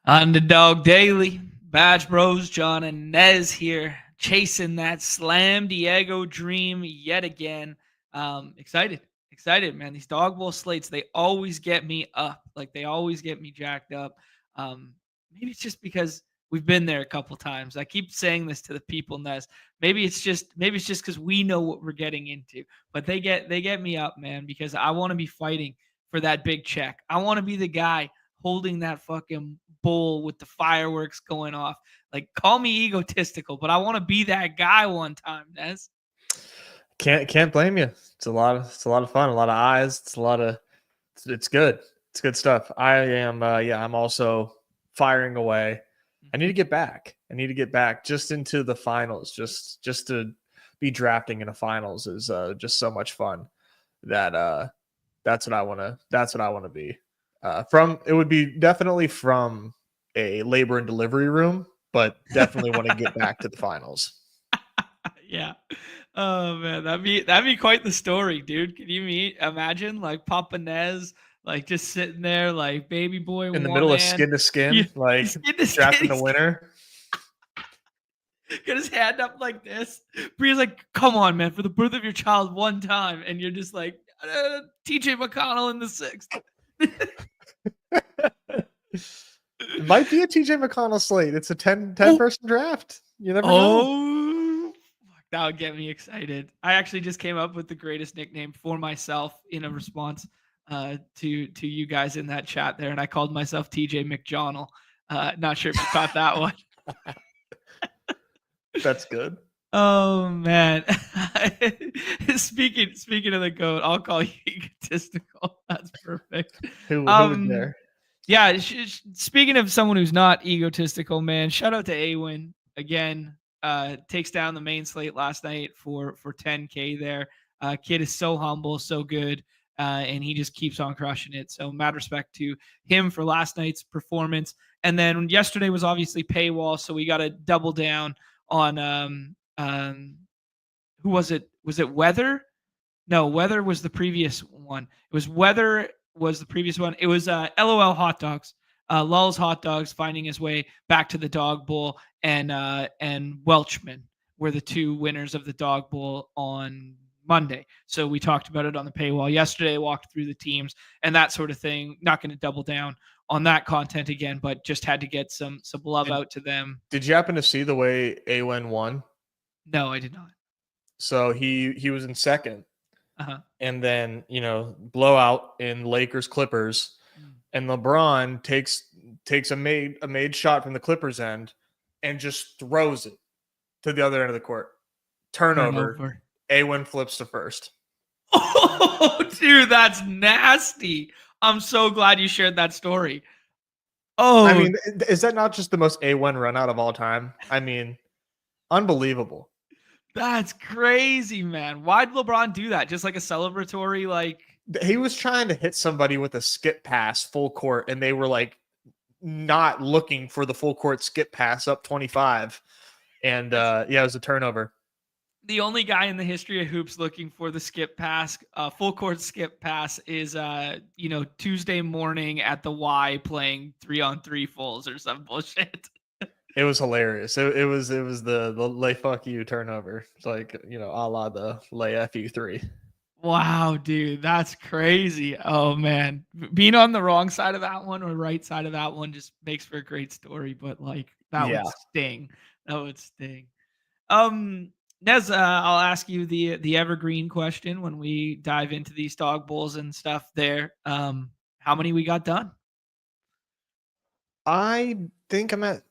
Underdog Daily, BadgeBros, Jon and Nez here, chasing that Slam Diego dream yet again. Excited, man. These Dog Bowl slates, they always get me up. Like they always get me jacked up. Um, Maybe it's just because we've been there a couple times. I keep saying this to the people, Nez. Maybe it's just because we know what we're getting into. But they get me up, man, because I want to be fighting for that big check. I want to be the guy holding that fucking bowl with the fireworks going off. Like, call me egotistical, but I want to be that guy one time, Nez. Can't blame you. It's a lot of fun, a lot of eyes. It's good. It's good stuff. I'm also firing away. I need to get back. Just into the finals. Just to be drafting in the finals is just so much fun. That's what I want to be. It would be definitely from a labor and delivery room, but definitely want to get back to the finals. Yeah. Oh man, that'd be quite the story, dude. Can you imagine like Papa Nez, like just sitting there like baby boy in the middle of skin to skin, like drafting the winner. Get his hand up like this. Bria's like, come on, man, for the birth of your child one time. And you're just like, TJ McConnell in the 6th. It might be a TJ McConnell slate. It's a 10 person draft. You never know. That would get me excited. I actually just came up with the greatest nickname for myself in a response to you guys in that chat there. And I called myself TJ McJohnell. Not sure if you caught that one. That's good. Oh man. Speaking of the GOAT, I'll call you egotistical. That's perfect. Who was there? Yeah, speaking of someone who's not egotistical, man, shout out to Awin again. Takes down the main slate last night for 10K there. Kid is so humble, so good, and he just keeps on crushing it. So mad respect to him for last night's performance. And then yesterday was obviously paywall, so we got to double down on who was it? Was it Weather? No, Weather was the previous one. It was Weather was the previous one. It was LOL Hot Dogs. Lulz Hot Dogs finding his way back to the Dog Bowl, and Welchman were the two winners of the Dog Bowl on Monday. So we talked about it on the paywall yesterday, walked through the teams and that sort of thing. Not going to double down on that content again, but just had to get some love out to them. Did you happen to see the way Awin won? No, I did not. So he was in second. And then, blowout in Lakers Clippers. And LeBron takes a made shot from the Clippers end and just throws it to the other end of the court. Turnover. Awin flips to first. Oh, dude, that's nasty. I'm so glad you shared that story. Oh, I mean, is that not just the most A1 run out of all time? I mean, unbelievable. That's crazy, man. Why'd LeBron do that? Just like a celebratory, like... He was trying to hit somebody with a skip pass full court, and they were like not looking for the full court skip pass up 25. And it was a turnover. The only guy in the history of hoops looking for the skip pass, full court skip pass is, Tuesday morning at the Y playing 3-on-3 fulls or some bullshit. It was hilarious. It was the lay fuck you turnover. It's like, a la the lay F you 3. Wow, dude, that's crazy. Oh man, being on the wrong side of that one or right side of that one just makes for a great story. But like that would sting. That would sting. Nez, I'll ask you the evergreen question when we dive into these dog bowls and stuff. There, how many we got done? I think I'm at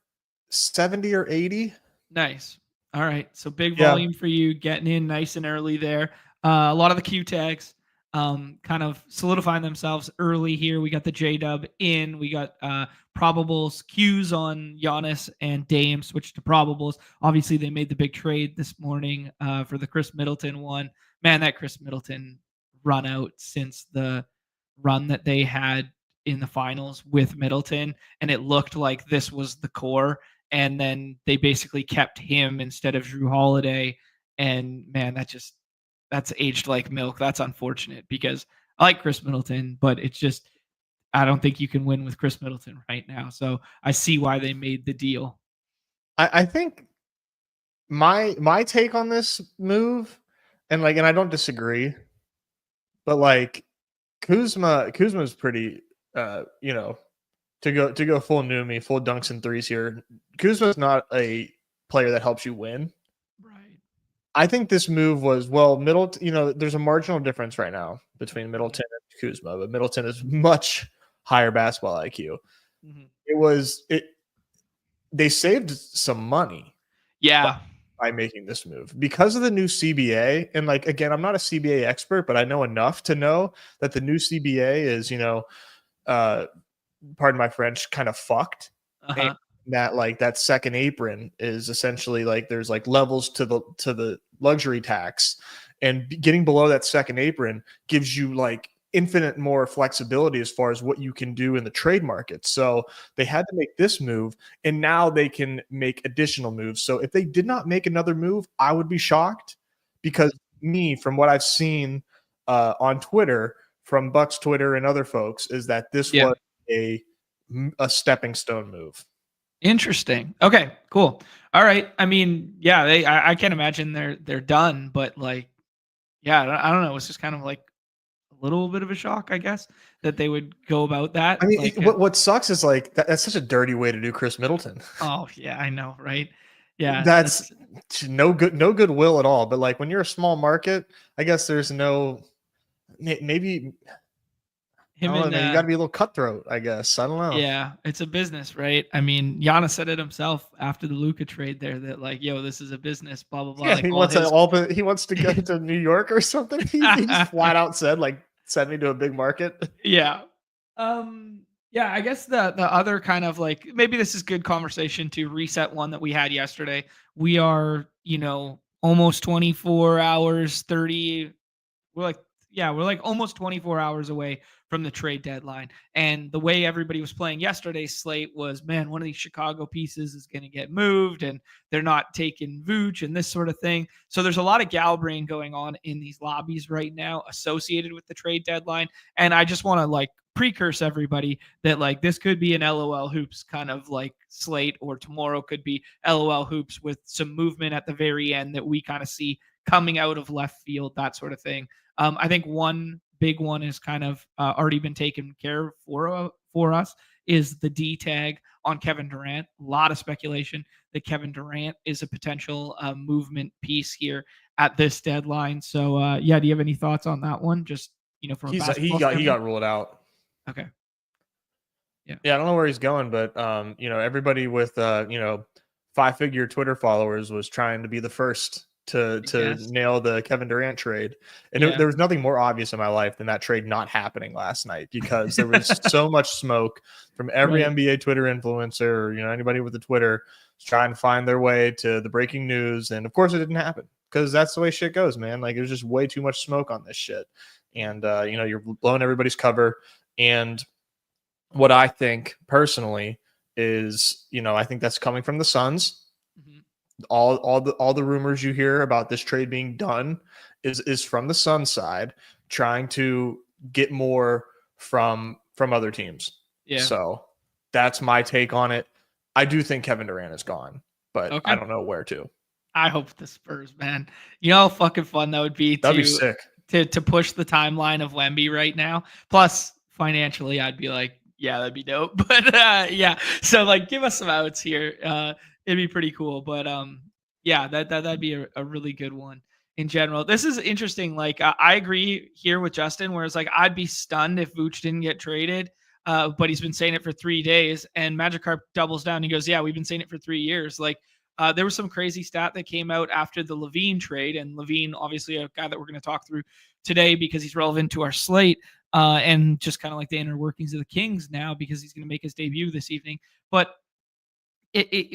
70 or 80. Nice. All right, so big volume for you, getting in nice and early there. A lot of the Q tags kind of solidifying themselves early here. We got the J-Dub in. We got probables, Qs on Giannis and Dame switched to probables. Obviously, they made the big trade this morning for the Chris Middleton one. Man, that Chris Middleton run out since the run that they had in the finals with Middleton, and it looked like this was the core. And then they basically kept him instead of Drew Holiday. And man, that's aged like milk. That's unfortunate because I like Chris Middleton, but it's just I don't think you can win with Chris Middleton right now. So I see why they made the deal. I think my take on this move, and I don't disagree, but like Kuzma's pretty to go full Numi, full dunks and threes here. Kuzma's not a player that helps you win. Right. I think this move was Middleton. There's a marginal difference right now between Middleton and Kuzma, but Middleton is much higher basketball IQ. Mm-hmm. They saved some money. Yeah. By making this move because of the new CBA. And again, I'm not a CBA expert, but I know enough to know that the new CBA is, pardon my French, kind of fucked. And that second apron is essentially there's levels to the luxury tax, and getting below that second apron gives you infinite more flexibility as far as what you can do in the trade market. So they had to make this move, and now they can make additional moves. So if they did not make another move, I would be shocked, because from what I've seen on Twitter, from Buck's Twitter and other folks, is that this was a stepping stone move. Interesting. Okay, cool. All right. I mean, yeah, I can't imagine they're done, but I don't know. It's just kind of a little bit of a shock, I guess, that they would go about that. I mean, what sucks is that's such a dirty way to do Chris Middleton. Oh yeah, I know, right? Yeah, that's no goodwill at all. But when you're a small market, I guess there's maybe. You got to be a little cutthroat, I guess. I don't know. Yeah, it's a business, right? I mean, Giannis said it himself after the Luka trade there that yo, this is a business, blah blah blah. Yeah, he wants to go to New York or something. He just flat out said send me to a big market. Yeah. Yeah, I guess the other kind of maybe this is good conversation to reset one that we had yesterday. We are, almost 24 hours, 30. We're almost 24 hours away from the trade deadline. And the way everybody was playing yesterday's slate was, man, one of these Chicago pieces is going to get moved and they're not taking Vooch and this sort of thing. So there's a lot of gal brain going on in these lobbies right now associated with the trade deadline. And I just want to precurse everybody that this could be an LOL hoops kind of slate, or tomorrow could be LOL hoops with some movement at the very end that we kind of see coming out of left field, that sort of thing. I think one big one is kind of already been taken care of for us is the D tag on Kevin Durant. A lot of speculation that Kevin Durant is a potential movement piece here at this deadline. So do you have any thoughts on that one? Just from he got ruled out. Okay. Yeah, I don't know where he's going, but everybody with 5-figure Twitter followers was trying to be the first to nail the Kevin Durant trade. And there was nothing more obvious in my life than that trade not happening last night, because there was so much smoke from every NBA Twitter influencer, or, anybody with a Twitter trying to find their way to the breaking news. And of course it didn't happen, because that's the way shit goes, man. There's just way too much smoke on this shit. And, you're blowing everybody's cover. And what I think personally is, I think that's coming from the Suns. All the rumors you hear about this trade being done is from the Suns side, trying to get more from other teams. Yeah. So that's my take on it. I do think Kevin Durant is gone, but I don't know where to. I hope the Spurs, man. You know how fucking fun that would be. That'd be sick. To push the timeline of Wemby right now. Plus, financially, I'd be yeah, that'd be dope. But yeah, so give us some outs here. It'd be pretty cool. But yeah, that'd be a really good one in general. This is interesting. I agree here with Justin, whereas I'd be stunned if Vooch didn't get traded. But he's been saying it for 3 days, and Magikarp doubles down. He goes, yeah, we've been saying it for 3 years. There was some crazy stat that came out after the Levine trade, and Levine, obviously a guy that we're going to talk through today because he's relevant to our slate, and just kind of the inner workings of the Kings now because he's going to make his debut this evening. But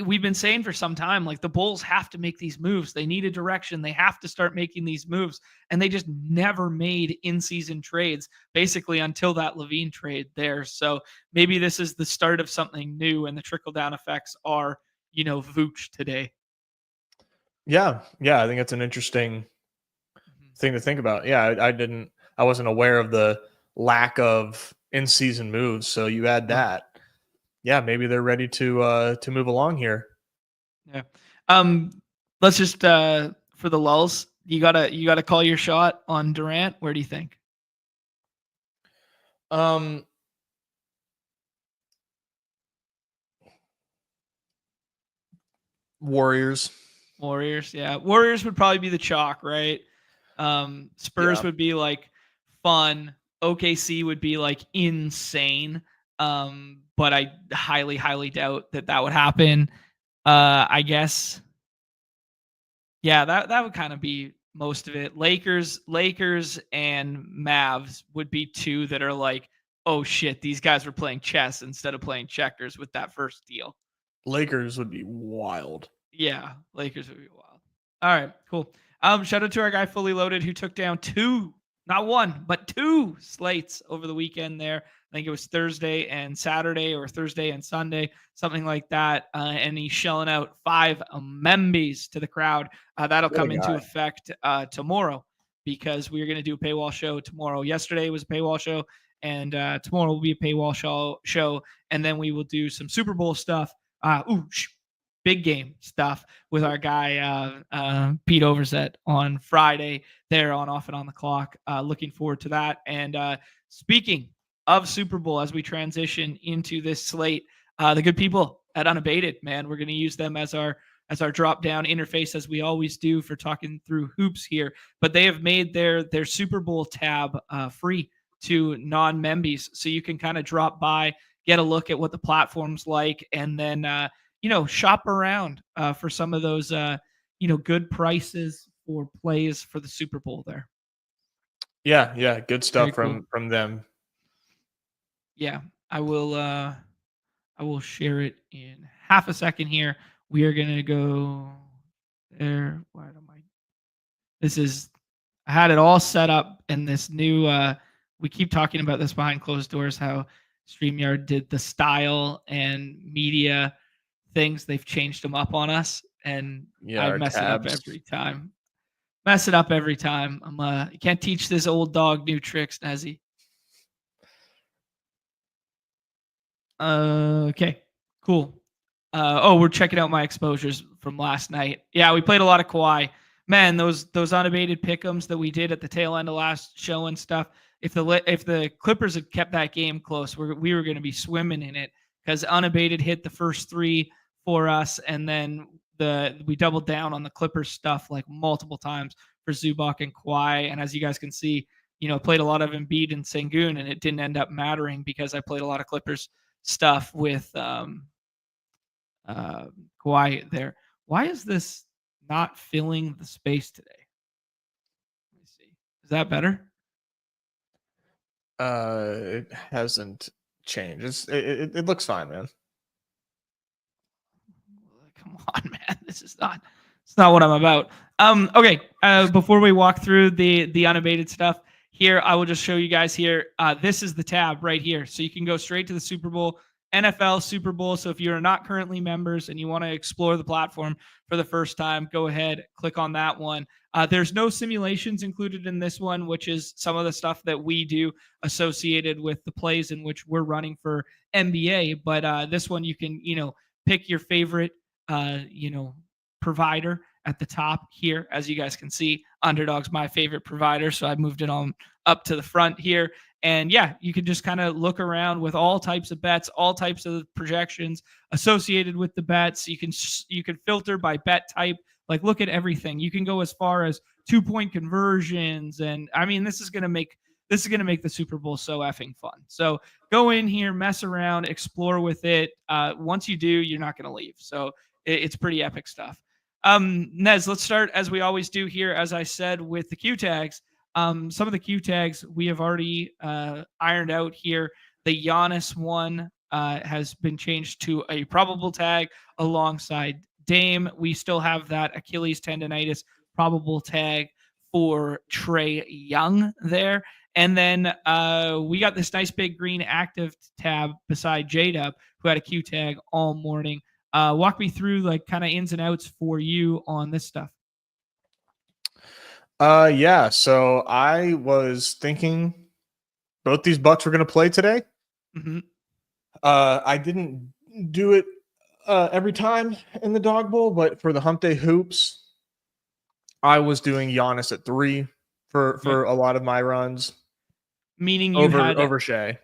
we've been saying for some time, the Bulls have to make these moves. They need a direction. They have to start making these moves. And they just never made in-season trades, basically until that Levine trade there. So maybe this is the start of something new, and the trickle-down effects are, Vooch today. Yeah. I think it's an interesting thing to think about. Yeah, I wasn't aware of the lack of in-season moves. So you add that, yeah, maybe they're ready to move along here. Yeah. Let's just for the lulls, you gotta call your shot on Durant. Where do you think? Warriors. Yeah. Warriors would probably be the chalk, right? Spurs would be like fun. OKC would be like insane. But I highly, highly doubt that would happen. I guess. Yeah, that would kind of be most of it. Lakers and Mavs would be two that are like, oh shit, these guys were playing chess instead of playing checkers with that first deal. Lakers would be wild. Yeah, Lakers would be wild. All right, cool. Shout out to our guy Fully Loaded who took down not one, but two slates over the weekend there. I think it was Thursday and Saturday or Thursday and Sunday, something like that. And he's shelling out 5 members to the crowd. That'll come into effect tomorrow because we're going to do a paywall show tomorrow. Yesterday was a paywall show, and tomorrow will be a paywall show. And then we will do some Super Bowl stuff. Big game stuff with our guy Pete Overzet on Friday there on Off and On the Clock. Looking forward to that. And speaking of Super Bowl, as we transition into this slate, the good people at Unabated, man, we're going to use them as our drop down interface as we always do for talking through hoops here. But they have made their Super Bowl tab free to non-membies, so you can kind of drop by, get a look at what the platform's like, and then shop around for some of those good prices for plays for the Super Bowl there. Yeah, good stuff from them. Yeah, I will share it in half a second here. We are gonna go there. I had it all set up in this new we keep talking about this behind closed doors, how StreamYard did the style and media things. They've changed them up on us, and I mess it up every time. You can't teach this old dog new tricks, Nezzy. Okay, cool. We're checking out my exposures from last night. Yeah, we played a lot of Kawhi. Man, those unabated pick'ems that we did at the tail end of last show and stuff. If the Clippers had kept that game close, we were going to be swimming in it because unabated hit the first 3 for us, and then we doubled down on the Clippers stuff like multiple times for Zubac and Kawhi. And as you guys can see, played a lot of Embiid and Sengun, and it didn't end up mattering because I played a lot of Clippers stuff with Kawhi there. Why is this not filling the space today? Let me see. Is that better? It hasn't changed. It looks fine, man. Come on, man. It's not what I'm about. Okay. Before we walk through the unabated stuff here, I will just show you guys here. This is the tab right here. So you can go straight to the Super Bowl, NFL Super Bowl. So if you're not currently members and you want to explore the platform for the first time, go ahead, click on that one. There's no simulations included in this one, which is some of the stuff that we do associated with the plays in which we're running for NBA. But this one, you can, pick your favorite, provider at the top here. As you guys can see, Underdog's my favorite provider. So I moved it on up to the front here. And yeah, you can just kind of look around with all types of bets, all types of projections associated with the bets. You can filter by bet type, like look at everything. You can go as far as 2-point conversions. And I mean, this is going to make the Super Bowl so effing fun. So go in here, mess around, explore with it. Once you do, you're not going to leave. So it's pretty epic stuff. Nez, let's start as we always do here, as I said, with the Q tags. Some of the Q tags we have already ironed out here. The Giannis one has been changed to a probable tag alongside Dame. We still have that Achilles tendonitis probable tag for Trae Young there. And then we got this nice big green active tab beside J-Dub, who had a Q tag all morning. Walk me through like kind of ins and outs for you on this stuff. Yeah. So I was thinking both these Bucks were going to play today. Mm-hmm. I didn't do it every time in the Dog Bowl, but for the Hump Day hoops, I was doing Giannis at 3 for a lot of my runs. Meaning you had over Shea.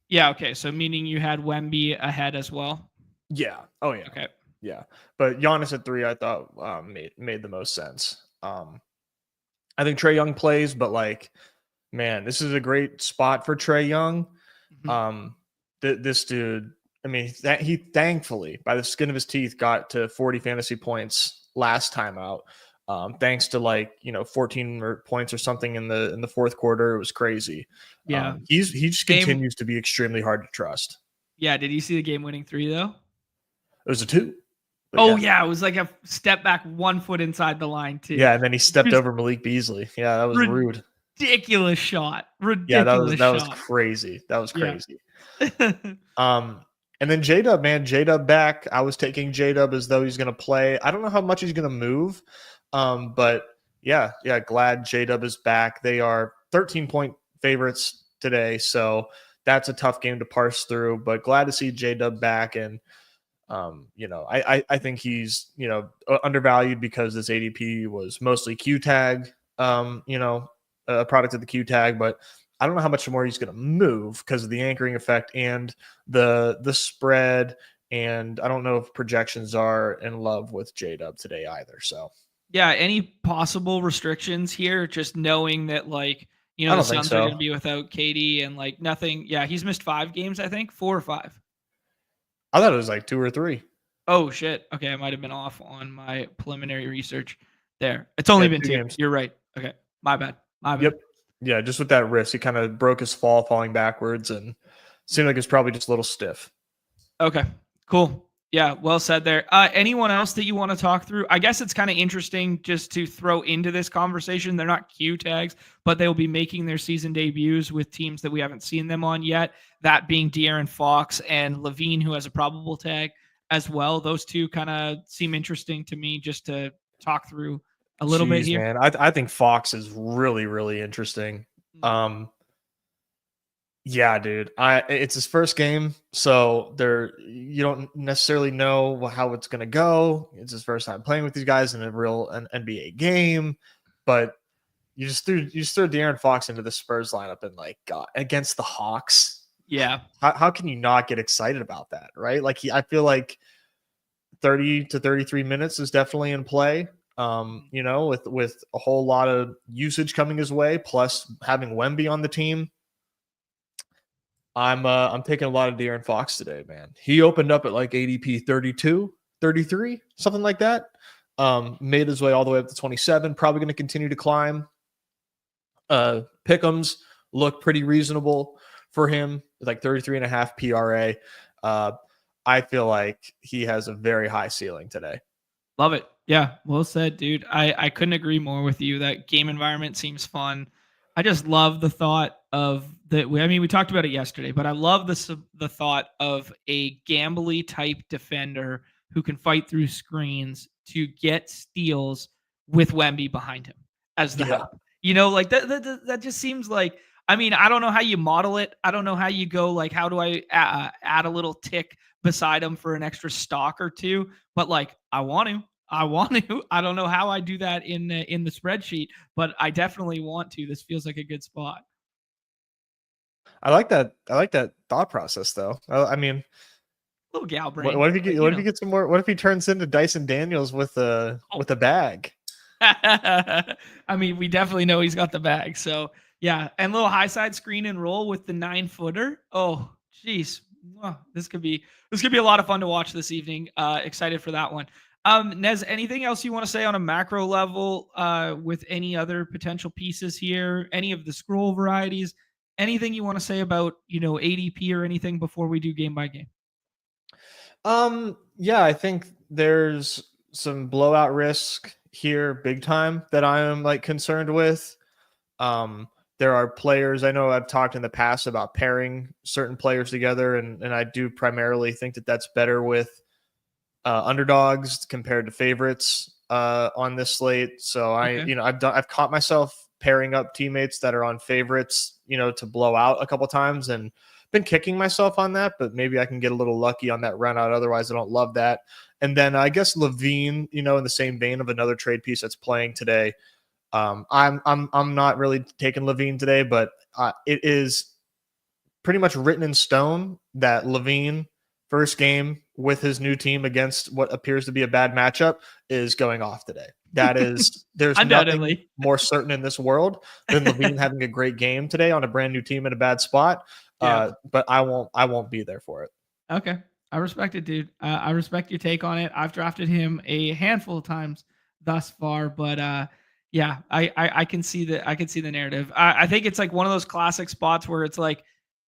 Yeah, okay. So meaning you had Wemby ahead as well. Yeah. Oh yeah. Okay. Yeah. But Giannis at 3, I thought made the most sense. I think Trae Young plays, but like, man, this is a great spot for Trae Young. Mm-hmm. This dude, I mean, that he thankfully by the skin of his teeth got to 40 fantasy points last time out. Thanks to 14 points or something in the fourth quarter. It was crazy. Yeah. He just continues to be extremely hard to trust. Yeah. Did you see the game-winning 3 though? It was a 2. Yeah. It was like a step back 1 foot inside the line too. Yeah, and then he stepped over Malik Beasley. Yeah, that was rude. Ridiculous shot. Yeah, that was crazy. That was crazy. And then J-Dub, man, J-Dub back. I was taking J-Dub as though he's going to play. I don't know how much he's going to move, but yeah, glad J-Dub is back. They are 13-point favorites today, so that's a tough game to parse through, but glad to see J-Dub back. And I think he's undervalued because this ADP was mostly Q tag, a product of the Q tag, but I don't know how much more he's going to move because of the anchoring effect and the spread. And I don't know if projections are in love with J-Dub today either. So yeah, any possible restrictions here? Just knowing that the Suns are going to be without KD and nothing. Yeah, he's missed 5 games, I think 4 or 5. I thought it was 2 or 3. Oh shit. Okay, I might have been off on my preliminary research there. It's only been 2 games. You're right. Okay, my bad. Yep. Yeah, just with that wrist, he kind of broke his fall falling backwards and seemed like it's probably just a little stiff. Okay, cool. Yeah, well said there. Anyone else that you want to talk through? I guess it's kind of interesting just to throw into this conversation. They're not Q tags, but they will be making their season debuts with teams that we haven't seen them on yet. That being De'Aaron Fox and Levine, who has a probable tag as well. Those two kind of seem interesting to me just to talk through a little bit here. Man, I think Fox is really, really interesting. Yeah, dude. It's his first game, so you don't necessarily know how it's gonna go. It's his first time playing with these guys in an NBA game, but you just threw De'Aaron Fox into the Spurs lineup and God, against the Hawks. Yeah. How can you not get excited about that, right? I feel like 30 to 33 minutes is definitely in play. With a whole lot of usage coming his way, plus having Wemby on the team. I'm taking a lot of De'Aaron Fox today, man. He opened up at ADP 32, 33, something like that. Made his way all the way up to 27, probably going to continue to climb. Pick'ems look pretty reasonable for him, 33.5 PRA. I feel like he has a very high ceiling today. Love it. Yeah, well said, dude. I couldn't agree more with you. That game environment seems fun. I just love the thought of we talked about it yesterday, but I love the thought of a gambly type defender who can fight through screens to get steals with Wemby behind him as the help. That just seems like, I don't know how you model it. I don't know how you go, how do I add a little tick beside him for an extra stock or two? But I want to. I don't know how I do that in the spreadsheet, but I definitely want to. This feels like a good spot. I like that thought process, though. Little gal brain. What if he gets some more? What if he turns into Dyson Daniels with a bag? We definitely know he's got the bag. So yeah, and little high side screen and roll with the 9-footer. Oh, geez, this could be a lot of fun to watch this evening. Excited for that one. Nez, anything else you want to say on a macro level with any other potential pieces here? Any of the scroll varieties? Anything you want to say about, ADP or anything before we do game by game? Yeah, I think there's some blowout risk here big time that I am concerned with. There are players, I know I've talked in the past about pairing certain players together, and I do primarily think that that's better with underdogs compared to favorites on this slate. So I've caught myself pairing up teammates that are on favorites, to blow out a couple times, and been kicking myself on that, but maybe I can get a little lucky on that run out. Otherwise, I don't love that. And then I guess Levine, in the same vein of another trade piece that's playing today. I'm not really taking Levine today, but it is pretty much written in stone that Levine, first game with his new team against what appears to be a bad matchup, is going off today. That is, there's nothing more certain in this world than Levine having a great game today on a brand new team in a bad spot. But I won't be there for it. Okay. I respect it, dude. I respect your take on it. I've drafted him a handful of times thus far, but yeah, I can see the narrative. I think it's like one of those classic spots where it's like,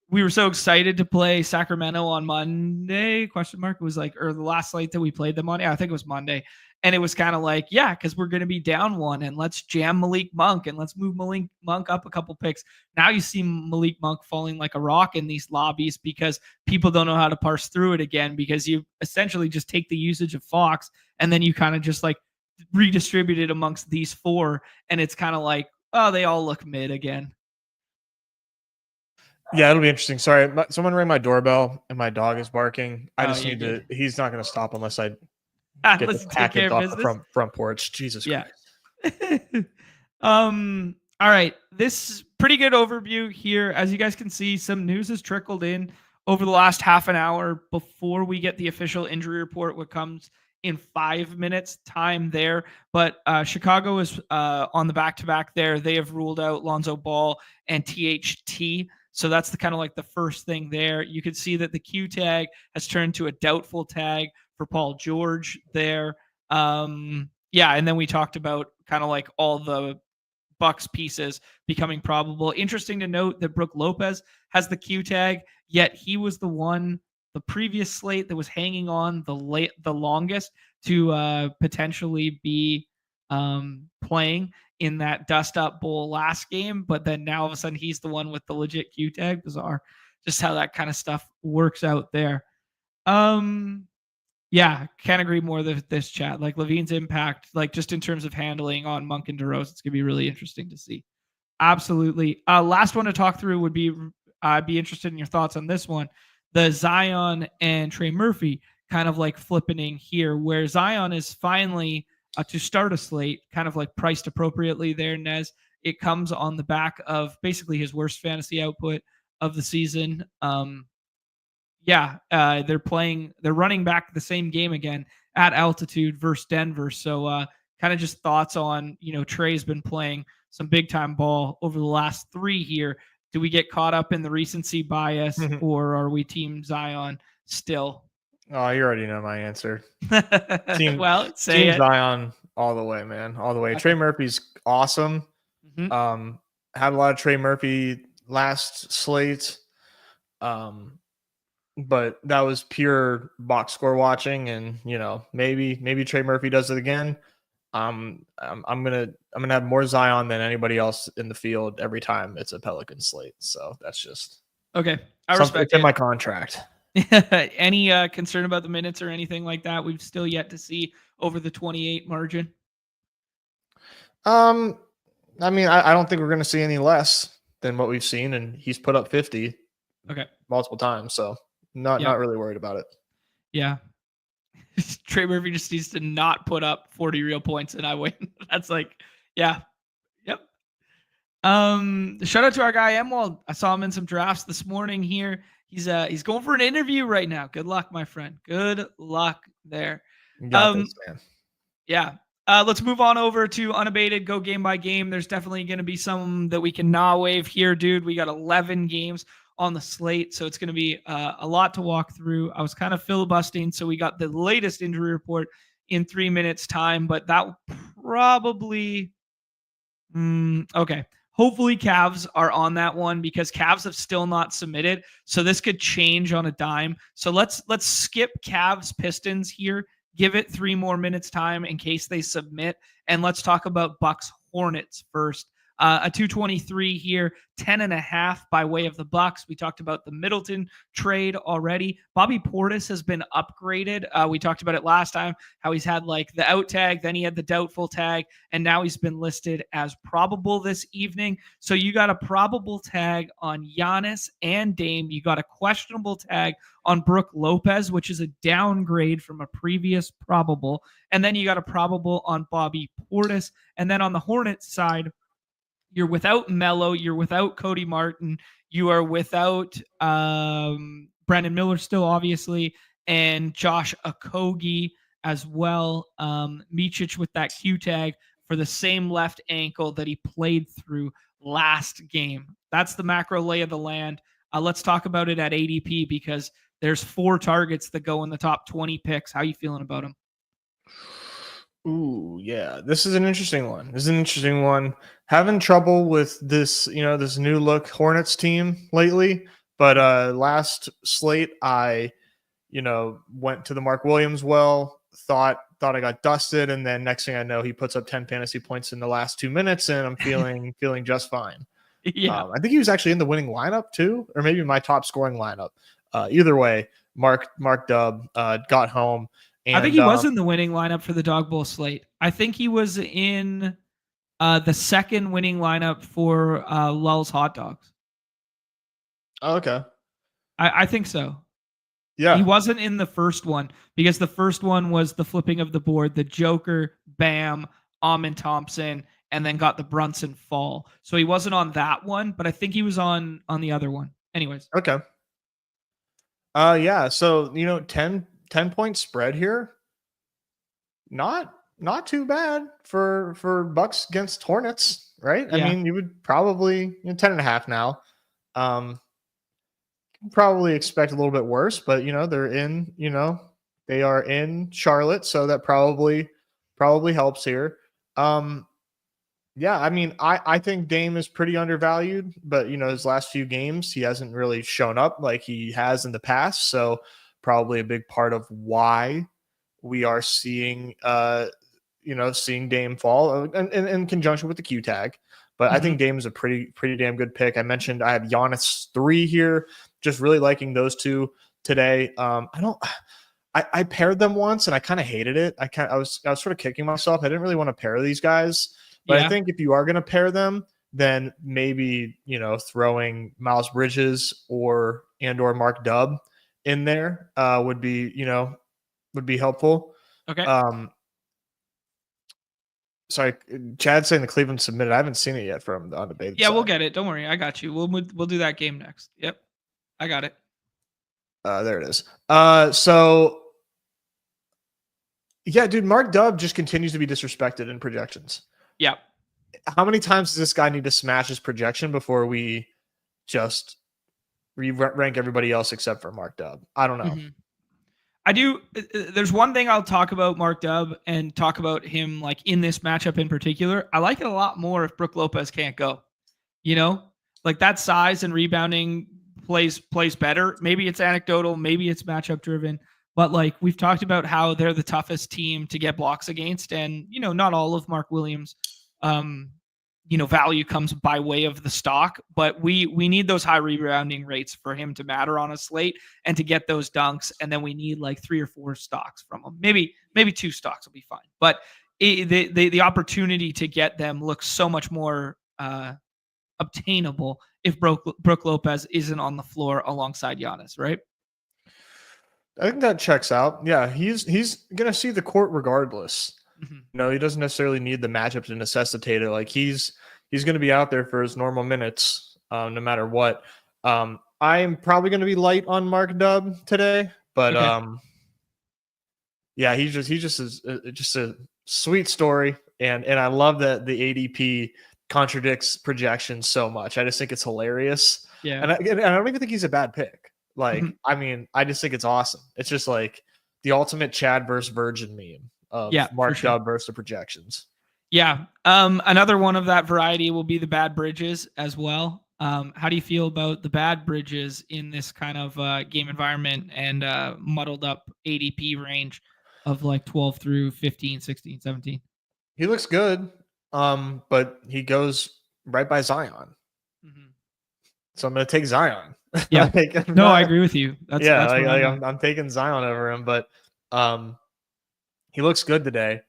we were so excited to play Sacramento on Monday, ? It was like, or the last slate that we played them on. Yeah, I think it was Monday. And it was kind of like, yeah, because we're going to be down one, and let's jam Malik Monk and let's move Malik Monk up a couple picks. Now you see Malik Monk falling like a rock in these lobbies because people don't know how to parse through it again, because you essentially just take the usage of Fox and then you kind of just like redistribute it amongst these four. And it's kind of like, oh, they all look mid again. Yeah, it'll be interesting. Sorry, someone rang my doorbell and my dog is barking. I just need to. He's not going to stop unless I get the package off the front porch. Jesus Christ. All right. This pretty good overview here. As you guys can see, some news has trickled in over the last half an hour before we get the official injury report, what comes in 5 minutes time there. But Chicago is on the back-to-back there. They have ruled out Lonzo Ball and THT. So that's the kind of like the first thing there. You can see that the Q tag has turned to a doubtful tag for Paul George there. And then we talked about kind of like all the Bucks pieces becoming probable. Interesting to note that Brook Lopez has the Q tag, yet he was the previous slate that was hanging on the longest to potentially be playing in that Dust Up Bowl last game. But then now all of a sudden he's the one with the legit Q tag. Bizarre just how that kind of stuff works out there. Yeah, can't agree more with this chat. Like Levine's impact, like just in terms of handling on Monk and DeRozan, it's gonna be really interesting to see. Absolutely. Last one to talk through would be, I'd be interested in your thoughts on this one. The Zion and Trey Murphy kind of like flipping here, where Zion is finally to start a slate, kind of like priced appropriately there, Nez. It comes on the back of basically his worst fantasy output of the season. They're running back the same game again at altitude versus Denver. So kind of just thoughts on, Trey's been playing some big time ball over the last 3 here. Do we get caught up in the recency bias or are we team Zion still? Oh, you already know my answer. Team Zion all the way, man. All the way. Okay. Trey Murphy's awesome. Mm-hmm. Had a lot of Trey Murphy last slate. But that was pure box score watching, and maybe Trey Murphy does it again. I'm gonna have more Zion than anybody else in the field every time it's a Pelican slate. So that's just okay. I respect it. In my contract. Any concern about the minutes or anything like that? We've still yet to see over the 28 margin. I don't think we're going to see any less than what we've seen, and he's put up 50 multiple times, so not really worried about it. Yeah. Trey Murphy just needs to not put up 40 real points and I win. That's like, yeah. Yep. Shout out to our guy Emwald. I saw him in some drafts this morning here. He's going for an interview right now. Good luck, my friend. Good luck there. You got this, man. Yeah. Let's move on over to Unabated, go game by game. There's definitely going to be some that we can wave here, dude. We got 11 games on the slate, so it's going to be a lot to walk through. I was kind of filibustering, so we got the latest injury report in 3 minutes time, but that probably okay. Hopefully Cavs are on that one because Cavs have still not submitted, so this could change on a dime. So let's skip Cavs Pistons here. Give it 3 more minutes time in case they submit, and let's talk about Bucks Hornets first. A 223 here, 10.5 by way of the Bucks. We talked about the Middleton trade already. Bobby Portis has been upgraded. We talked about it last time, how he's had like the out tag, then he had the doubtful tag, and now he's been listed as probable this evening. So you got a probable tag on Giannis and Dame. You got a questionable tag on Brook Lopez, which is a downgrade from a previous probable. And then you got a probable on Bobby Portis. And then on the Hornets side, you're without Melo, you're without Cody Martin, you are without Brandon Miller still, obviously, and Josh Okogie as well. Micic with that Q tag for the same left ankle that he played through last game. That's the macro lay of the land. Let's talk about it at ADP because there's 4 targets that go in the top 20 picks. How you feeling about them? Ooh, yeah. This is an interesting one. Having trouble with this, this new look Hornets team lately. But last slate, I, went to the Mark Williams thought I got dusted, and then next thing I know, he puts up 10 fantasy points in the last 2 minutes, and I'm feeling just fine. Yeah. I think he was actually in the winning lineup too, or maybe my top scoring lineup. Either way, Mark Dub got home. And, I think he was in the winning lineup for the Dawg Bowl slate. I think he was in the second winning lineup for Lul's Hot Dogs. Oh, okay. I think so. Yeah. He wasn't in the first one because the first one was the flipping of the board, the Joker, Bam, Amin Thompson, and then got the Brunson fall. So he wasn't on that one, but I think he was on the other one. Anyways. Okay. Yeah. So, 10-point spread here. Not too bad for Bucks against Hornets, right? Yeah. I mean, you would probably 10.5 now. Probably expect a little bit worse, but they're in, they are in Charlotte, so that probably helps here. Yeah, I mean, I think Dame is pretty undervalued, but his last few games he hasn't really shown up like he has in the past, so probably a big part of why we are seeing seeing Dame fall in conjunction with the Q tag. But I think Dame is a pretty damn good pick. I mentioned I have Giannis 3 here. Just really liking those two today. I paired them once and I kind of hated it. I was sort of kicking myself. I didn't really want to pair these guys. But I think if you are going to pair them, then maybe, throwing Miles Bridges or Mark Dub in there would be helpful. Okay. Sorry, Chad's saying the Cleveland submitted. I haven't seen it yet from the Unabated Yeah, side. we'll get it. Don't worry. I got you. We'll do that game next. Yep. I got it. There it is. So yeah, dude, Mark Dub just continues to be disrespected in projections. Yeah. How many times does this guy need to smash his projection before we just rank everybody else except for Mark Dub? I don't know. Mm-hmm. I do. There's one thing I'll talk about Mark Dub and talk about him like in this matchup in particular. I like it a lot more if Brook Lopez can't go. Like that size and rebounding plays better. Maybe it's anecdotal, maybe it's matchup driven, but like we've talked about how they're the toughest team to get blocks against, and not all of Mark Williams value comes by way of the stock, but we need those high rebounding rates for him to matter on a slate and to get those dunks, and then we need like 3 or 4 stocks from him. Maybe 2 stocks will be fine, but the opportunity to get them looks so much more obtainable if Brook Lopez isn't on the floor alongside Giannis, right? I think that checks out. Yeah, he's gonna see the court regardless. Mm-hmm. He doesn't necessarily need the matchup to necessitate it. Like he's gonna be out there for his normal minutes, no matter what. I am probably gonna be light on Mark Dub today, but okay. Yeah, he's just a sweet story, and I love that the ADP contradicts projections so much. I just think it's hilarious. Yeah. And I don't even think he's a bad pick. Like, I mean, I just think it's awesome. It's just like the ultimate Chad versus Virgin meme of Mark Dub versus the projections. Yeah. Another one of that variety will be the Bad Bridges as well. How do you feel about the Bad Bridges in this kind of game environment and muddled up ADP range of like 12 through 15, 16, 17? He looks good. But he goes right by Zion. Mm-hmm. So I'm going to take Zion. Yeah. No, I agree with you. That's yeah, where I'm taking Zion over him, but he looks good today.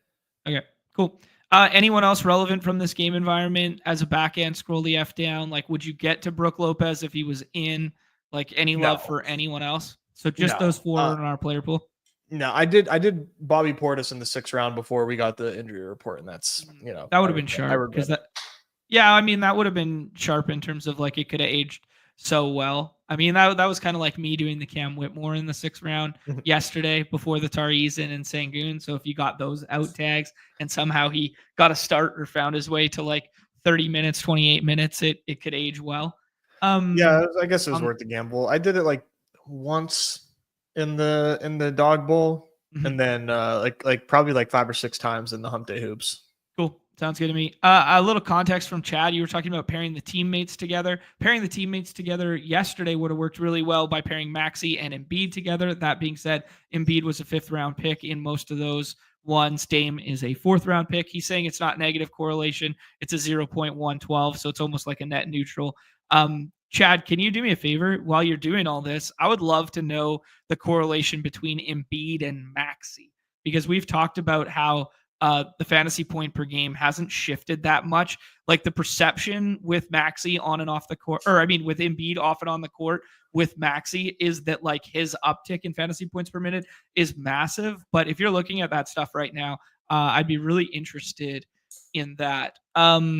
Okay, cool. Anyone else relevant from this game environment as a back end? Scroll the F down. Like, would you get to Brook Lopez if he was in? Like, any love for anyone else? So just those 4 in our player pool. No, I did Bobby Portis in the 6th round before we got the injury report, and that's that would have been sharp because that. Yeah, I mean that would have been sharp in terms of like it could have aged so well. I mean that was kind of like me doing the Cam Whitmore in the 6th round yesterday before the Tarizen and Sangoon. So if you got those out tags and somehow he got a start or found his way to like 30 minutes, 28 minutes, it could age well. Yeah, I guess it was worth the gamble. I did it like once in the Dawg Bowl, and then like probably like 5 or 6 times in the Hump Day Hoops. Cool. Sounds good to me. A little context from Chad. You were talking about pairing the teammates together. Pairing the teammates together yesterday would have worked really well by pairing Maxey and Embiid together. That being said, Embiid was a 5th round pick in most of those ones. Dame is a 4th round pick. He's saying it's not negative correlation. It's a 0.112, so it's almost like a net neutral. Chad, can you do me a favor while you're doing all this? I would love to know the correlation between Embiid and Maxey because we've talked about how the fantasy point per game hasn't shifted that much. Like the perception with Maxey on and off the court, or I mean with Embiid off and on the court with Maxey is that like his uptick in fantasy points per minute is massive. But if you're looking at that stuff right now, I'd be really interested in that. Yeah,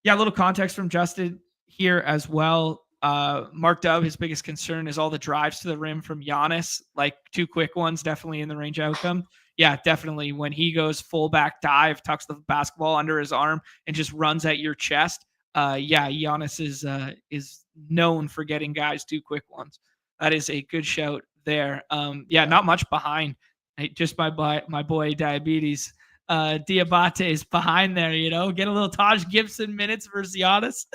a little context from Justin here as well. Mark Dub, his biggest concern is all the drives to the rim from Giannis, like 2 quick ones, definitely in the range outcome. Yeah, definitely. When he goes fullback dive, tucks the basketball under his arm, and just runs at your chest. Yeah, Giannis is known for getting guys 2 quick ones. That is a good shout there. Yeah, not much behind. Just my boy Diabetes. Diabate's behind there, get a little Taj Gibson minutes versus Giannis.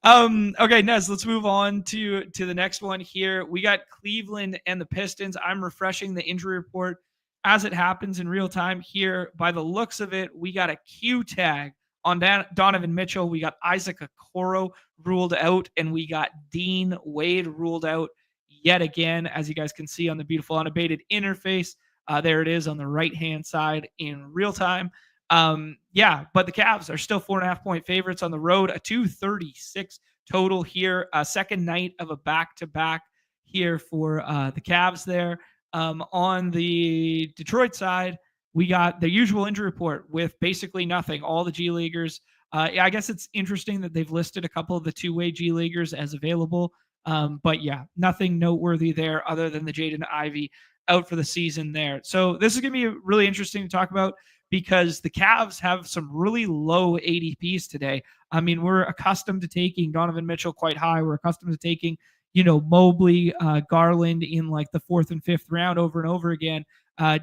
Okay, Nez, let's move on to the next one here. We got Cleveland and the Pistons. I'm refreshing the injury report as it happens in real time here. By the looks of it, we got a Q tag on Donovan Mitchell. We got Isaac Okoro ruled out, and we got Dean Wade ruled out yet again, as you guys can see on the beautiful Unabated interface. There it is on the right-hand side in real time. Yeah, but the Cavs are still 4.5 point favorites on the road, a 236 total here, a second night of a back-to-back here for the Cavs there. On the Detroit side, we got the usual injury report with basically nothing. All the G Leaguers. I guess it's interesting that they've listed a couple of the two-way G Leaguers as available. But yeah, nothing noteworthy there other than the Jaden Ivey out for the season there. So this is going to be really interesting to talk about because the Cavs have some really low ADPs today. I mean, we're accustomed to taking Donovan Mitchell quite high. We're accustomed to taking, Mobley, Garland in like the 4th and 5th round over and over again.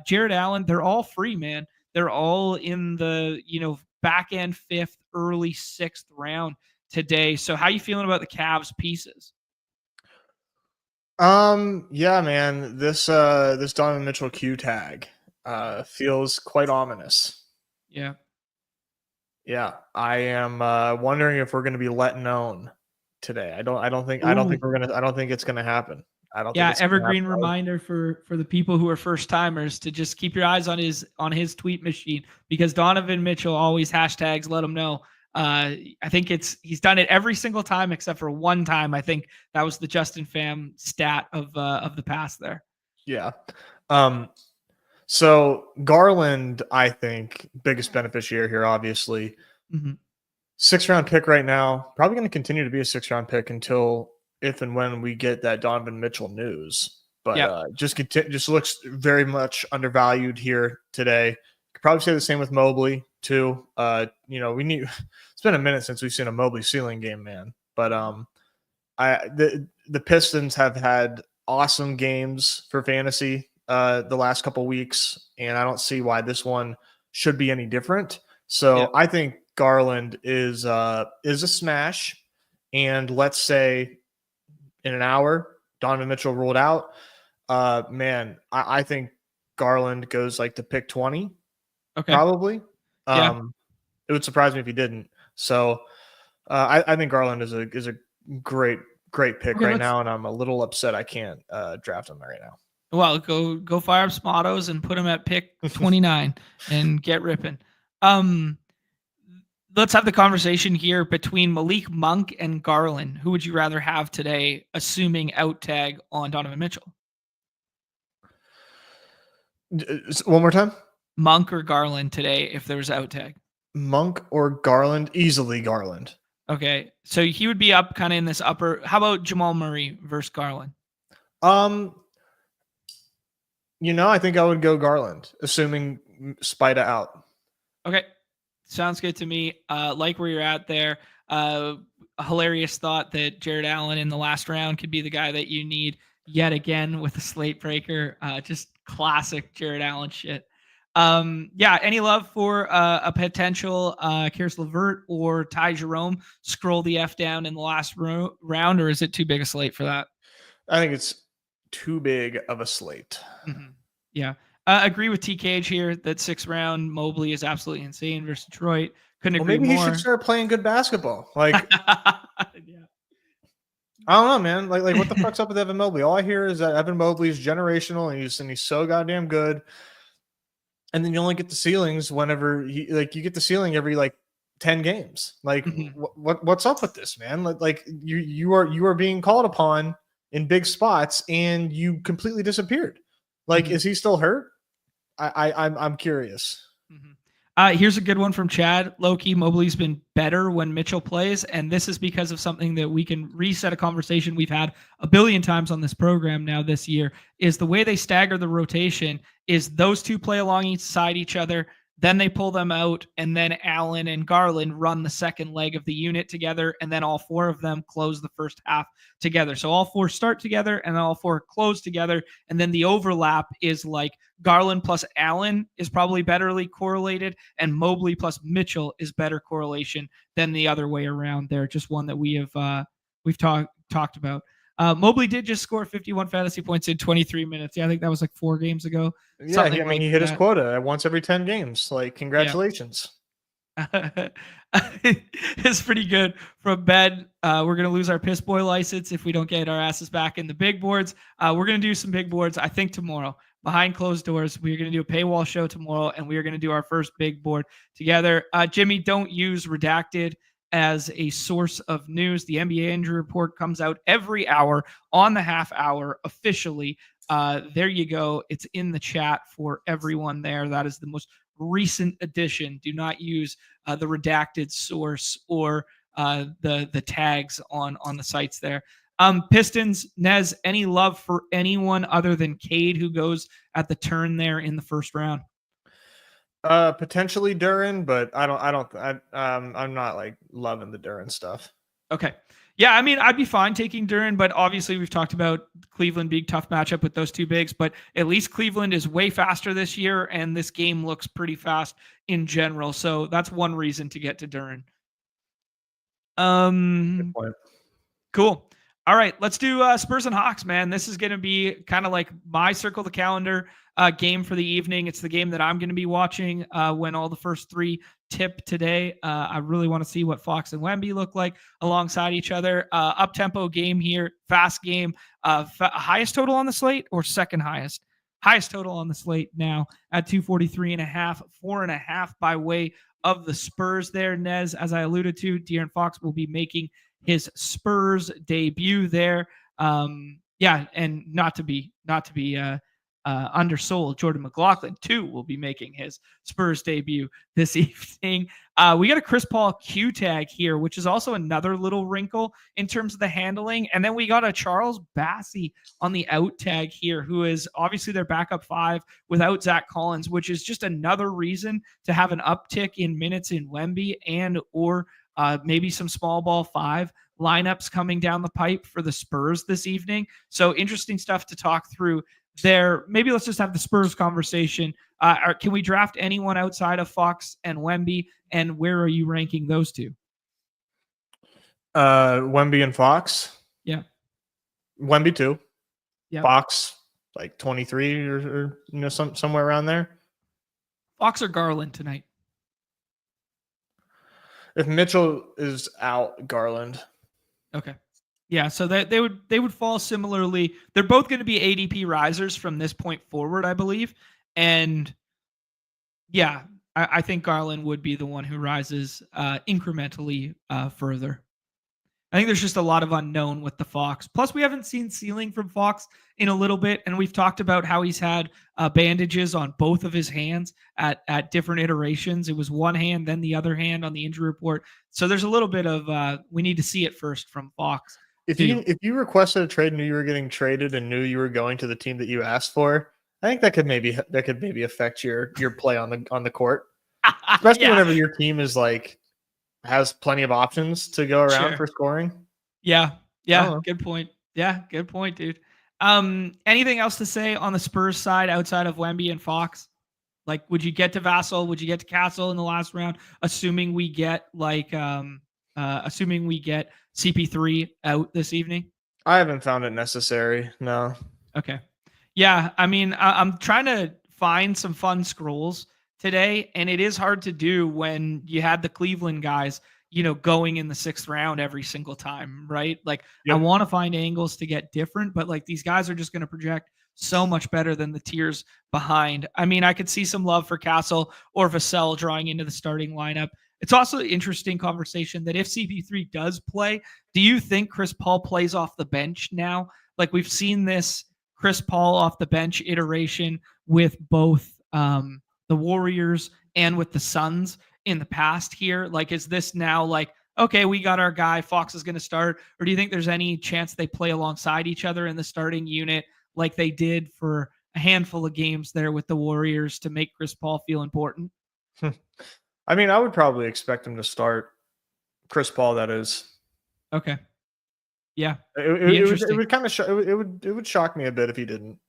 Jared Allen, they're all free, man. They're all in the, back end 5th, early 6th round today. So how you feeling about the Cavs pieces? Yeah, man, this Donovan Mitchell Q tag feels quite ominous. Yeah. Yeah, I am wondering if we're going to be let known today. I don't think it's going to happen. I don't think it's evergreen reminder for the people who are first timers to just keep your eyes on his tweet machine because Donovan Mitchell always hashtags let him know. I think he's done it every single time except for one time. I think that was the Justin Pham stat of the past there. Yeah. So Garland, I think, biggest beneficiary here, obviously. Mm-hmm. 6th round pick right now, probably going to continue to be a 6th round pick until if and when we get that Donovan Mitchell news. But just looks very much undervalued here today. Could probably say the same with Mobley too. It's been a minute since we've seen a Mobley ceiling game, man. But the Pistons have had awesome games for fantasy the last couple weeks, and I don't see why this one should be any different. So I think Garland is a smash, and let's say in an hour, Donovan Mitchell ruled out. Man, I think Garland goes like to pick 20. Okay. Probably. It would surprise me if he didn't. So I think Garland is a great pick Okay, right now, and I'm a little upset I can't draft him right now. Well, go fire up some autos and put him at pick 29 and get ripping. Um, let's have the conversation here between Malik Monk and Garland. Who would you rather have today, assuming out tag on Donovan Mitchell? One more time. Monk or Garland today if there was out tag? Monk or Garland? Easily Garland. Okay, so he would be up kind of in this upper. How about Jamal Murray versus Garland? I think I would go Garland, assuming Spida out. Okay, sounds good to me. Like where you're at there. A hilarious thought that Jared Allen in the last round could be the guy that you need yet again with a slate breaker. Just classic Jared Allen shit. Any love for a potential Karis LeVert or Ty Jerome? Scroll the F down in the last round, or is it too big a slate for that? I think it's too big of a slate. Mm-hmm. Yeah. Agree with TKH here that 6th round Mobley is absolutely insane versus Detroit. Couldn't agree maybe more. He should start playing good basketball. Like, yeah. I don't know, man. Like what the fuck's up with Evan Mobley? All I hear is that Evan Mobley's generational and he's so goddamn good. And then you only get the ceilings whenever you get the ceiling every 10 games. Like what's up with this, man? Like you are being called upon in big spots and you completely disappeared. Like, is he still hurt? I'm curious. Here's a good one from Chad. Low-key, Mobley's been better when Mitchell plays, and this is because of something that we can reset a conversation we've had a billion times on this program now this year, is the way they stagger the rotation is those two play alongside each other, then they pull them out, and then Allen and Garland run the second leg of the unit together, and then all 4 of them close the first half together. So all 4 start together, and then all 4 close together, and then the overlap is like Garland plus Allen is probably betterly correlated, and Mobley plus Mitchell is better correlation than the other way around there. Just one that we've talked about. Mobley did just score 51 fantasy points in 23 minutes. Yeah, I think that was like 4 games ago. Yeah, I mean, he hit his quota once every 10 games. Like, congratulations. Yeah. It's pretty good from Ben. We're going to lose our piss boy license if we don't get our asses back in the big boards. We're going to do some big boards, I think, tomorrow. Behind closed doors, we're going to do a paywall show tomorrow, and we are going to do our first big board together. Jimmy, don't use Redacted as a source of news. The NBA injury report comes out every hour on the half hour officially. There you go. It's in the chat for everyone there. That is the most recent addition. Do not use the redacted source or the tags on the sites there. Pistons, Nez, any love for anyone other than Cade who goes at the turn there in the first round? Potentially Duren, but I'm not like loving the Duren stuff. Okay. Yeah, I mean, I'd be fine taking Duren, but obviously we've talked about Cleveland being tough matchup with those 2 bigs, but at least Cleveland is way faster this year, and this game looks pretty fast in general. So that's one reason to get to Duren. Good point. Cool. All right, let's do Spurs and Hawks, man. This is going to be kind of like my circle the calendar game for the evening. It's the game that I'm going to be watching when all the first 3 tip today. I really want to see what Fox and Wemby look like alongside each other. Up-tempo game here, fast game. Highest total on the slate or second highest? Highest total on the slate now at 243.5, 4.5 by way of the Spurs there. Nez, as I alluded to, De'Aaron Fox will be making his Spurs debut there. And not to be undersold, Jordan McLaughlin too will be making his Spurs debut this evening. We got a Chris Paul Q tag here, which is also another little wrinkle in terms of the handling. And then we got a Charles Bassey on the out tag here, who is obviously their backup 5 without Zach Collins, which is just another reason to have an uptick in minutes in Wemby and or maybe some small ball 5 lineups coming down the pipe for the Spurs this evening. So interesting stuff to talk through there. Maybe let's just have the Spurs conversation. Can we draft anyone outside of Fox and Wemby? And where are you ranking those 2? Wemby and Fox. Yeah. Wemby 2. Yeah. Fox like 23 or somewhere around there. Fox or Garland tonight? If Mitchell is out, Garland. Okay. Yeah, so they would fall similarly. They're both going to be ADP risers from this point forward, I believe. And yeah, I think Garland would be the one who rises incrementally further. I think there's just a lot of unknown with the Fox. Plus, we haven't seen ceiling from Fox in a little bit, and we've talked about how he's had bandages on both of his hands at different iterations. It was one hand, then the other hand on the injury report. So there's a little bit of we need to see it first from Fox. If you requested a trade, knew you were getting traded, and knew you were going to the team that you asked for, I think that could maybe affect your play on the court, especially whenever your team is like has plenty of options to go around for scoring. Yeah. Good point. Yeah, good point, dude. Anything else to say on the Spurs side outside of Wemby and Fox? Like, would you get to Vassell? Would you get to Castle in the last round? Assuming we get CP3 out this evening. I haven't found it necessary. No. Okay. Yeah, I mean, I'm trying to find some fun scrolls today, and it is hard to do when you had the Cleveland guys, going in the 6th round every single time, right? Like, I want to find angles to get different, but like these guys are just going to project so much better than the tiers behind. I mean, I could see some love for Castle or Vassell drawing into the starting lineup. It's also an interesting conversation that if CP3 does play, do you think Chris Paul plays off the bench now? Like, we've seen this Chris Paul off the bench iteration with both the Warriors and with the Suns in the past here. Like, is this now like, okay, we got our guy, Fox is going to start? Or do you think there's any chance they play alongside each other in the starting unit like they did for a handful of games there with the Warriors to make Chris Paul feel important? I mean, I would probably expect him to start Chris Paul, that is. Okay. Yeah. It would kind of it would shock me a bit if he didn't.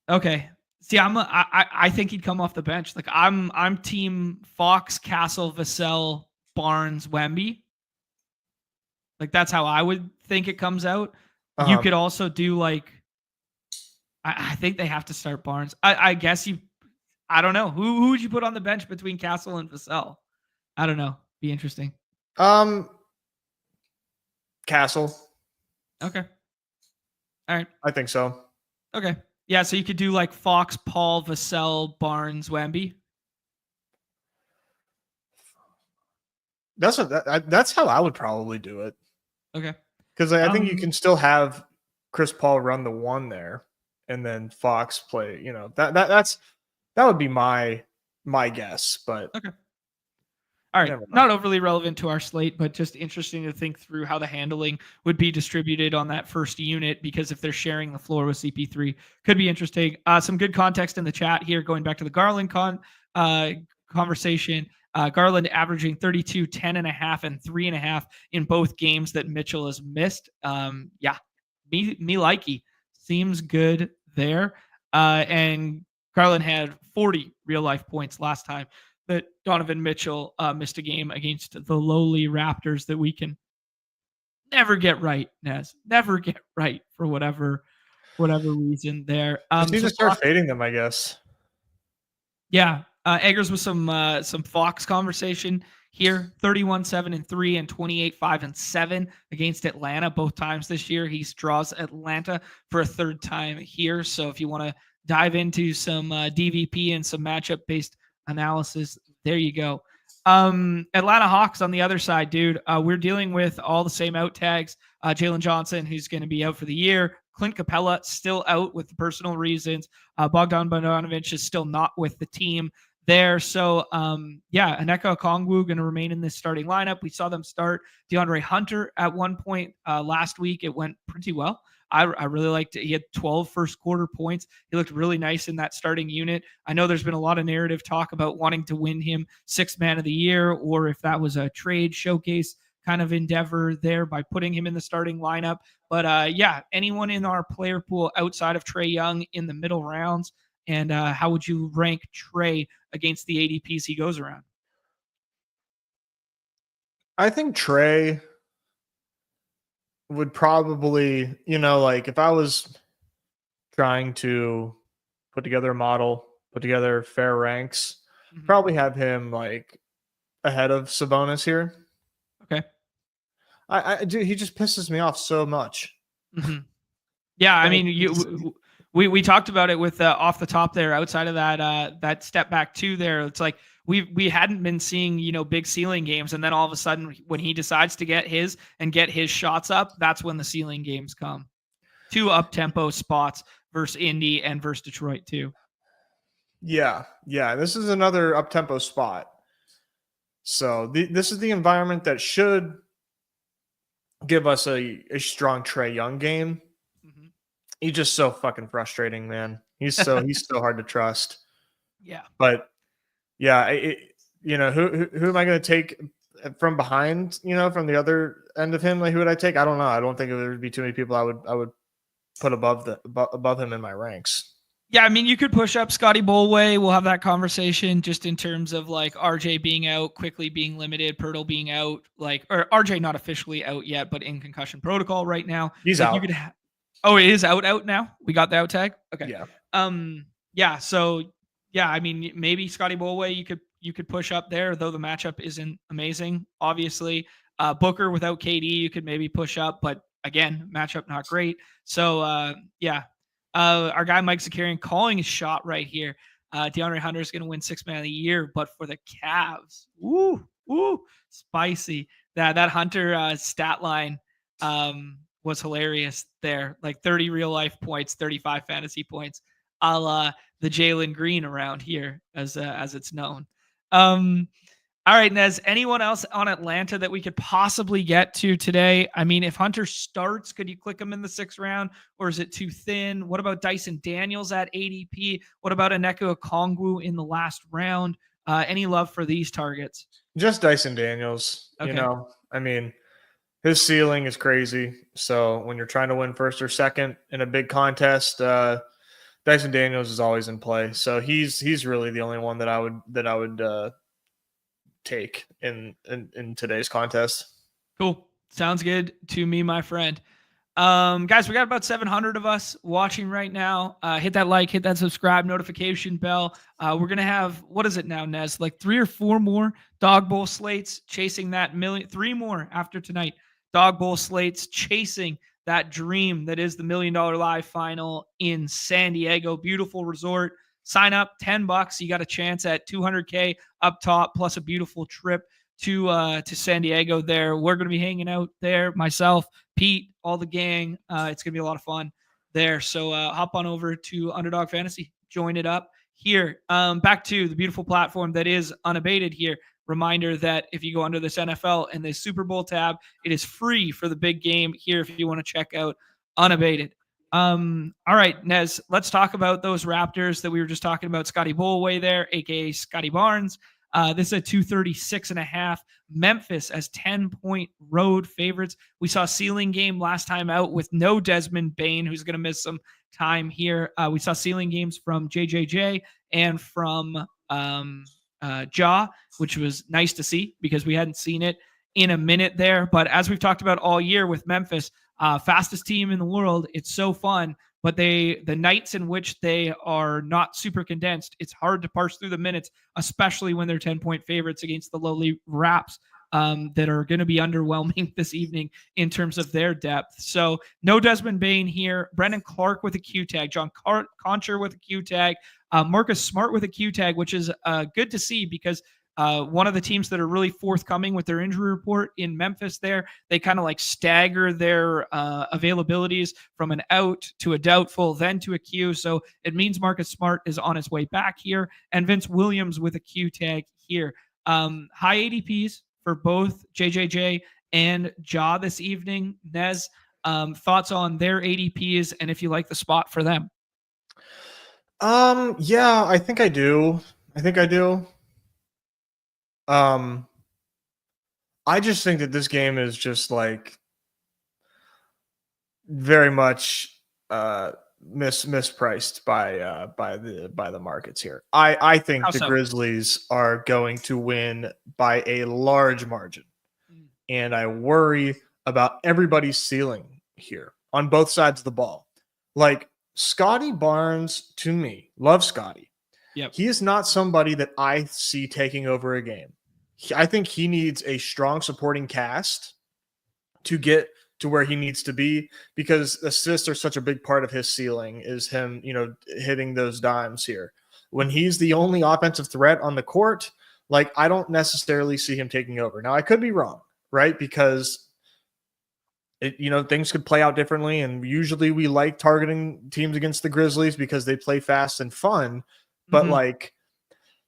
Okay. See, I think he'd come off the bench. Like, I'm team Fox, Castle, Vassell, Barnes, Wemby. Like, that's how I would think it comes out. You could also do like, I think they have to start Barnes. I guess I don't know. Who would you put on the bench between Castle and Vassell? I don't know. Be interesting. Castle. Okay. All right. I think so. Okay. Yeah, so you could do like Fox, Paul, Vassell, Barnes, Wemby. That's how I would probably do it. Okay. Because I think you can still have Chris Paul run the 1 there, and then Fox play. That would be my guess. But okay. All right, not overly relevant to our slate, but just interesting to think through how the handling would be distributed on that first unit, because if they're sharing the floor with CP3, could be interesting. Some good context in the chat here, going back to the Garland conversation. Garland averaging 32, 10.5, and 3.5 in both games that Mitchell has missed. Yeah, me likey. Seems good there. And Garland had 40 real-life points last time that Donovan Mitchell missed a game against the lowly Raptors that we can never get right, Nez. Never get right for whatever reason there. Just need to start fading them, I guess. Yeah. Eggers with some Fox conversation here. 31-7-3 and 28-5-7 against Atlanta both times this year. He draws Atlanta for a third time here. So if you want to dive into some DVP and some matchup-based analysis, there you go. Atlanta Hawks on the other side, dude. We're dealing with all the same out tags. Jalen Johnson, who's going to be out for the year. Clint Capella still out with personal reasons. Bogdan Bogdanovic is still not with the team there. So, Aneka Okongwu going to remain in this starting lineup. We saw them start DeAndre Hunter at one point last week. It went pretty well. I really liked it. He had 12 first quarter points. He looked really nice in that starting unit. I know there's been a lot of narrative talk about wanting to win him 6th man of the year, or if that was a trade showcase kind of endeavor there by putting him in the starting lineup. But anyone in our player pool outside of Trae Young in the middle rounds, and how would you rank Trae against the ADPs he goes around? I think Trae would probably, like if I was trying to put together a model, put together fair ranks, probably have him like ahead of Sabonis here. I do. He just pisses me off so much. Mm-hmm. Yeah, I mean, we talked about it with off the top there. Outside of that step back two there, it's like we hadn't been seeing big ceiling games, and then all of a sudden when he decides to get his shots up, that's when the ceiling games come. 2 up tempo spots versus Indy and versus Detroit too. Yeah. This is another up tempo spot. So this is the environment that should give us a strong Trae Young game. Mm-hmm. He's just so fucking frustrating, man. He's so hard to trust. Yeah. But yeah, who am I going to take from behind? From the other end of him, like who would I take? I don't know. I don't think there would be too many people I would put above him in my ranks. Yeah, I mean, you could push up Scotty Bolway. We'll have that conversation just in terms of like RJ being out, quickly being limited, Pirtle being out, or RJ not officially out yet, but in concussion protocol right now. He's out. Oh, it is out now? We got the out tag? Okay. Yeah. Yeah, so yeah, I mean, maybe Scotty Bolway you could push up there, though the matchup isn't amazing, obviously. Booker without KD, you could maybe push up, but again, matchup not great. So yeah. Our guy Mike Zakarian calling his shot right here. DeAndre Hunter is going to win 6th Man of the Year, but for the Cavs, ooh, spicy. That Hunter stat line was hilarious there. Like 30 real life points, 35 fantasy points, a la the Jalen Green around here, as it's known. All right, Nez, anyone else on Atlanta that we could possibly get to today? I mean, if Hunter starts, could you click him in the 6th round, or is it too thin? What about Dyson Daniels at ADP? What about Onyeka Okongwu in the last round? Any love for these targets? Just Dyson Daniels. Okay. I mean, his ceiling is crazy. So when you're trying to win first or second in a big contest, Dyson Daniels is always in play. So he's really the only one that I would take in today's contest. Cool. Sounds good to me, my friend. Guys, we got about 700 of us watching right now. Hit that like, hit that subscribe, notification bell. We're going to have, what is it now, Nez? Like 3 or 4 more Dawg Bowl slates chasing that million, 3 more after tonight. Dawg Bowl slates chasing that dream that is the $1 Million Live final in San Diego. Beautiful resort. Sign up, $10. You got a chance at $200K up top, plus a beautiful trip to San Diego there. We're going to be hanging out there, myself, Pete, all the gang. It's going to be a lot of fun there. So hop on over to Underdog Fantasy. Join it up here. Back to the beautiful platform that is Unabated here. Reminder that if you go under this NFL and the Super Bowl tab, it is free for the big game here if you want to check out Unabated. All right, Nez, let's talk about those Raptors that we were just talking about. Scotty Bolway there, aka Scotty Barnes. This is a 236.5. Memphis as 10-point road favorites. We saw ceiling game last time out with no Desmond Bane, who's going to miss some time here. We saw ceiling games from JJJ and from Ja, which was nice to see because we hadn't seen it in a minute there. But as we've talked about all year with Memphis, fastest team in the world. It's so fun, but the nights in which they are not super condensed, it's hard to parse through the minutes, especially when they're 10-point favorites against the lowly Raps that are going to be underwhelming this evening in terms of their depth. So no Desmond Bane here. Brendan Clark with a Q tag, John Concher with a Q tag, Marcus Smart with a Q tag, which is good to see because one of the teams that are really forthcoming with their injury report in Memphis there, they kind of like stagger their availabilities from an out to a doubtful, then to a Q. So it means Marcus Smart is on his way back here. And Vince Williams with a Q tag here. High ADPs for both JJJ and Ja this evening. Nez, thoughts on their ADPs and if you like the spot for them? Yeah, I think I do. I just think that this game is just like very much mispriced by the markets here. I think the Grizzlies are going to win by a large margin. And I worry about everybody's ceiling here on both sides of the ball. Like Scotty Barnes, to me, love Scotty. Yep. He is not somebody that I see taking over a game. I think he needs a strong supporting cast to get to where he needs to be, because assists are such a big part of his ceiling, is him, hitting those dimes here. When he's the only offensive threat on the court, like, I don't necessarily see him taking over. Now, I could be wrong, right? Because things could play out differently. And usually we like targeting teams against the Grizzlies because they play fast and fun. But like,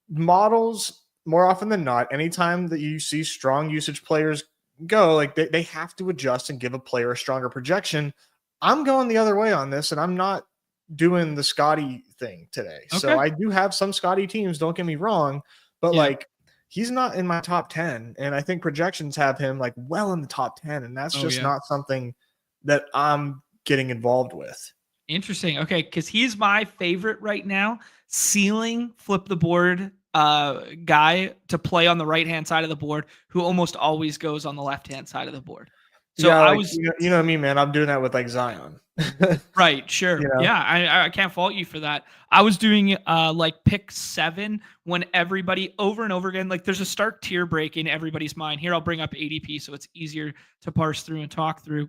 models, more often than not, anytime that you see strong usage players go, like, they have to adjust and give a player a stronger projection. I'm going the other way on this, and I'm not doing the Scotty thing today. Okay. So I do have some Scotty teams, don't get me wrong, but like, he's not in my top 10. And I think projections have him like well in the top 10. And that's just not something that I'm getting involved with. Interesting. Okay. Cause he's my favorite right now. Ceiling, flip the board guy to play on the right-hand side of the board, who almost always goes on the left-hand side of the board. So yeah, I was, you know me, man, I'm doing that with like Zion. Right. Sure. Yeah. I can't fault you for that. I was doing like pick 7 when everybody over and over again, like, there's a stark tier break in everybody's mind. Here, I'll bring up ADP so it's easier to parse through and talk through.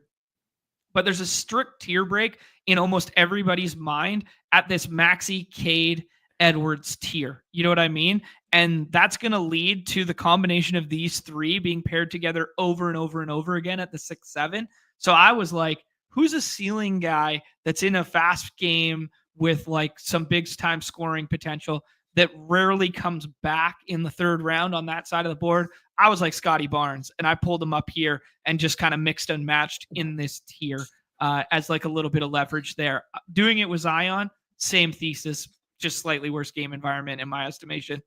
But there's a strict tier break in almost everybody's mind at this Maxey, Cade, Edwards tier. You know what I mean? And that's going to lead to the combination of these three being paired together over and over and over again at the 6-7. So I was like, who's a ceiling guy that's in a fast game with like some big time scoring potential that rarely comes back in the third round on that side of the board? I was like Scotty Barnes, and I pulled him up here and just kind of mixed and matched in this tier as like a little bit of leverage there. Doing it with Zion, same thesis, just slightly worse game environment in my estimation.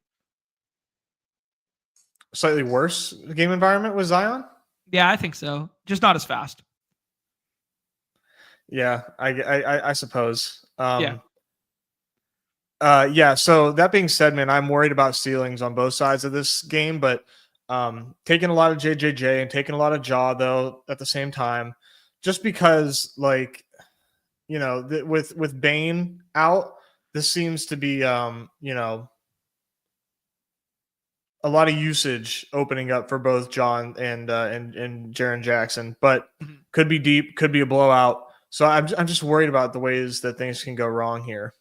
Slightly worse game environment with Zion? Yeah, I think so. Just not as fast. Yeah, I suppose. Yeah. So that being said, man, I'm worried about ceilings on both sides of this game, but taking a lot of JJJ and taking a lot of Jaw though at the same time, just because, like, with Bane out, this seems to be a lot of usage opening up for both John and Jaren Jackson, but could be deep, could be a blowout. So I'm just worried about the ways that things can go wrong here.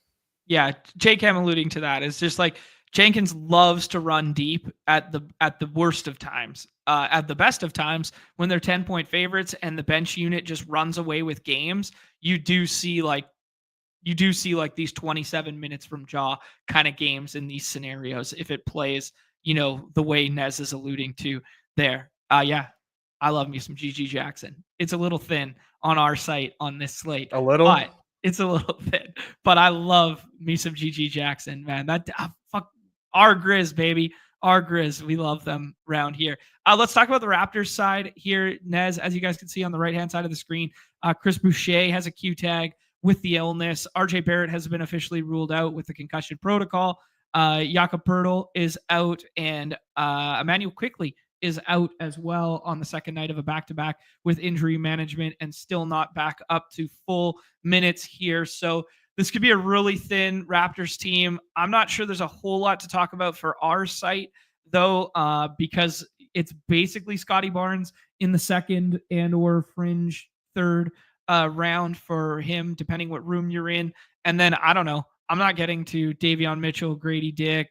Yeah, Jake, I'm alluding to that. It's just like Jenkins loves to run deep at the worst of times. At the best of times, when they're 10-point favorites and the bench unit just runs away with games, you do see like these 27 minutes from Jaw kind of games in these scenarios if it plays, the way Nez is alluding to there. Yeah, I love me some GG Jackson. It's a little thin on our site on this slate. A little? But it's a little thin. But I love me some GG Jackson, man. Fuck our Grizz, baby. Our Grizz. We love them around here. Let's talk about the Raptors side here, Nez. As you guys can see on the right-hand side of the screen, Chris Boucher has a Q tag with the illness. RJ Barrett has been officially ruled out with the concussion protocol. Jakob Poeltl is out, and Emmanuel Quickley is out as well on the second night of a back-to-back with injury management and still not back up to full minutes here. So this could be a really thin Raptors team. I'm not sure there's a whole lot to talk about for our site, though, because it's basically Scotty Barnes in the second and or fringe third round for him, depending what room you're in. And then, I don't know, I'm not getting to Davion Mitchell, Grady Dick,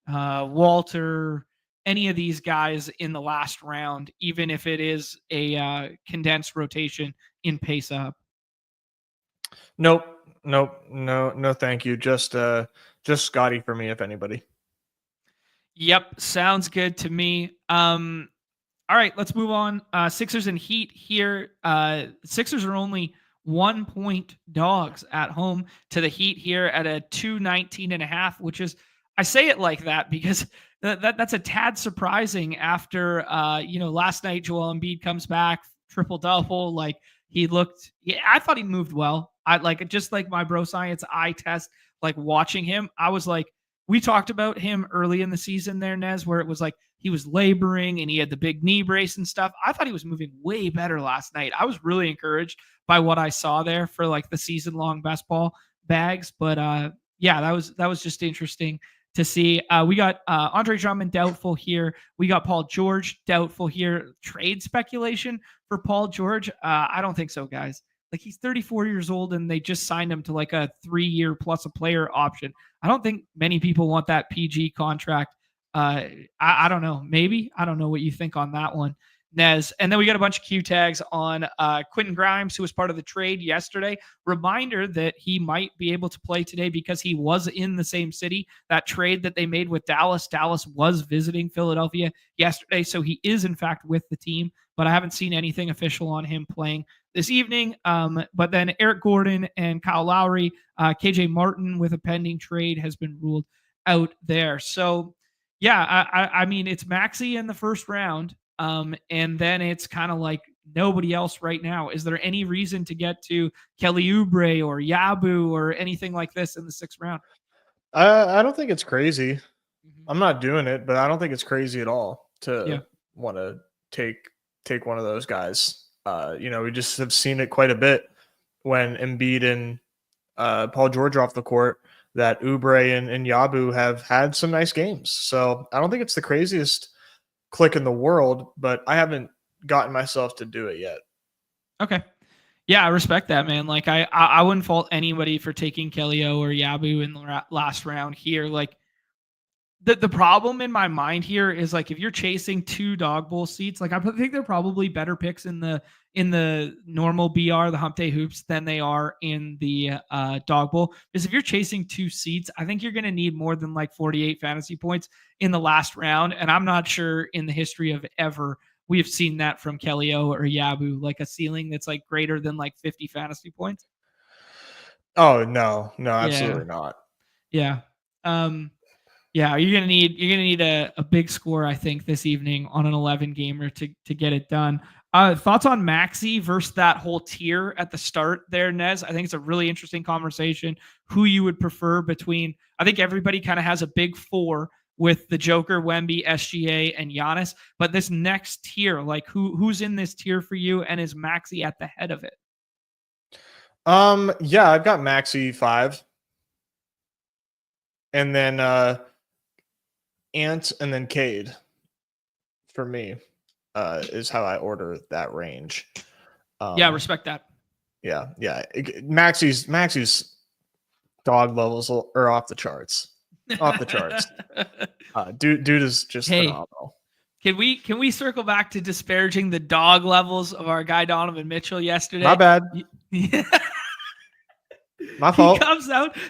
Walter, any of these guys in the last round, even if it is a condensed rotation in pace up. Nope. No, thank you. Just Scotty for me, if anybody. Yep, sounds good to me. All right, let's move on. Sixers and Heat here. Sixers are only 1-point dogs at home to the Heat here at a 219.5, which is, I say it like that because that's a tad surprising after, last night Joel Embiid comes back, triple-double. Like, I thought he moved well. Just like my bro science eye test, like watching him, I was like, we talked about him early in the season there, Nez, where it was like he was laboring and he had the big knee brace and stuff. I thought he was moving way better last night. I was really encouraged by what I saw there for like the season-long best ball bags. But that was just interesting to see. We got Andre Drummond doubtful here. We got Paul George doubtful here. Trade speculation for Paul George? I don't think so, guys. Like, he's 34 years old and they just signed him to like a 3-year plus a player option. I don't think many people want that PG contract. I don't know. Maybe. I don't know what you think on that one, Nez. And then we got a bunch of Q tags on Quentin Grimes, who was part of the trade yesterday. Reminder that he might be able to play today because he was in the same city. That trade that they made with Dallas, Dallas was visiting Philadelphia yesterday. So he is, in fact, with the team, but I haven't seen anything official on him playing this evening. But then Eric Gordon and Kyle Lowry, KJ Martin with a pending trade has been ruled out there. So, yeah, I mean, it's Maxey in the first round. And then it's kind of like nobody else right now. Is there any reason to get to Kelly Oubre or Yabu or anything like this in the 6th round? I don't think it's crazy. I'm not doing it, but I don't think it's crazy at all to want to take one of those guys. We just have seen it quite a bit when Embiid and Paul George are off the court, that Oubre and Yabu have had some nice games. So I don't think it's the craziest click in the world, but I haven't gotten myself to do it yet. Okay. Yeah, I respect that, man. Like, I wouldn't fault anybody for taking Kelly O or Yabu in the last round here. Like, the problem in my mind here is, like, if you're chasing 2 Dawg Bowl seats, like, I think they're probably better picks in the normal BR, the Hump Day Hoops, than they are in the Dawg Bowl. Because if you're chasing 2 seats, I think you're going to need more than like 48 fantasy points in the last round. And I'm not sure in the history of ever we have seen that from Kelly O or Yabu, like a ceiling that's like greater than like 50 fantasy points. Oh, no, absolutely not. Yeah. Yeah, you're gonna need a big score, I think, this evening on an 11 gamer to get it done. Thoughts on Maxey versus that whole tier at the start there, Nez? I think it's a really interesting conversation. Who you would prefer between? I think everybody kind of has a big 4 with the Joker, Wemby, SGA, and Giannis. But this next tier, like who's in this tier for you, and is Maxey at the head of it? Yeah, I've got Maxey 5, and then Ant, and then Cade for me is how I order that range. Yeah, respect that. Yeah. Maxey's dog levels are off the charts. Off the charts. Dude is just phenomenal. Can we circle back to disparaging the dog levels of our guy Donovan Mitchell yesterday? My bad. My fault.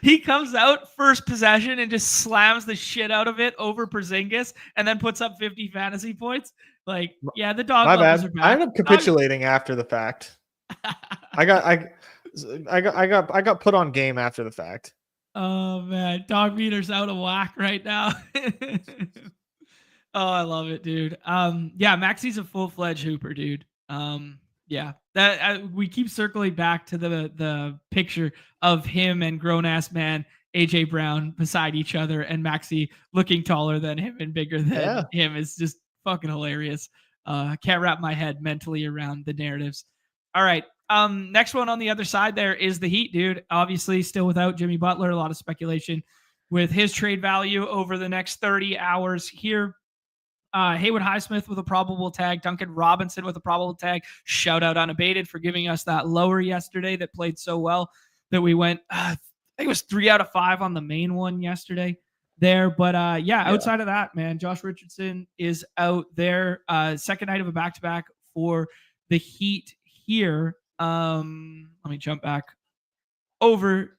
He comes out first possession and just slams the shit out of it over Porzingis and then puts up 50 fantasy points. Like, yeah, the dog levels are bad. I ended up capitulating after the fact. I got put on game after the fact. Oh man, dog meter's out of whack right now. Oh, I love it, dude. Yeah, Maxey's a full-fledged hooper, dude. Yeah, that we keep circling back to the picture of him and grown-ass man AJ Brown beside each other, and Maxey looking taller than him and bigger than him is just fucking hilarious. Can't wrap my head mentally around the narratives. All right. Next one on the other side there is the Heat, dude. Obviously still without Jimmy Butler. A lot of speculation with his trade value over the next 30 hours here. Haywood Highsmith with a probable tag. Duncan Robinson with a probable tag. Shout out Unabated for giving us that lower yesterday that played so well that we went, I think it was 3 out of 5 on the main one yesterday there. But outside of that, man, Josh Richardson is out there. Second night of a back-to-back for the Heat here. Let me jump back over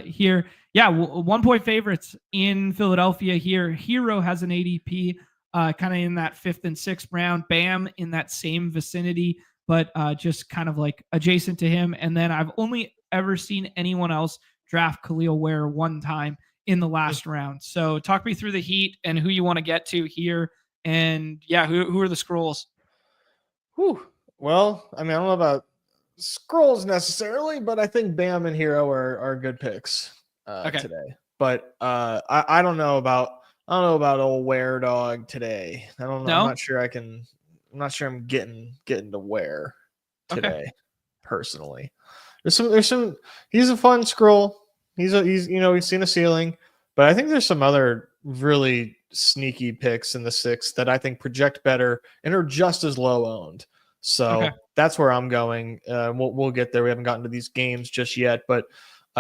here. Yeah, 1 point favorites in Philadelphia here. Hero has an ADP kind of in that 5th and 6th round. Bam in that same vicinity, but just kind of like adjacent to him. And then I've only ever seen anyone else draft Khalil Ware 1 time in the last round. So talk me through the Heat and who you want to get to here. And yeah, who are the scrolls? Well, I mean, I don't know about scrolls necessarily, but I think Bam and Hero are good picks today. But I don't know about old Ware Dog today. I don't know. No? I'm not sure I'm getting to Ware today personally. There's some he's a fun scroll. He's seen a ceiling, But I think there's some other really sneaky picks in the 6 that I think project better and are just as low owned. Okay. So that's where I'm going. We'll get there. We haven't gotten to these games just yet, but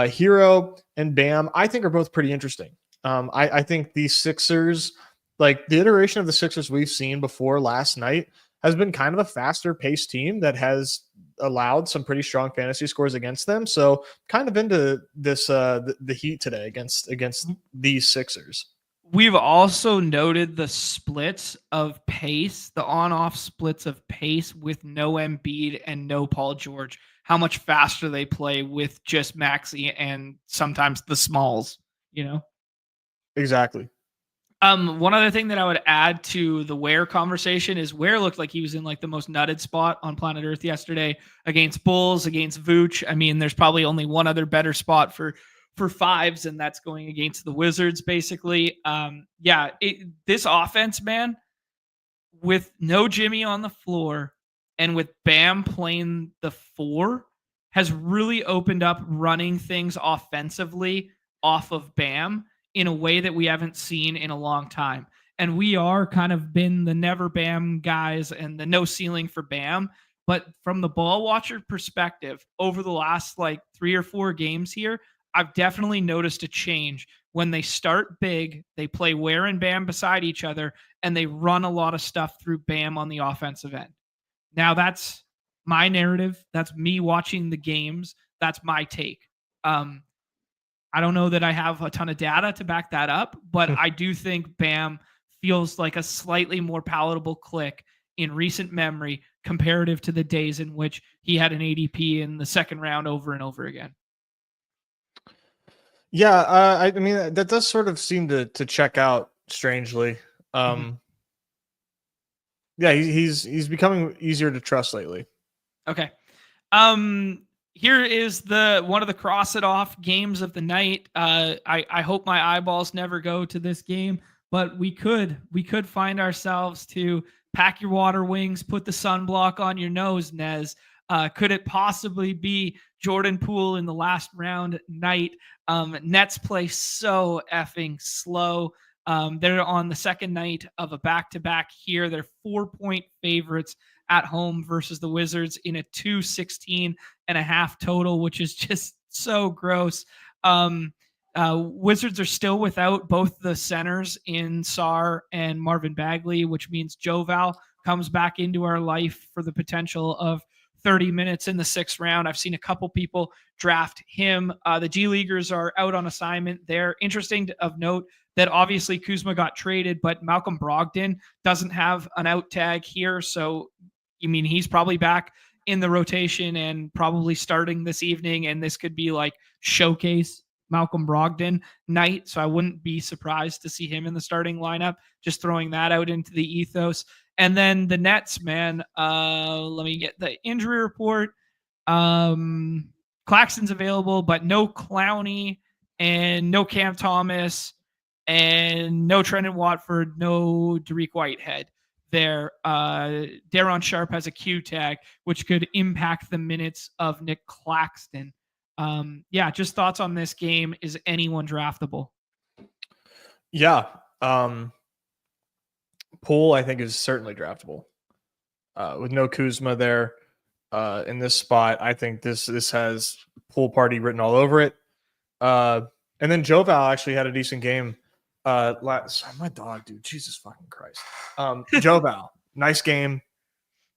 Hero and Bam, I think are both pretty interesting. I think the Sixers, like the iteration of the Sixers we've seen before last night, has been kind of a faster paced team that has allowed some pretty strong fantasy scores against them. So kind of into this the Heat today against these Sixers. We've also noted the splits of pace, the on-off splits of pace with no Embiid and no Paul George. How much faster they play with just Maxey and sometimes the Smalls, you know? Exactly. One other thing that I would add to the Ware conversation is Ware looked like he was in like the most nutted spot on planet Earth yesterday against Bulls, against Vooch. I mean, there's probably only one other better spot for fives, and that's going against the Wizards, basically. This offense, man, with no Jimmy on the floor and with Bam playing the 4, has really opened up running things offensively off of Bam in a way that we haven't seen in a long time. And we are kind of been the never Bam guys and the no ceiling for Bam. But from the ball watcher perspective, over the last like 3 or 4 games here, I've definitely noticed a change. When they start big, they play Ware and Bam beside each other, and they run a lot of stuff through Bam on the offensive end. Now that's my narrative. That's me watching the games. That's my take. I don't know that I have a ton of data to back that up, but I do think Bam feels like a slightly more palatable click in recent memory comparative to the days in which he had an ADP in the second round over and over again. Yeah, I mean that does sort of seem to check out strangely. Yeah, he's becoming easier to trust lately. Okay. Here is one of the cross it off games of the night. I hope my eyeballs never go to this game, but we could find ourselves to pack your water wings, put the sunblock on your nose, Nez. Could it possibly be Jordan Poole in the last round night? Nets play so effing slow. They're on the second night of a back-to-back here. They're 4-point favorites at home versus the Wizards in a 216.5 total, which is just so gross. Wizards are still without both the centers in Sarr and Marvin Bagley, which means Joval comes back into our life for the potential of 30 minutes in the 6th round. I've seen a couple people draft him. The G Leaguers are out on assignment. They're interesting of note that obviously Kuzma got traded, but Malcolm Brogdon doesn't have an out tag here. So, I mean, he's probably back in the rotation and probably starting this evening. And this could be like showcase Malcolm Brogdon night. So I wouldn't be surprised to see him in the starting lineup, just throwing that out into the ethos. And then the Nets, man, let me get the injury report. Claxton's available, but no Clowney and no Cam Thomas and no Trendon Watford, no Dariq Whitehead there. Daron Sharp has a Q tag, which could impact the minutes of Nick Claxton. Just thoughts on this game. Is anyone draftable? Yeah. Poole, I think, is certainly draftable. With no Kuzma there in this spot, I think this has Poole party written all over it. And then Joval actually had a decent game. My dog, dude, Jesus fucking Christ. Joval, nice game.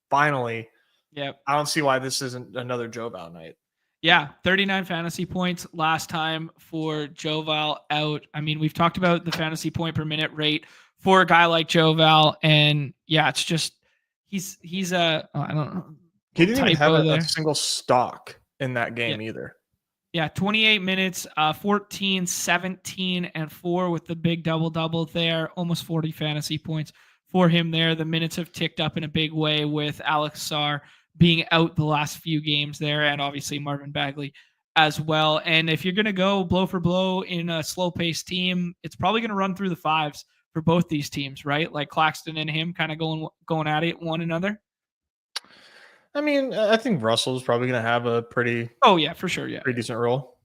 Finally. Yep. I don't see why this isn't another Joval night. Yeah, 39 fantasy points last time for Joval out. I mean, we've talked about the fantasy point per minute rate for a guy like Joval, and yeah, it's just he's I don't know. He didn't even have a single stock in that game either. Yeah, 28 minutes, 14, 17, and 4 with the big double-double there. Almost 40 fantasy points for him there. The minutes have ticked up in a big way with Alex Sarr being out the last few games there, and obviously Marvin Bagley as well. And if you're going to go blow for blow in a slow-paced team, it's probably going to run through the 5s for both these teams, right? Like Claxton and him kind of going at it one another. I mean, I think Russell's probably going to have a pretty for sure, yeah, pretty decent role.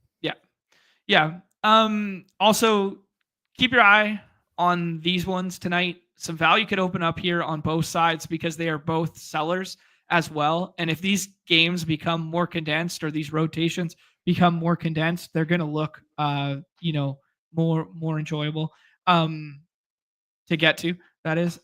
Yeah. Also, keep your eye on these ones tonight. Some value could open up here on both sides because they are both sellers as well. And if these games become more condensed or these rotations become more condensed, they're going to look, more enjoyable to get to. That is,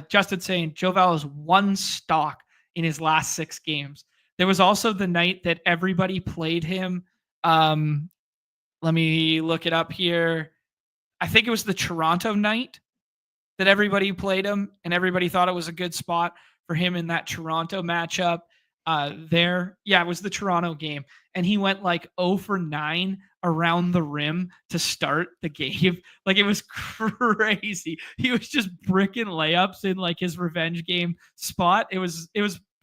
Justin saying Joe Val is one stock in his last 6 games. There was also the night that everybody played him. Let me look it up here. I think it was the Toronto night that everybody played him and everybody thought it was a good spot for him in that Toronto matchup. It was the Toronto game, and he went like 0 for 9 around the rim to start the game. Like, it was crazy. He was just bricking layups in like his revenge game spot. It was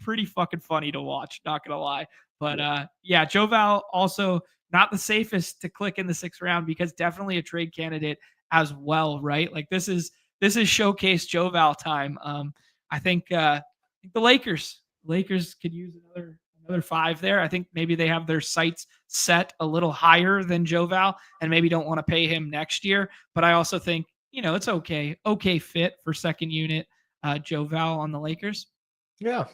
pretty fucking funny to watch, not gonna lie. But Joe Val also not the safest to click in the 6th round because definitely a trade candidate as well, right? Like, this is showcase Joe Val time. I think the Lakers could use another 5 there. I think maybe they have their sights set a little higher than Joe Val and maybe don't want to pay him next year. But I also think, it's okay fit for second unit Joe Val on the Lakers. Yeah,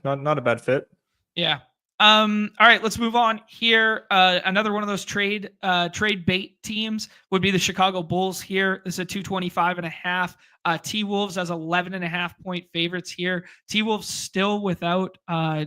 not a bad fit. Yeah. All right, let's move on here. Another one of those trade bait teams would be the Chicago Bulls here. This is a 225.5. T-Wolves as 11.5 point favorites here. T-Wolves still without Dante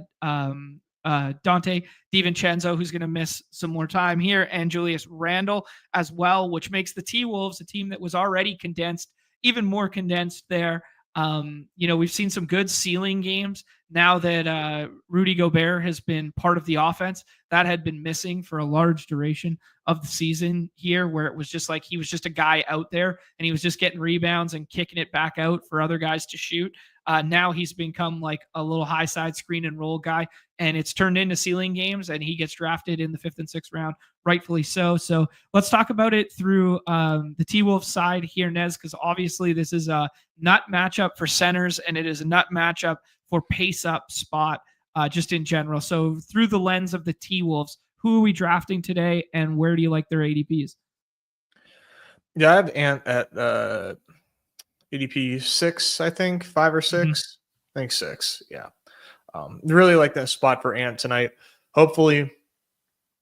DiVincenzo, who's going to miss some more time here, and Julius Randle as well, which makes the T-Wolves a team that was already condensed, even more condensed there. We've seen some good ceiling games now that Rudy Gobert has been part of the offense. That had been missing for a large duration of the season here, where it was just like he was just a guy out there and he was just getting rebounds and kicking it back out for other guys to shoot. Now he's become like a little high side screen and roll guy, and it's turned into ceiling games, and he gets drafted in the 5th and 6th round, rightfully so. So let's talk about it through the T-Wolves side here, Nez, because obviously this is a nut matchup for centers, and it is a nut matchup for pace up spot just in general. So through the lens of the T-Wolves, who are we drafting today, and where do you like their ADPs? Yeah, I have Ant at ADP 6, I think, 5 or 6. I think 6. Yeah. Really like that spot for Ant tonight. Hopefully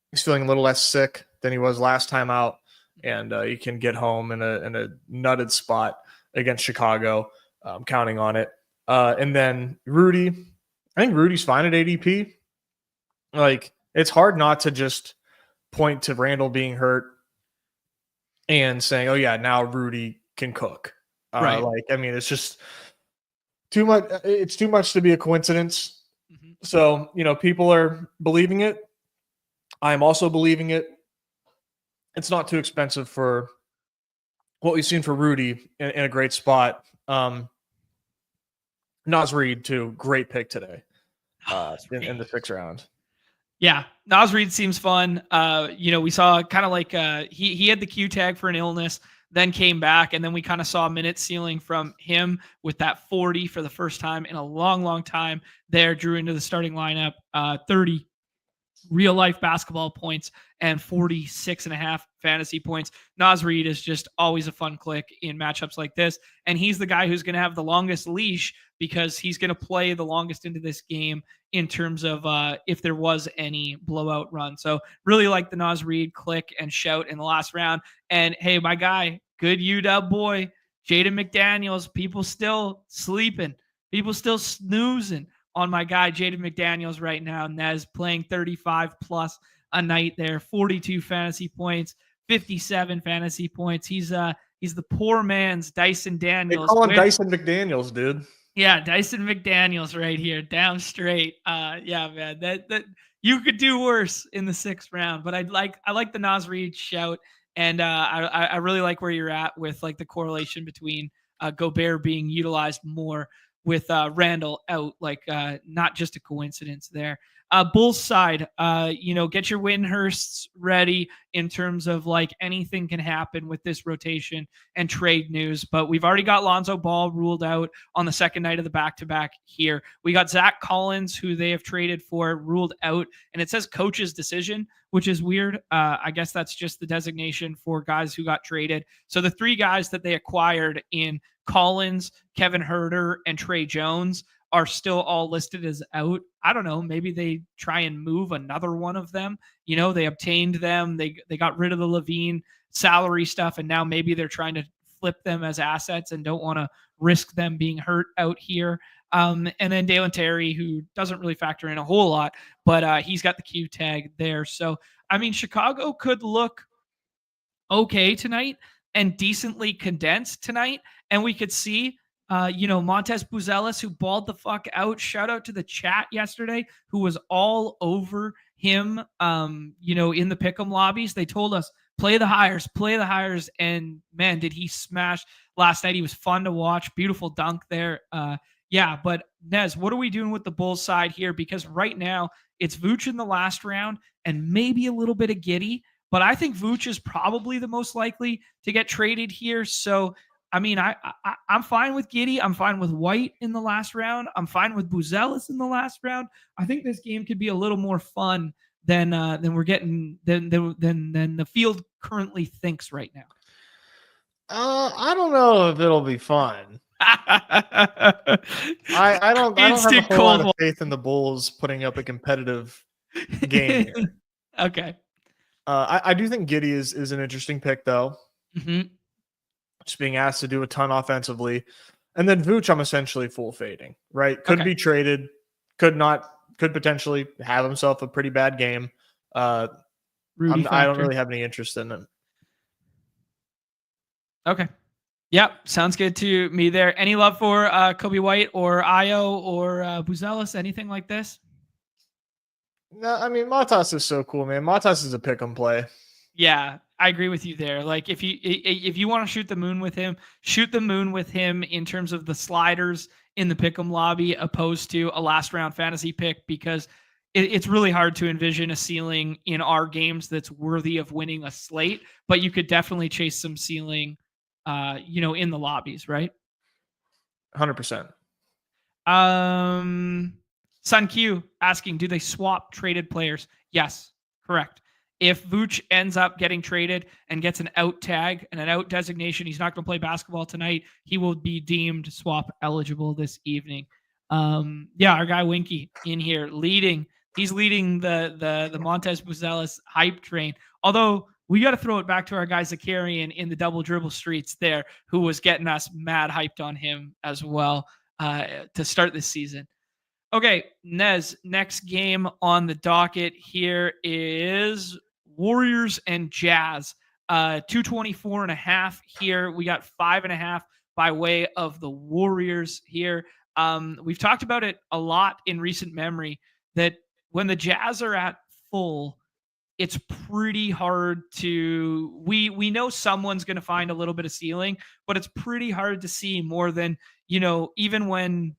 he's feeling a little less sick than he was last time out, and he can get home in a nutted spot against Chicago. I'm counting on it. And then Rudy, I think Rudy's fine at ADP. Like, it's hard not to just point to Randall being hurt and saying, oh yeah, now Rudy can cook. Right. It's just too much. It's too much to be a coincidence. Mm-hmm. So, people are believing it. I'm also believing it. It's not too expensive for what we've seen for Rudy in a great spot. Naz Reid, too, great pick today in the 6th round. Yeah, Naz Reid seems fun. We saw kind of like he had the Q tag for an illness, then came back, and then we kind of saw a minute ceiling from him with that 40 for the first time in a long, long time. There, drew into the starting lineup, 30 real life basketball points and 46.5 fantasy points. Naz Reid is just always a fun click in matchups like this. And he's the guy who's going to have the longest leash because he's going to play the longest into this game in terms of if there was any blowout run. So really like the Naz Reid click and shout in the last round. And hey, my guy, good UW boy, Jaden McDaniels, people still sleeping, people still snoozing on my guy, Jaden McDaniels right now. Nez playing 35 plus a night there, 42 fantasy points, 57 fantasy points. He's the poor man's Dyson Daniels. They call him Dyson McDaniels, dude. Yeah, Dyson McDaniels right here, down straight. Yeah, man, that you could do worse in the 6th round, but I like the Naz Reid shout, and I really like where you're at with like the correlation between Gobert being utilized more with Randall out, like not just a coincidence there. Bulls side, get your Windhursts ready in terms of like anything can happen with this rotation and trade news. But we've already got Lonzo Ball ruled out on the second night of the back-to-back here. We got Zach Collins, who they have traded for, ruled out, and it says coach's decision, which is weird. I guess that's just the designation for guys who got traded. So the three guys that they acquired in Collins, Kevin Huerter, and Trey Jones are still all listed as out. I don't know. Maybe they try and move another one of them. They obtained them. They got rid of the Levine salary stuff, and now maybe they're trying to flip them as assets and don't want to risk them being hurt out here. And then Dalen Terry, who doesn't really factor in a whole lot, but he's got the Q tag there. So, I mean, Chicago could look okay tonight and decently condensed tonight. And we could see, Montez Buzelis, who balled the fuck out. Shout out to the chat yesterday, who was all over him, in the pick'em lobbies. They told us, play the hires. And man, did he smash last night. He was fun to watch. Beautiful dunk there. But Nez, what are we doing with the Bulls side here? Because right now it's Vooch in the last round and maybe a little bit of Giddey, but I think Vooch is probably the most likely to get traded here. So, I mean, I'm fine with Giddey. I'm fine with White in the last round. I'm fine with Buzelis in the last round. I think this game could be a little more fun than we're getting than the field currently thinks right now. I don't know if it'll be fun. I don't have a whole lot of faith in the Bulls putting up a competitive game here. Okay. I do think Giddey is an interesting pick, though. Mm-hmm. Just being asked to do a ton offensively. And then Vooch, I'm essentially full fading, right? Could be traded, could potentially have himself a pretty bad game. I don't really have any interest in him. Okay. Yep. Sounds good to me there. Any love for Kobe White or Io or Buzelis, anything like this? No, I mean, Matas is so cool, man. Matas is a pick 'em play. Yeah, I agree with you there. Like if you want to shoot the moon with him in terms of the sliders in the pick'em lobby, opposed to a last round fantasy pick, because it's really hard to envision a ceiling in our games that's worthy of winning a slate. But you could definitely chase some ceiling, in the lobbies, right? 100%. Sun Q asking, do they swap traded players? Yes, correct. If Vooch ends up getting traded and gets an out tag and an out designation, he's not going to play basketball tonight. He will be deemed swap eligible this evening. Our guy Winky in here leading. He's leading the Montez Buzelis hype train. Although we got to throw it back to our guy Zakarian in the double dribble streets there, who was getting us mad hyped on him as well to start this season. Okay, Nez, next game on the docket here is Warriors and Jazz. 224.5 here. We got 5.5 by way of the Warriors here. We've talked about it a lot in recent memory that when the Jazz are at full, it's pretty hard to we know someone's going to find a little bit of ceiling, but it's pretty hard to see more than, even when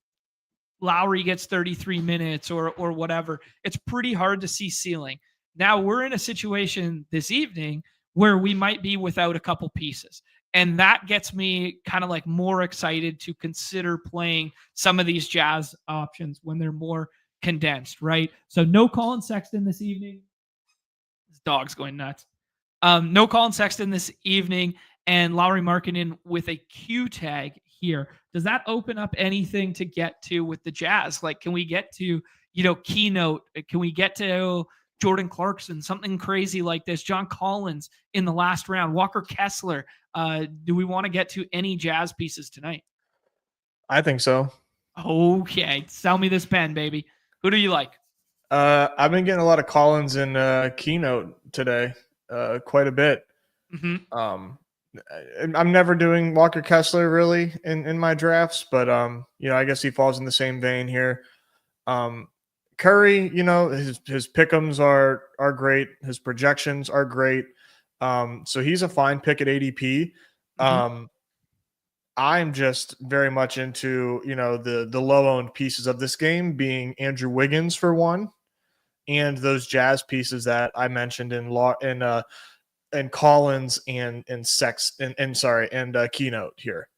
Lowry gets 33 minutes or whatever, it's pretty hard to see ceiling. Now we're in a situation this evening where we might be without a couple pieces. And that gets me kind of like more excited to consider playing some of these Jazz options when they're more condensed, right? So no Colin Sexton this evening. This dog's going nuts. No Colin Sexton this evening, and Lauri Markkanen with a Q tag here. Does that open up anything to get to with the Jazz? Like, can we get to, Keynote? Can we get to Jordan Clarkson, something crazy like this? John Collins in the last round, Walker Kessler. Do we want to get to any Jazz pieces tonight? I think so. Okay. Sell me this pen, baby. Who do you like? I've been getting a lot of Collins in Keynote today, quite a bit. Mm-hmm. I'm never doing Walker Kessler really in my drafts, but I guess he falls in the same vein here. Curry, his pick'ems are great, his projections are great. So he's a fine pick at ADP. Mm-hmm. I'm just very much into, the low owned pieces of this game, being Andrew Wiggins for one. and those Jazz pieces that I mentioned in Collins and Keynote here.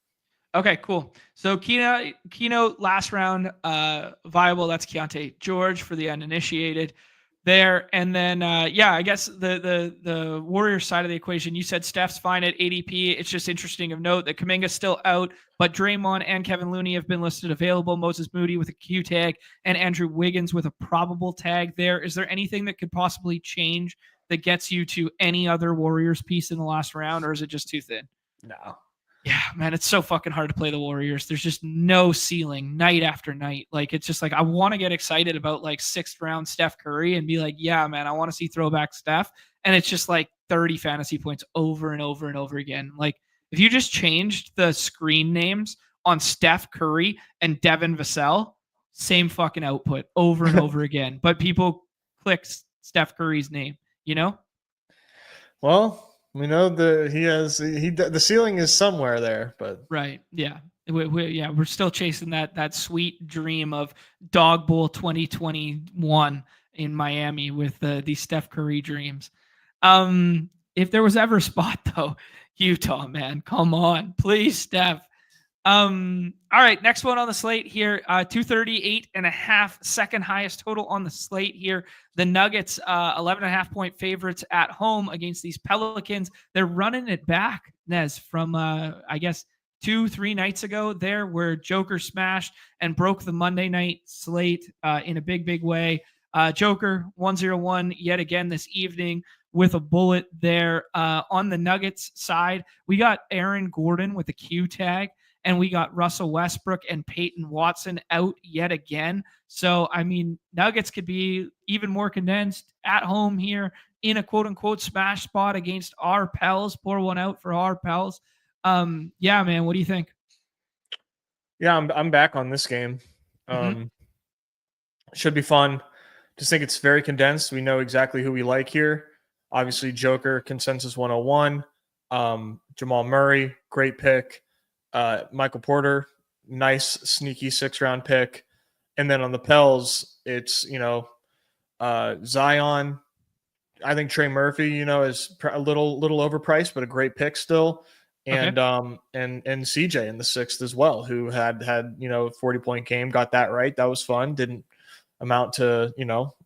Okay, cool. So Keynote last round viable. That's Keontae George for the uninitiated there. And then I guess the Warriors side of the equation, you said Steph's fine at ADP. It's just interesting of note that Kuminga's still out, but Draymond and Kevin Looney have been listed available. Moses Moody with a Q tag and Andrew Wiggins with a probable tag there. Is there anything that could possibly change that gets you to any other Warriors piece in the last round, or is it just too thin? No. Yeah, man, it's so fucking hard to play the Warriors. There's just no ceiling night after night. Like, it's just like I want to get excited about like 6th round Steph Curry and be like, yeah, man, I want to see throwback Steph. And it's just like 30 fantasy points over and over and over again. Like, if you just changed the screen names on Steph Curry and Devin Vassell, same fucking output over and over again. But people click Steph Curry's name, you know? Well, we know the ceiling is somewhere there, but right, yeah, we're still chasing that sweet dream of Dawg Bowl 2021 in Miami with these Steph Curry dreams. If there was ever a spot though, Utah, man, come on, please, Steph. All right, next one on the slate here, 238.5, second highest total on the slate here. The Nuggets, 11.5 point favorites at home against these Pelicans. They're running it back, Nez, from I guess 2-3 nights ago there, where Joker smashed and broke the Monday night slate in a big way. Joker 101 yet again this evening with a bullet there. On the Nuggets side, we got Aaron Gordon with a Q tag. And we got Russell Westbrook and Peyton Watson out yet again. So, I mean, Nuggets could be even more condensed at home here in a quote-unquote smash spot against our Pels. Pour one out for our Pels. Yeah, man, what do you think? Yeah, I'm back on this game. Should be fun. Just think it's very condensed. We know exactly who we like here. Obviously, Joker, consensus 101. Jamal Murray, great pick. Michael Porter, nice sneaky 6th round pick. And then on the Pels, it's, Zion. I think Trey Murphy, is a little overpriced, but a great pick still. And and CJ in the 6th as well, who had 40-point game, got that right. That was fun. Didn't amount to,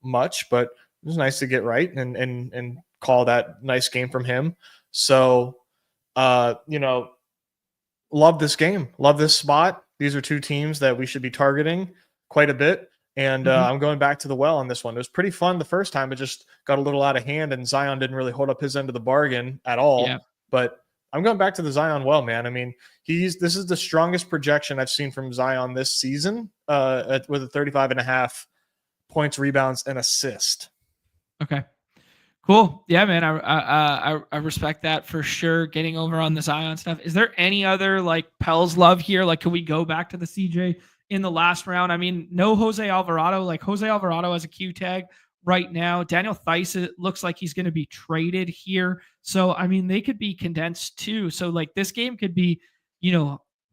much, but it was nice to get right and call that nice game from him. So, love this game. Love this spot. These are two teams that we should be targeting quite a bit. And I'm going back to the well on this one. It was pretty fun the first time. It just got a little out of hand, and Zion didn't really hold up his end of the bargain at all. Yeah. But I'm going back to the Zion well, man. I mean, this is the strongest projection I've seen from Zion this season with a 35.5 points, rebounds, and assist. Okay. Cool. Yeah, man. I respect that for sure. Getting over on the Zion stuff. Is there any other like Pels love here? Like, can we go back to the CJ in the last round? I mean, no Jose Alvarado. Like, Jose Alvarado has a Q tag right now. Daniel Theis, it looks like he's going to be traded here. So, I mean, they could be condensed too. So, like, this game could be,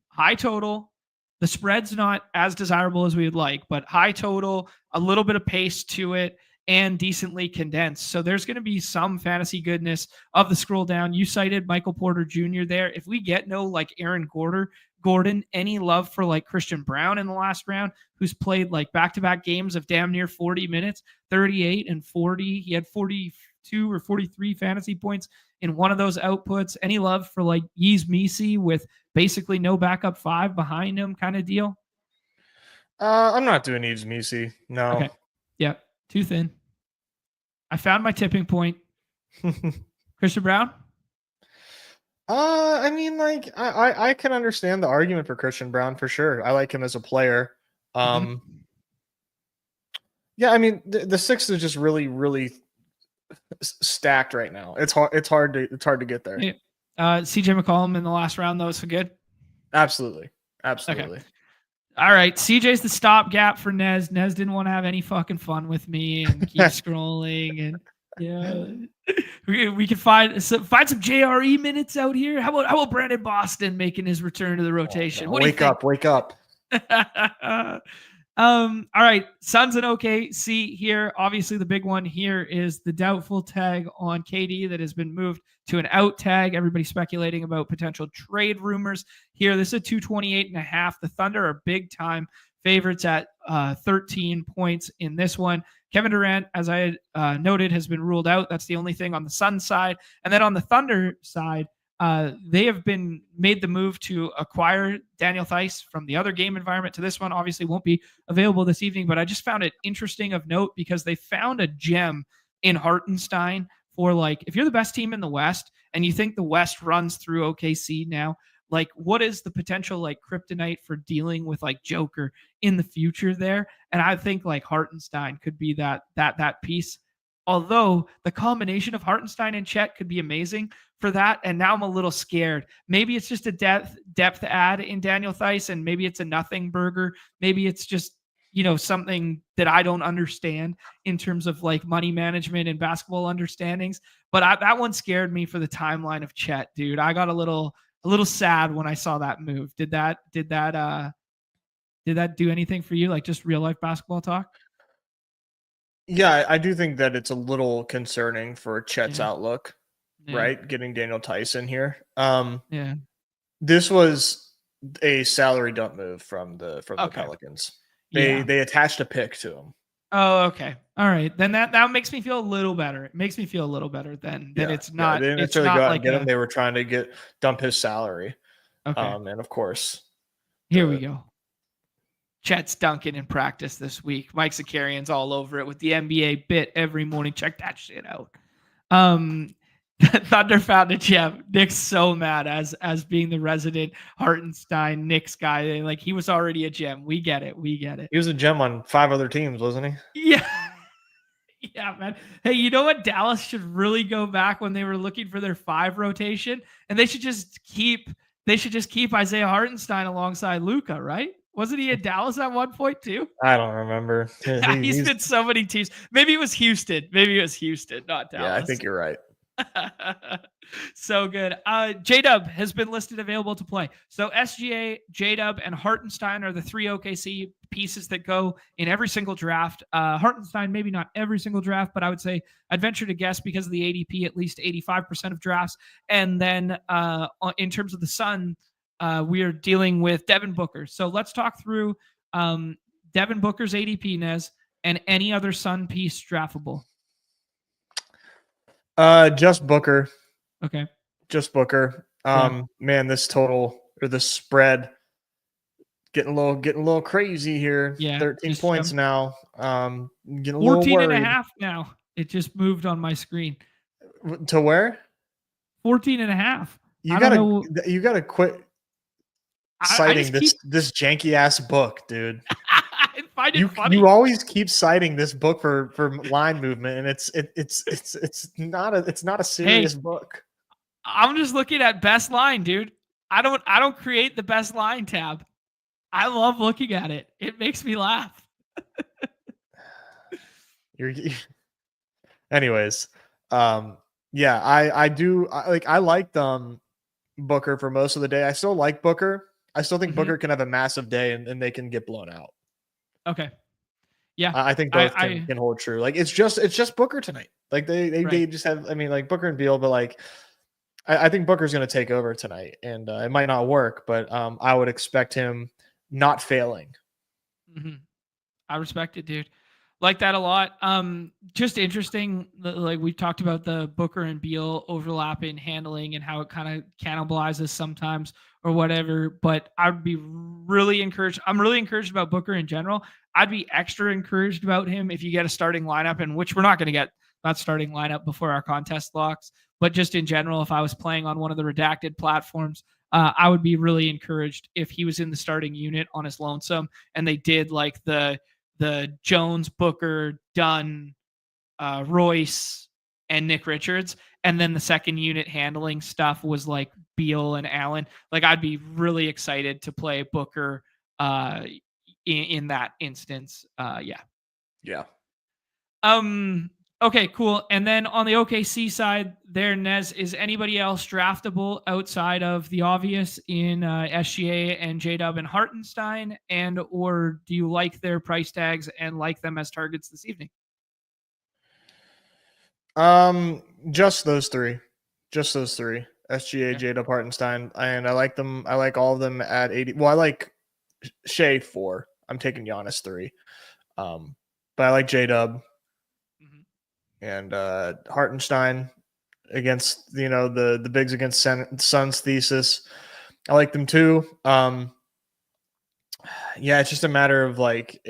high total. The spread's not as desirable as we would like, but high total, a little bit of pace to it, and decently condensed. So there's going to be some fantasy goodness of the scroll down. You cited Michael Porter Jr. there. If we get no like Aaron Gordon, any love for like Christian Brown in the last round, who's played like back-to-back games of damn near 40 minutes, 38 and 40. He had 42 or 43 fantasy points in one of those outputs. Any love for like Yves Missi with basically no backup 5 behind him kind of deal? I'm not doing Yves Missi. No. Okay. Yeah. Too thin. I found my tipping point. Christian Brown? I mean, like, I can understand the argument for Christian Brown for sure. I like him as a player. Yeah, I mean, the 6 is just really, really stacked right now. It's hard to get there. Yeah. CJ McCollum in the last round, though, so good. Absolutely. Okay. All right, CJ's the stopgap for Nez. Nez didn't want to have any fucking fun with me and keep scrolling, and we can find some JRE minutes out here. How about Brandon Boston making his return to the rotation? Wake up! All right. Suns and OKC here. Obviously, the big one here is the doubtful tag on KD that has been moved to an out tag. Everybody speculating about potential trade rumors here. This is a 228.5. The Thunder are big time favorites at 13 points in this one. Kevin Durant, as I noted, has been ruled out. That's the only thing on the Sun side. And then on the Thunder side, they have been made the move to acquire Daniel Theis from the other game environment to this one. Obviously won't be available this evening, but I just found it interesting of note because they found a gem in Hartenstein for, like, if you're the best team in the West and you think the West runs through OKC now, like, what is the potential, like, kryptonite for dealing with, like, Joker in the future there? And I think, like, Hartenstein could be that piece. Although the combination of Hartenstein and Chet could be amazing for that. And now I'm a little scared. Maybe it's just a depth add in Daniel Theis, and maybe it's a nothing burger. Maybe it's just, something that I don't understand in terms of, like, money management and basketball understandings. But that one scared me for the timeline of Chet, dude. I got a little sad when I saw that move. Did that do anything for you? Like, just real life basketball talk? Yeah, I do think that it's a little concerning for Chet's Yeah. outlook, Yeah. right? Getting Daniel Theis in here. Yeah. This was a salary dump move from the Okay. Pelicans. They attached a pick to him. Oh, okay. All right. Then that makes me feel a little better. It makes me feel a little better than it's not. They didn't It's necessarily not go out like and get him. They were trying to dump his salary. Okay. And of course, here we go. Chet's dunking in practice this week. Mike Zakarian's all over it with the NBA bit every morning. Check that shit out. Thunder found a gem. Nick's so mad as being the resident Hartenstein Knicks guy. Like, he was already a gem. We get it. He was a gem on 5 other teams, wasn't he? Yeah. Yeah, man. Hey, you know what? Dallas should really go back when they were looking for their 5 rotation, and they should just keep Isaiah Hartenstein alongside Luka, right? Wasn't he at Dallas at one point too? I don't remember. He's been so many teams. Maybe it was Houston. Not Dallas. Yeah, I think you're right. So good. J-Dub has been listed available to play. So SGA, J-Dub, and Hartenstein are the 3 OKC pieces that go in every single draft. Hartenstein, maybe not every single draft, but I would say I'd venture to guess because of the ADP, at least 85% of drafts. And then in terms of the Sun, we are dealing with Devin Booker. So let's talk through Devin Booker's ADP, Nez, and any other Sun piece draftable. Just Booker. Okay. Just Booker. Man, this total or the spread getting a little crazy here. Yeah. 13 points now. Getting a 14 little and a half now. It just moved on my screen. To where? 14 and a half. You gotta quit citing this janky ass book, dude. I find it funny. You always keep citing this book for line movement, and it's not a serious book. I'm just looking at best line, dude. I don't create the best line tab. I love looking at it. It makes me laugh. Anyways, yeah, I do. I liked Booker for most of the day. I still like Booker. I still think Booker can have a massive day and they can get blown out. Okay. Yeah. I think both can hold true. Like, it's just Booker tonight. Like they just have, I mean, like Booker and Beal, but like I think Booker's going to take over tonight, and it might not work, but I would expect him not failing. Mm-hmm. I respect it, dude. Like that a lot. Just interesting. Like, we've talked about the Booker and Beal overlap in handling and how it kind of cannibalizes sometimes or whatever. But I'd be really encouraged. I'm really encouraged about Booker in general. I'd be extra encouraged about him if you get a starting lineup, in which we're not going to get that starting lineup before our contest locks. But just in general, if I was playing on one of the redacted platforms, I would be really encouraged if he was in the starting unit on his lonesome, and they did like the Jones, Booker, Dunn, Royce, and Nick Richards. And then the second unit handling stuff was like Beal and Allen. Like, I'd be really excited to play Booker in that instance. Yeah. Yeah. Okay, cool. And then on the OKC side, there, Nez, is anybody else draftable outside of the obvious in SGA and J-Dub and Hartenstein? And or do you like their price tags and like them as targets this evening? Just those three. Just those three. SGA, Okay. J-Dub, Hartenstein. And I like them. I like all of them at 80. Well, I like Shea 4. I'm taking Giannis 3. But I like J-Dub and Hartenstein against the bigs against Suns thesis. I like them too. Yeah, it's just a matter of like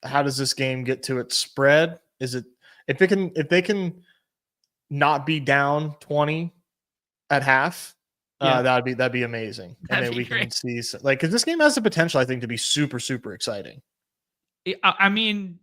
how does this game get to its spread? Is it if they can not be down 20 at half, that'd be amazing. And then we can see because this game has the potential, I think, to be super, super exciting. I mean,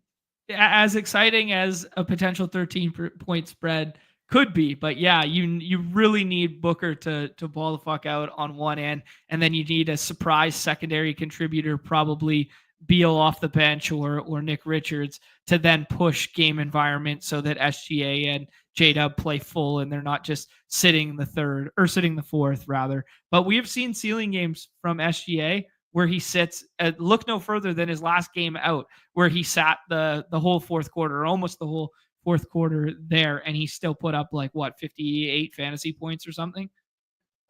as exciting as a potential 13-point spread could be, but yeah, you really need Booker to ball the fuck out on one end, and then you need a surprise secondary contributor, probably Beal off the bench or Nick Richards, to then push game environment so that SGA and J-Dub play full and they're not just sitting the fourth rather. But we have seen ceiling games from SGA where he sits look no further than his last game out, where he sat the whole fourth quarter, or almost the whole fourth quarter there, and he still put up 58 fantasy points or something.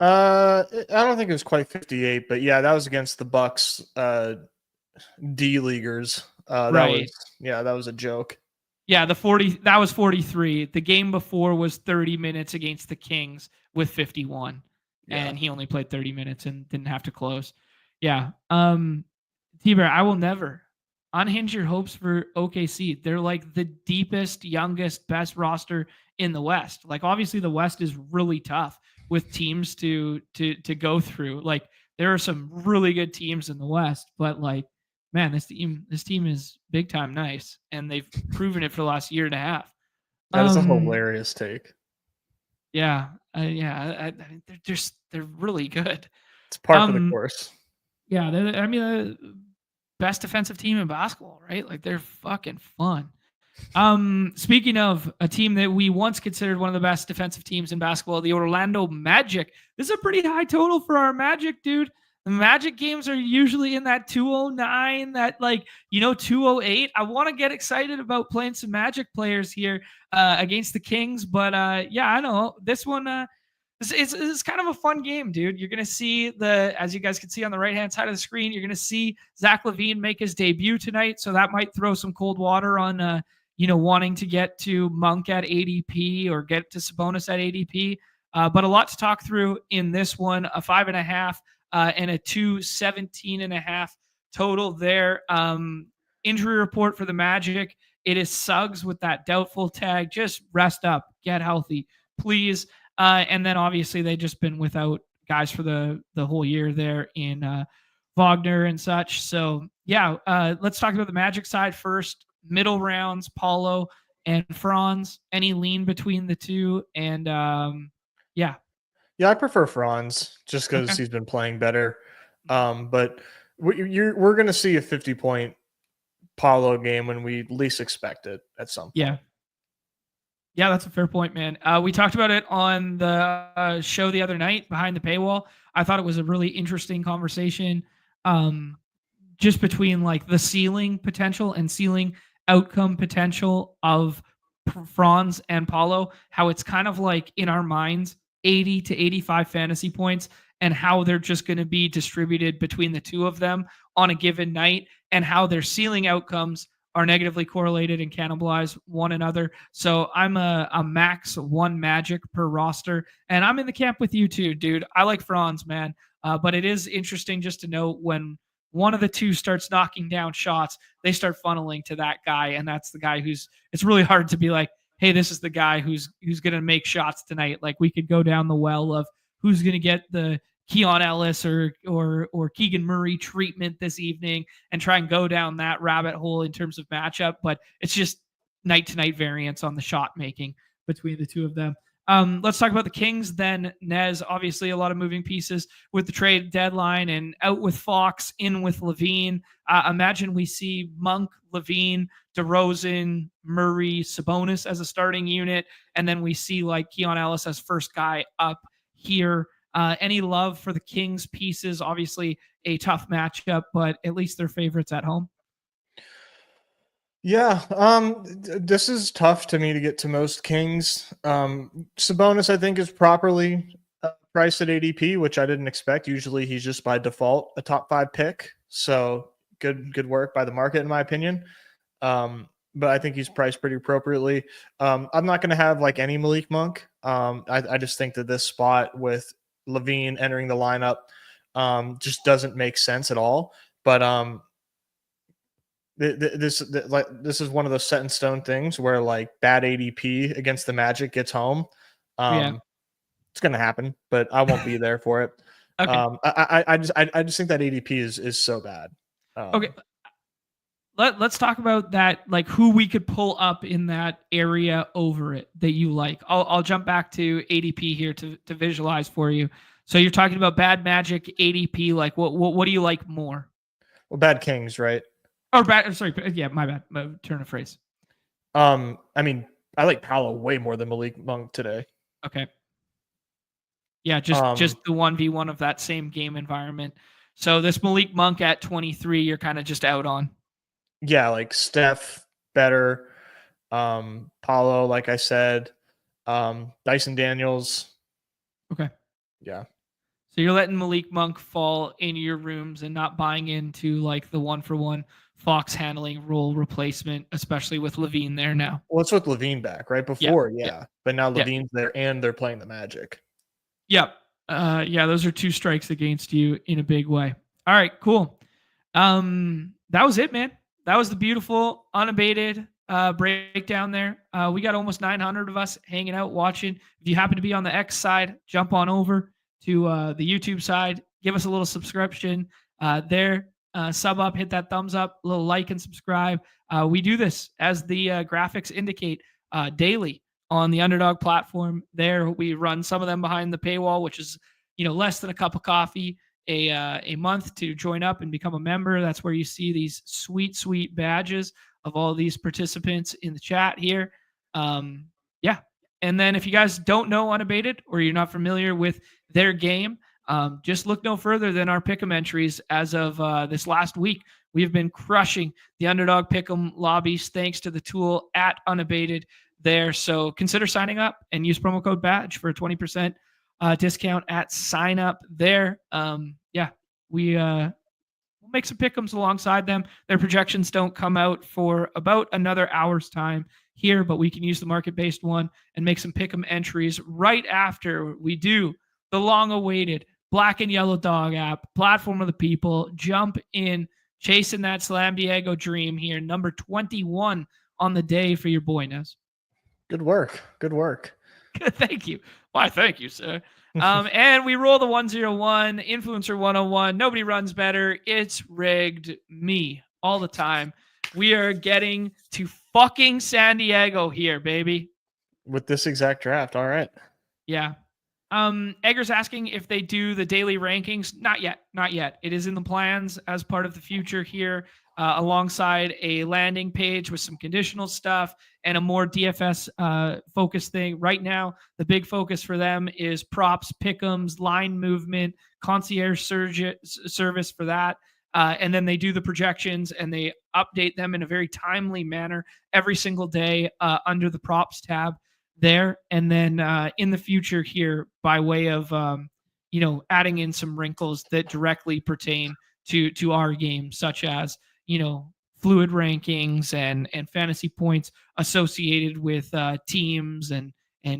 I don't think it was quite 58, but yeah, that was against the Bucks D leaguers. Right. That was a joke. Yeah, that was 43. The game before was 30 minutes against the Kings with 51. And he only played 30 minutes and didn't have to close. Yeah. T-Bear, I will never unhinge your hopes for OKC. They're like the deepest, youngest, best roster in the West. Like, obviously the West is really tough with teams to go through. Like, there are some really good teams in the West, but man, this team is big time nice, and they've proven it for the last year and a half. That is a hilarious take. Yeah, they're really good. It's par for the course. Yeah, they're the best defensive team in basketball, right? Like, they're fucking fun. Speaking of a team that we once considered one of the best defensive teams in basketball, the Orlando Magic. This is a pretty high total for our Magic, dude. The Magic games are usually in that 209, that 208. I want to get excited about playing some Magic players here against the Kings, but yeah, I know this one. It's kind of a fun game, dude. You're gonna see as you guys can see on the right hand side of the screen, you're gonna see Zach LaVine make his debut tonight, so that might throw some cold water on wanting to get to Monk at ADP or get to Sabonis at ADP. But a lot to talk through in this one. A 5.5. And a 217.5 total there. Injury report for the Magic. It is Suggs with that doubtful tag. Just rest up, get healthy, please. And then obviously they've just been without guys for the whole year there in Wagner and such. So yeah, let's talk about the Magic side first. Middle rounds, Paulo and Franz. Any lean between the two? And yeah. Yeah, I prefer Franz just because he's been playing better. But we're going to see a 50-point Paulo game when we least expect it at some point. Yeah, that's a fair point, man. We talked about it on the show the other night behind the paywall. I thought it was a really interesting conversation just between the ceiling potential and ceiling outcome potential of Franz and Paulo, how it's kind of in our minds, 80 to 85 fantasy points, and how they're just going to be distributed between the two of them on a given night, and how their ceiling outcomes are negatively correlated and cannibalize one another. So I'm a max one Magic per roster, and I'm in the camp with you too, dude. I like Franz, man. But it is interesting just to know when one of the two starts knocking down shots, they start funneling to that guy, and that's the guy it's really hard to be like, hey, this is the guy who's going to make shots tonight. Like, we could go down the well of who's going to get the Keon Ellis or Keegan Murray treatment this evening and try and go down that rabbit hole in terms of matchup. But it's just night to night variance on the shot making between the two of them. Let's talk about the Kings then. Nez, obviously a lot of moving pieces with the trade deadline, and out with Fox, in with Levine. Imagine we see Monk, Levine, DeRozan, Murray, Sabonis as a starting unit, and then we see like Keon Ellis as first guy up here. Any love for the Kings pieces? Obviously a tough matchup, but at least they're favorites at home. Yeah, this is tough to me to get to most Kings. Sabonis, I think, is properly priced at ADP, which I didn't expect. Usually, he's just by default a top 5 pick. So good work by the market, in my opinion. But I think he's priced pretty appropriately. I'm not going to have like any Malik Monk. I just think that this spot with Levine entering the lineup just doesn't make sense at all. But this is one of those set in stone things where like bad ADP against the Magic gets home. It's gonna happen, but I won't be there for it. Okay. I just think that ADP is so bad. Okay. Let's talk about that, like who we could pull up in that area over it that you like. I'll jump back to ADP here to visualize for you. So you're talking about bad Magic ADP. Like what do you like more? Well, bad Kings, right? Oh, bad. Sorry. Yeah, my bad. Turn of phrase. I mean, I like Paolo way more than Malik Monk today. Okay. Yeah, just the 1v1 of that same game environment. So this Malik Monk at 23, you're kind of just out on. Yeah, like Steph better. Paolo, like I said. Dyson Daniels. Okay. Yeah. So you're letting Malik Monk fall in your rooms and not buying into like the 1-for-1 Fox handling role replacement, especially with Levine there now. Well, it's with Levine back, right? Before, yeah. But now Levine's there and they're playing the Magic. Yep. Those are 2 strikes against you in a big way. All right, cool. That was it, man. That was the beautiful Unabated breakdown there. We got almost 900 of us hanging out watching. If you happen to be on the X side, jump on over to the YouTube side. Give us a little subscription there. Sub up, hit that thumbs up, a little like and subscribe. We do this, as the graphics indicate, daily on the Underdog platform. There, we run some of them behind the paywall, which is less than a cup of coffee a month to join up and become a member. That's where you see these sweet badges of all these participants in the chat here. And then if you guys don't know Unabated or you're not familiar with their game, just look no further than our pick'em entries as of this last week. We have been crushing the Underdog pick'em lobbies thanks to the tool at Unabated there. So consider signing up and use promo code BADGE for a 20% discount at sign up there. We'll make some pick'ems alongside them. Their projections don't come out for about another hour's time here, but we can use the market-based one and make some pick'em entries right after we do the long-awaited Black and Yellow Dog app, platform of the people. Jump in, chasing that Slam Diego dream here. Number 21 on the day for your boy, Nez. Good work. Thank you. Why, thank you, sir. And we roll the 101, Influencer 101. Nobody runs better. It's rigged. Me all the time. We are getting to fucking San Diego here, baby. With this exact draft. All right. Yeah. Egger's asking if they do the daily rankings. Not yet. It is in the plans as part of the future here, alongside a landing page with some conditional stuff and a more DFS focused thing. Right now, the big focus for them is props, pick'ems, line movement, concierge service for that. And then they do the projections and they update them in a very timely manner every single day under the props tab there. And then in the future here, by way of adding in some wrinkles that directly pertain to our game, such as fluid rankings and fantasy points associated with teams and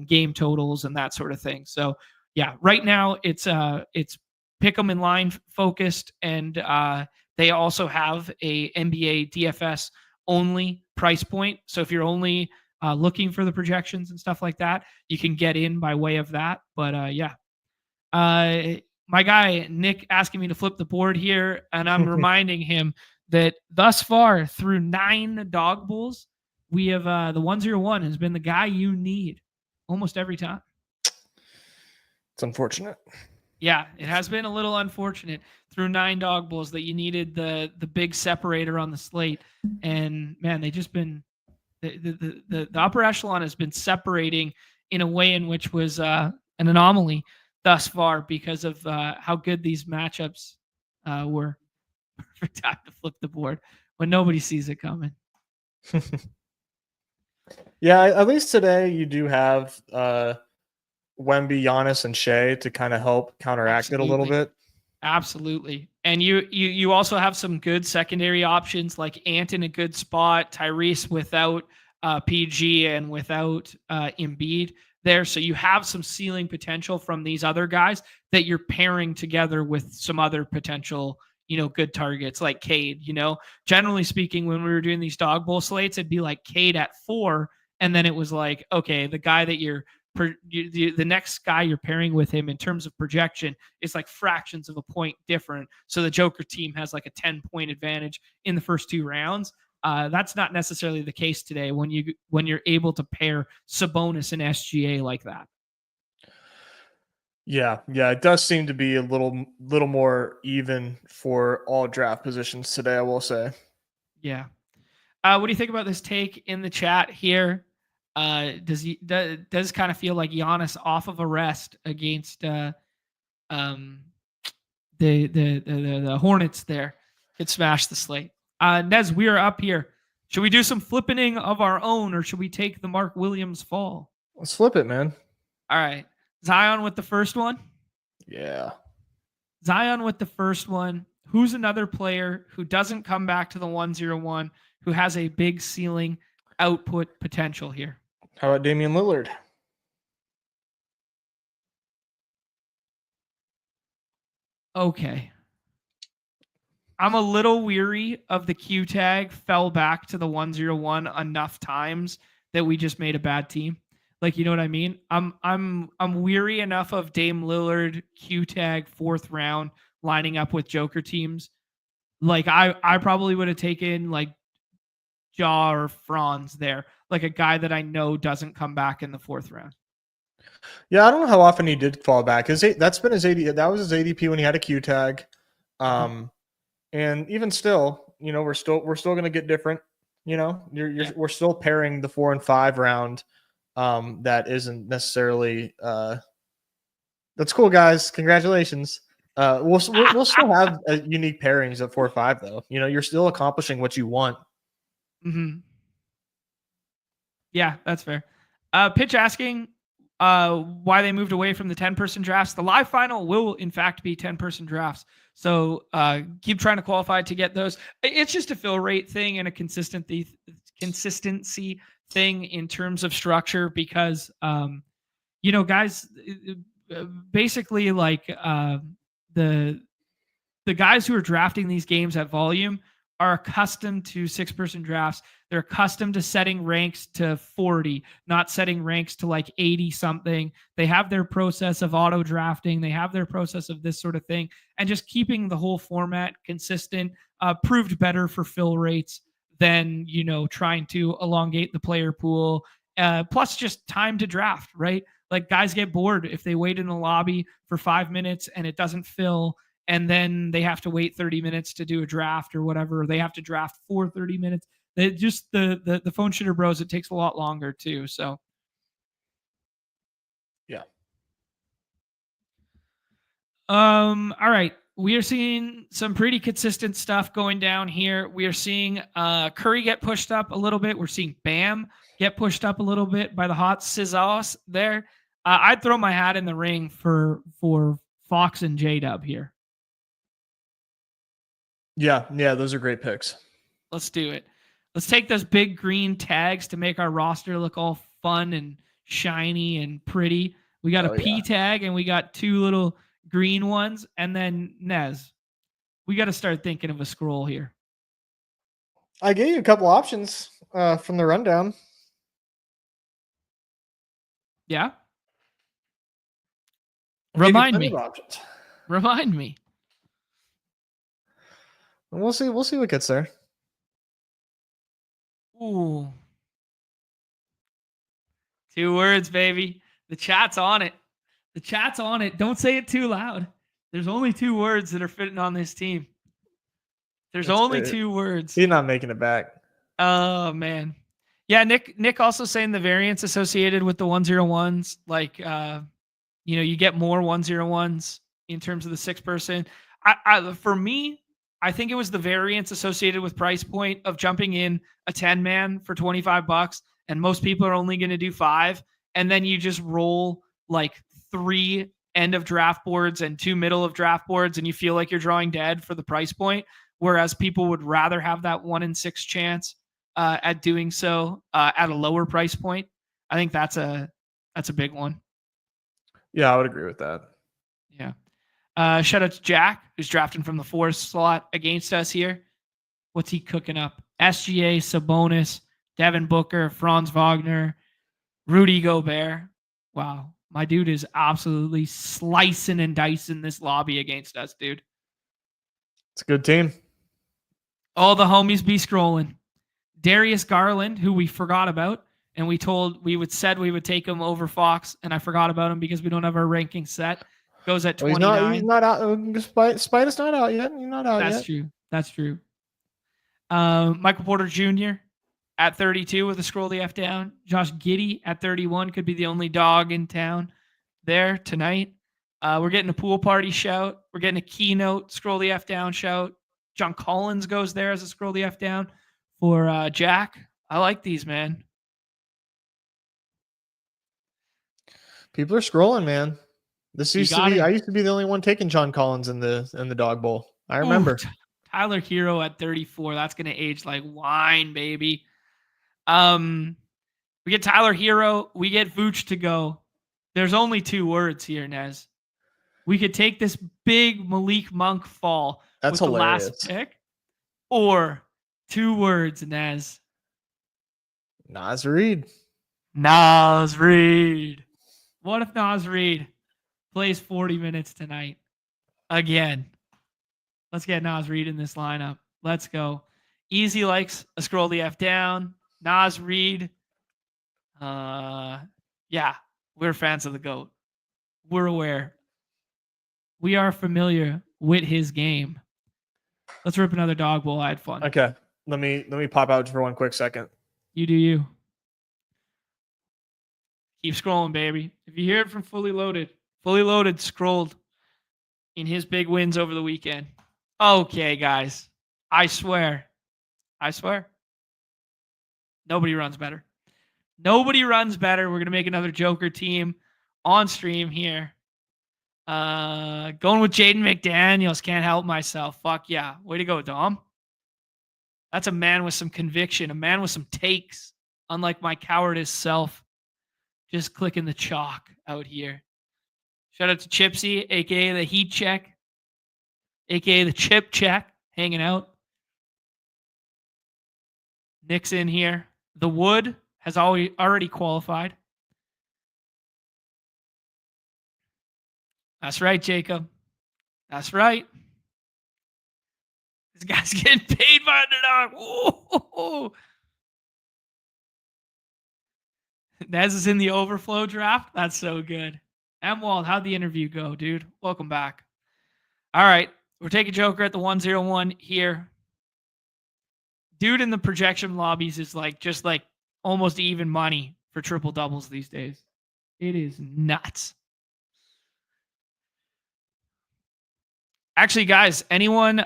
game totals and that sort of thing. So yeah, right now it's pick 'em in line focused, and they also have a NBA DFS only price point. So if you're only looking for the projections and stuff like that, you can get in by way of that. But my guy Nick asking me to flip the board here, and I'm reminding him that thus far through 9 Dawg Bowls, we have the 101 has been the guy you need almost every time. It's unfortunate. Yeah, it has been a little unfortunate through 9 dog bowls that you needed the big separator on the slate. And man, they just been the upper echelon has been separating in a way in which was an anomaly thus far because of how good these matchups were. Perfect time to flip the board when nobody sees it coming. Yeah, at least today you do have Wemby, Giannis, and Shea to kind of help counteract it a little bit. Absolutely. And you also have some good secondary options like Ant in a good spot, Tyrese without PG and without Embiid there. So you have some ceiling potential from these other guys that you're pairing together with some other potential, good targets like Cade. Generally speaking, when we were doing these dog bowl slates, it'd be like Cade at 4. And then it was like, okay, the guy that the next guy you're pairing with him in terms of projection is like fractions of a point different. So the Joker team has like a 10-point advantage in the first 2 rounds. That's not necessarily the case today when you're able to pair Sabonis and SGA like that. Yeah, it does seem to be a little more even for all draft positions today, I will say. Yeah. What do you think about this take in the chat here? Does kind of feel like Giannis off of a rest against the Hornets there could smash the slate. Nez, we are up here. Should we do some flipping of our own, or should we take the Mark Williams fall? Let's flip it, man. All right. Zion with the first one. Yeah. Zion with the first one. Who's another player who doesn't come back to the 101, who has a big ceiling output potential here? How about Damian Lillard? Okay. I'm a little weary of the Q tag fell back to the 101 enough times that we just made a bad team. Like, you know what I mean? I'm weary enough of Dame Lillard Q tag 4th round lining up with Joker teams. Like I probably would have taken like Ja or Franz there, like a guy that I know doesn't come back in the 4th round. Yeah, I don't know how often he did fall back. That's been his ADP. That was his ADP when he had a Q tag. And even still, we're still going to get different. We're still pairing the 4 and 5 round. That isn't necessarily. That's cool, guys. Congratulations. We'll still have unique pairings at 4 or 5 though. You're still accomplishing what you want. Mm-hmm. Yeah, that's fair. Pitch asking why they moved away from the 10-person drafts. The live final will, in fact, be 10-person drafts. So keep trying to qualify to get those. It's just a fill rate thing and a consistency thing in terms of structure because, guys, basically like the guys who are drafting these games at volume are accustomed to 6-person drafts. They're accustomed to setting ranks to 40, not setting ranks to like 80 something. They have their process of auto drafting. They have their process of this sort of thing. And just keeping the whole format consistent proved better for fill rates than, trying to elongate the player pool. Plus just time to draft, right? Like guys get bored if they wait in the lobby for 5 minutes and it doesn't fill, and then they have to wait 30 minutes to do a draft or whatever. Or they have to draft for 30 minutes. They just the phone shooter bros, it takes a lot longer too. So yeah. All right. We are seeing some pretty consistent stuff going down here. We are seeing Curry get pushed up a little bit. We're seeing Bam get pushed up a little bit by the hot Scissors there. I'd throw my hat in the ring for Fox and J-Dub here. Yeah, those are great picks. Let's do it. Let's take those big green tags to make our roster look all fun and shiny and pretty. We got a P tag and we got 2 little green ones. And then Nez, we got to start thinking of a scroll here. I gave you a couple options from the rundown. Yeah. Remind me. Remind me. We'll see what gets there. Ooh. 2 words, baby. The chat's on it. The chat's on it. Don't say it too loud. There's only 2 words that are fitting on this team. There's only 2 words. He's not making it back. Oh, man. Yeah, Nick also saying the variance associated with the 101s, like, you get more 101s in terms of the 6-person. For me, I think it was the variance associated with price point of jumping in a 10-man for $25, and most people are only going to do 5, and then you just roll like 3 end of draft boards and 2 middle of draft boards, and you feel like you're drawing dead for the price point, whereas people would rather have that 1 in 6 chance at doing so at a lower price point. I think that's a big one. Yeah, I would agree with that. Yeah. Shout out to Jack, who's drafting from the 4th slot against us here. What's he cooking up? SGA, Sabonis, Devin Booker, Franz Wagner, Rudy Gobert. Wow. My dude is absolutely slicing and dicing this lobby against us, dude. It's a good team. All the homies be scrolling. Darius Garland, who we forgot about, and we said we would take him over Fox, and I forgot about him because we don't have our ranking set. Goes at 29. He's not out. Spider's not out yet. He's not out yet. That's true. Michael Porter Jr. at 32 with a scroll the F down. Josh Giddey at 31 could be the only dog in town there tonight. We're getting a pool party shout. We're getting a keynote scroll the F down shout. John Collins goes there as a scroll the F down for Jack. I like these, man. People are scrolling, man. I used to be the only one taking John Collins in the Dawg Bowl. I remember. Ooh, Tyler Hero at 34. That's going to age like wine, baby. We get Tyler Hero. We get Vooch to go. There's only 2 words here, Nez. We could take this big Malik Monk fall That's with hilarious. The last pick, or 2 words, Nez. Naz Reid. Naz Reid. What if Naz Reid plays 40 minutes tonight? Again. Let's get Naz Reid in this lineup. Let's go. Easy likes a scroll the F down. Naz Reid. Yeah, we're fans of the GOAT. We're aware. We are familiar with his game. Let's rip another Dawg Bowl. I had fun. Okay. Let me pop out for one quick second. You do you. Keep scrolling, baby. If you hear it from Fully Loaded scrolled in his big wins over the weekend. Okay, guys. I swear. Nobody runs better. We're going to make another Joker team on stream here. Going with Jaden McDaniels. Can't help myself. Fuck yeah. Way to go, Dom. That's a man with some conviction. A man with some takes. Unlike my cowardice self. Just clicking the chalk out here. Shout out to Chipsy, a.k.a. the Heat Check. A.k.a. the Chip Check. Hanging out. Nick's in here. The Wood has already qualified. That's right, Jacob. That's right. This guy's getting paid by Underdog. Ooh. Nez is in the overflow draft. That's so good. Wald, how'd the interview go, dude? Welcome back. All right. We're taking Joker at the 101 here. Dude in the projection lobbies is just almost even money for triple doubles these days. It is nuts. Actually, guys, anyone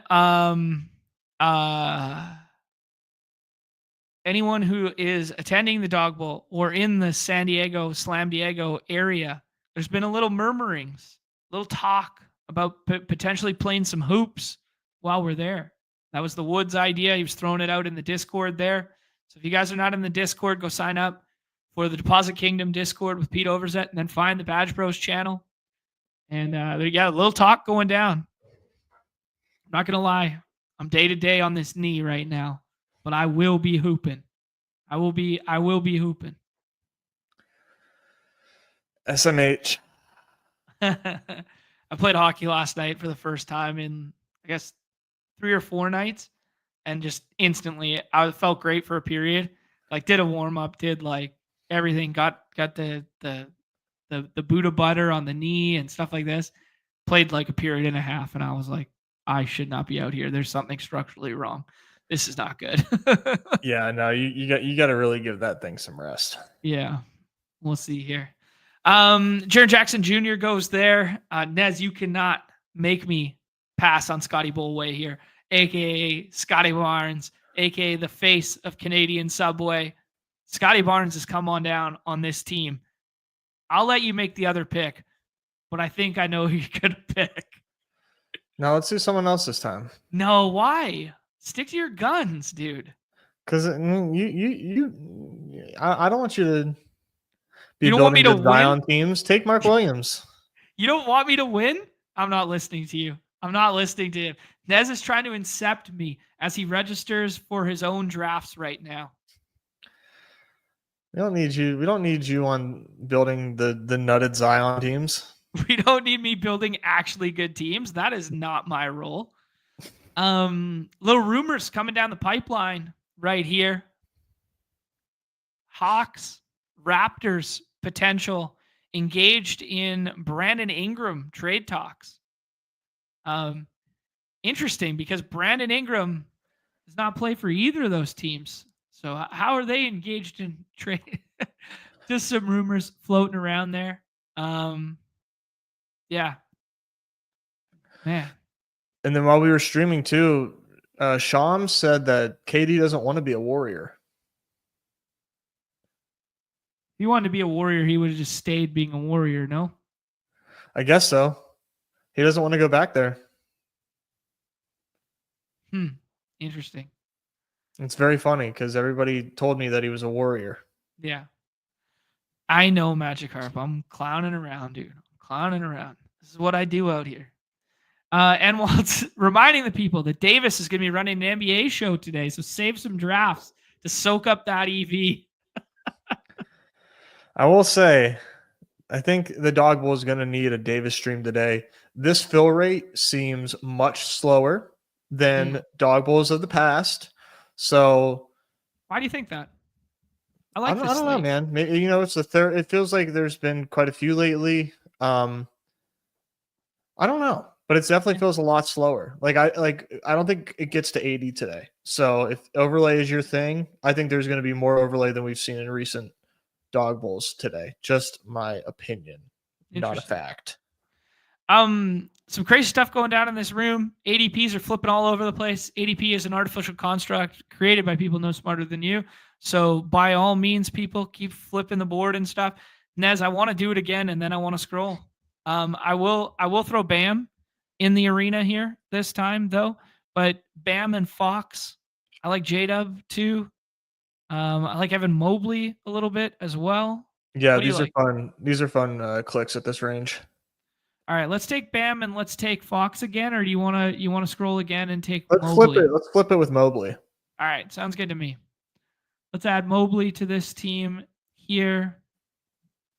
who is attending the Dawg Bowl or in the San Diego, Slam Diego area, there's been a little murmurings, a little talk about potentially playing some hoops while we're there. That was the Woods idea. He was throwing it out in the Discord there. So if you guys are not in the Discord, go sign up for the Deposit Kingdom Discord with Pete Overzet, and then find the BadgeBros channel. And a little talk going down. I'm not going to lie. I'm day to day on this knee right now, but I will be hooping. I will be hooping. SMH. I played hockey last night for the first time in, I guess, 3 or 4 nights, and just instantly I felt great for a period. Did a warm up, did everything, got the the Buddha butter on the knee and stuff like this. Played like a period and a half, and I was like, I should not be out here. There's something structurally wrong. This is not good. Yeah, no, you got to really give that thing some rest. Yeah, we'll see here. Jaren Jackson Jr. goes there. Nez, you cannot make me pass on Scotty Bullway here, aka Scotty Barnes, aka the face of Canadian Subway. Scotty Barnes has come on down on this team. I'll let you make the other pick, but I think I know who you're gonna pick. Now let's do someone else this time. No, why? Stick to your guns, dude. Because I don't want you to be You don't want me building to good Zion win? teams. Take Mark Williams. You don't want me to win? I'm not listening to you. I'm not listening to him. Nez is trying to incept me as he registers for his own drafts right now. We don't need you. We don't need you on building the nutted Zion teams. We don't need me building actually good teams. That is not my role. Little rumors coming down the pipeline right here. Hawks, Raptors potential engaged in Brandon Ingram trade talks. Interesting because Brandon Ingram does not play for either of those teams. So how are they engaged in trade? Just some rumors floating around there. Yeah. Man. And then while we were streaming too, Sham said that KD doesn't want to be a Warrior. If he wanted to be a Warrior, he would have just stayed being a Warrior, no? I guess so. He doesn't want to go back there. Interesting. It's very funny because everybody told me that he was a Warrior. Yeah. I know, Magikarp. I'm clowning around, dude. I'm clowning around. This is what I do out here. And while it's reminding the people that Davis is going to be running an NBA show today, so save some drafts to soak up that EV. I will say, I think the Dawg Bowl is going to need a Davis stream today. This fill rate seems much slower than Dawg Bowls of the past. So, why do you think that? I don't know, man. Maybe, it's the third. It feels like there's been quite a few lately. I don't know, but it definitely feels a lot slower. I don't think it gets to 80 today. So if overlay is your thing, I think there's going to be more overlay than we've seen in recent Dawg Bowls today. Just my opinion, not a fact. Some crazy stuff going down in this room. ADPs are flipping all over the place. ADP is an artificial construct created by people no smarter than you. So by all means, people keep flipping the board and stuff. Nez, I want to do it again, and then I want to scroll. I will throw Bam in the arena here this time though, but Bam and Fox. I like J-Dub too. I like Evan Mobley a little bit as well. Yeah, these are fun. These are fun clicks at this range. All right, let's take Bam and let's take Fox again, or do you want to scroll again and take Let's Mobley? flip it. Let's flip it with Mobley. All right, sounds good to me. Let's add Mobley to this team here.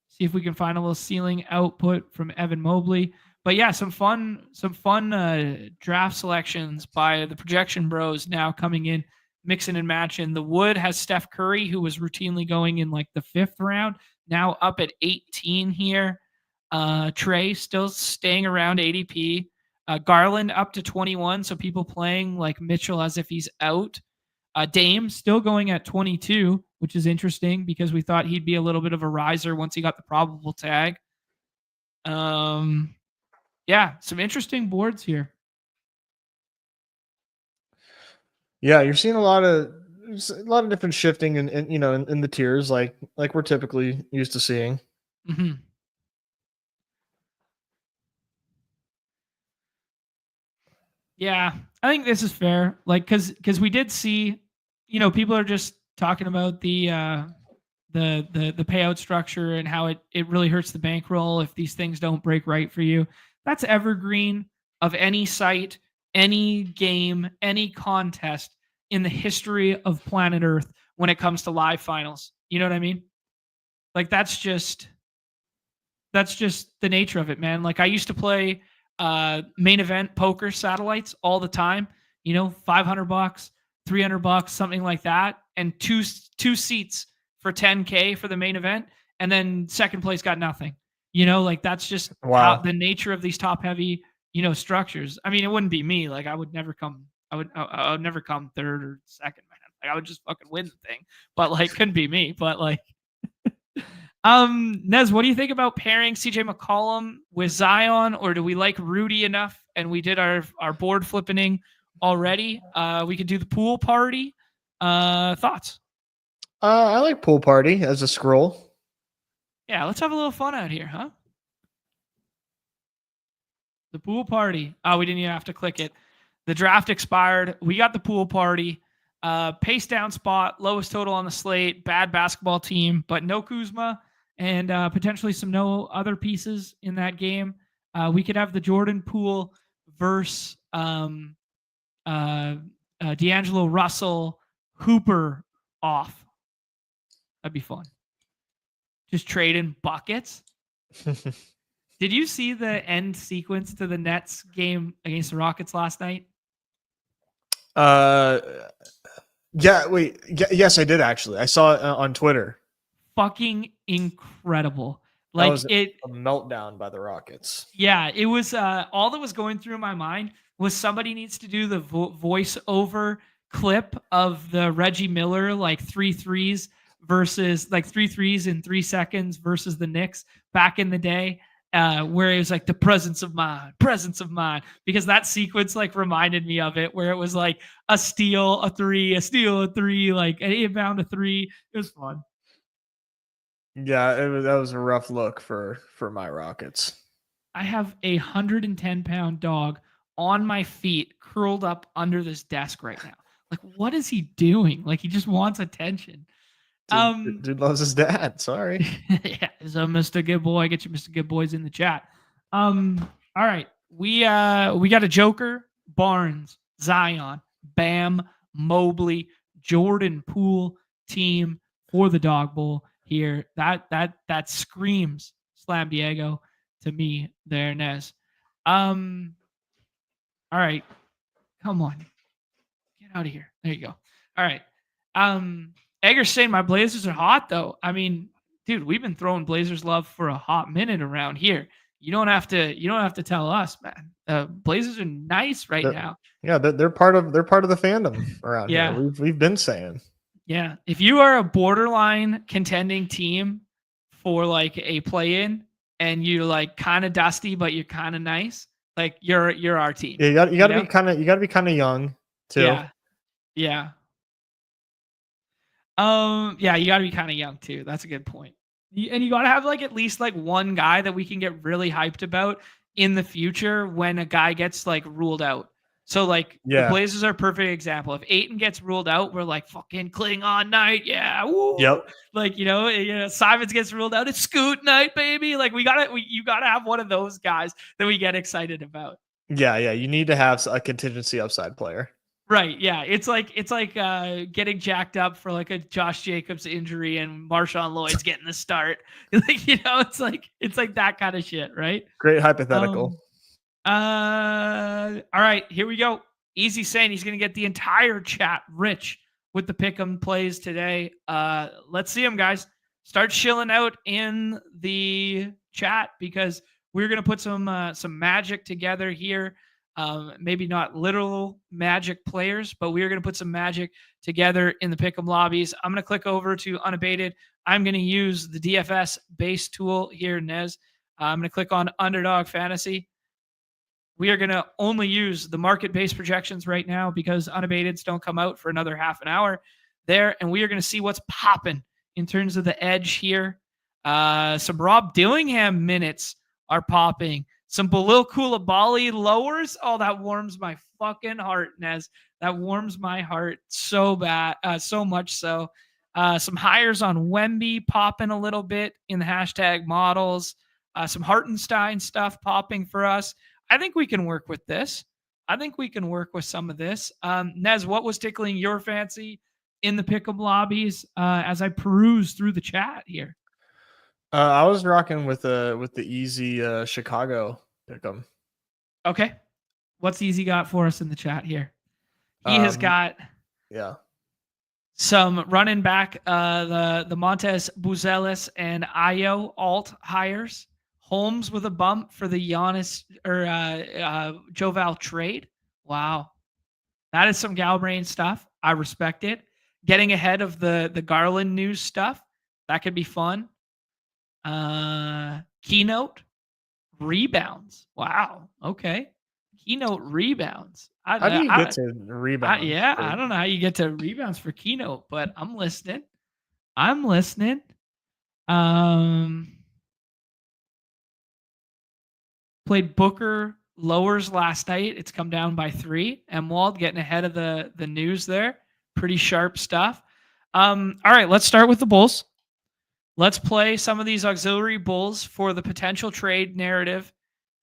See if we can find a little ceiling output from Evan Mobley. But yeah, some fun draft selections by the projection bros now coming in, mixing and matching. The Wood has Steph Curry, who was routinely going in like the 5th round, now up at 18 here. Trey still staying around ADP. Garland up to 21, so people playing like Mitchell as if he's out. Dame still going at 22, which is interesting because we thought he'd be a little bit of a riser once he got the probable tag. Yeah, some interesting boards here. Yeah, you're seeing a lot of different shifting in the tiers like we're typically used to seeing. Mm-hmm. Yeah, I think this is fair. Like, because we did see, people are just talking about the payout structure and how it really hurts the bankroll if these things don't break right for you. That's evergreen of any site, any game, any contest in the history of planet Earth when it comes to live finals. You know what I mean? Like that's just the nature of it, man. Like I used to play main event poker satellites all the time, $500, $300, something like that. And two seats for $10K for the main event. And then second place got nothing. Like that's just how Wow. the nature of these top heavy, structures. I mean, it wouldn't be me. Like I would never come third or second, man. Like I would just fucking win the thing. But like couldn't be me. But like Nez, what do you think about pairing CJ McCollum with Zion, or do we like Rudy enough? And we did our board flipping already. We could do the pool party. Thoughts? I like pool party as a scroll. Yeah, let's have a little fun out here, huh? The pool party. Oh, we didn't even have to click it. The draft expired. We got the pool party. Pace down spot, lowest total on the slate, bad basketball team, but no Kuzma and potentially some no other pieces in that game. We could have the Jordan Poole versus D'Angelo Russell Hooper off. That'd be fun. Just trading buckets. Did you see the end sequence to the Nets game against the Rockets last night? Yeah, wait. Yes, I did actually. I saw it on Twitter. Fucking incredible. That Like was a meltdown by the Rockets. Yeah, it was all that was going through my mind was somebody needs to do the voiceover clip of the Reggie Miller like 3 threes versus like 3 threes in 3 seconds versus the Knicks back in the day. Where it was like the presence of mind, because that sequence like reminded me of it, where it was like a steal, a three, like an inbound, a three. It was fun. Yeah, that was a rough look for my Rockets. I have a 110-pound dog on my feet, curled up under this desk right now. Like, what is he doing? Like, he just wants attention. Dude loves his dad. Sorry. Yeah, so Mr. Good Boy, get your Mr. Good Boys in the chat. All right, we got a Joker, Barnes, Zion, Bam, Mobley, Jordan Poole team for the Dog Bowl here. That screams Slam Diego to me there, Nez. All right, come on, get out of here. There you go. All right. Egger's saying my Blazers are hot though. I mean, dude, we've been throwing Blazers love for a hot minute around here. You don't have to tell us, man. Blazers are nice now. Yeah, they're part of the fandom around here. We've been saying. Yeah, if you are a borderline contending team for like a play-in and you're like kind of dusty but you're kind of nice, like you're our team. Yeah, you got to be kind of young too. Yeah. Yeah. Yeah, you got to be kind of young too. That's a good point. And you got to have like at least like one guy that we can get really hyped about in the future when a guy gets like ruled out. So like the Blazers are a perfect example. If Ayton gets ruled out, we're like fucking Klingon night. Yeah. Woo. Yep. Like, Simons gets ruled out. It's Scoot night, baby. Like you gotta have one of those guys that we get excited about. Yeah. You need to have a contingency upside player. Right. Yeah. It's like getting jacked up for like a Josh Jacobs injury and Marshawn Lloyd's getting the start. Like, it's like that kind of shit, right? Great hypothetical. All right, here we go. Easy saying he's going to get the entire chat rich with the pick'em plays today. Let's see them, guys. Start chilling out in the chat because we're going to put some magic together here. Maybe not literal magic players, but we're going to put some magic together in the pick'em lobbies. I'm going to click over to Unabated. I'm going to use the DFS base tool here, Nez. I'm going to click on Underdog Fantasy. We are going to only use the market-based projections right now because Unabateds don't come out for another half an hour there. And we are going to see what's popping in terms of the edge here. Some Rob Dillingham minutes are popping. Some Balil Coulibaly lowers. Oh, that warms my fucking heart, Nez. That warms my heart so bad, so much so. Some hires on Wemby popping a little bit in the hashtag models. Some Hartenstein stuff popping for us. I think we can work with this. I think we can work with some of this. Nez, what was tickling your fancy in the pick'em lobbies as I peruse through the chat here? I was rocking with the easy Chicago pick'em. Okay, what's Easy got for us in the chat here? He has got some running back the Montez Buzelis and Ayo alt hires. Holmes with a bump for the Giannis or Joval trade. Wow. That is some Galbrain stuff. I respect it. Getting ahead of the Garland news stuff. That could be fun. Keynote rebounds. Wow. Okay. Keynote rebounds. How do you get to rebound? I don't know how you get to rebounds for Keynote, but I'm listening. I'm listening. Played Booker lowers last night. It's come down by 3. Emwald getting ahead of the news there. Pretty sharp stuff. All right, let's start with the Bulls. Let's play some of these auxiliary Bulls for the potential trade narrative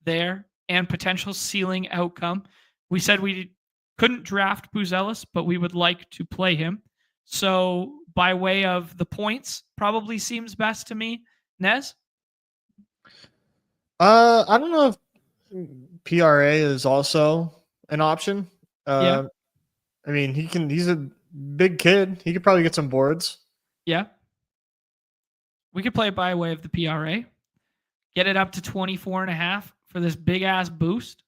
there and potential ceiling outcome. We said we couldn't draft Buzelis, but we would like to play him. So by way of the points, probably seems best to me. Nez? I don't know if PRA is also an option. Yeah. I mean, he's a big kid. He could probably get some boards. Yeah. We could play it by way of the PRA. Get it up to 24.5 for this big ass boost.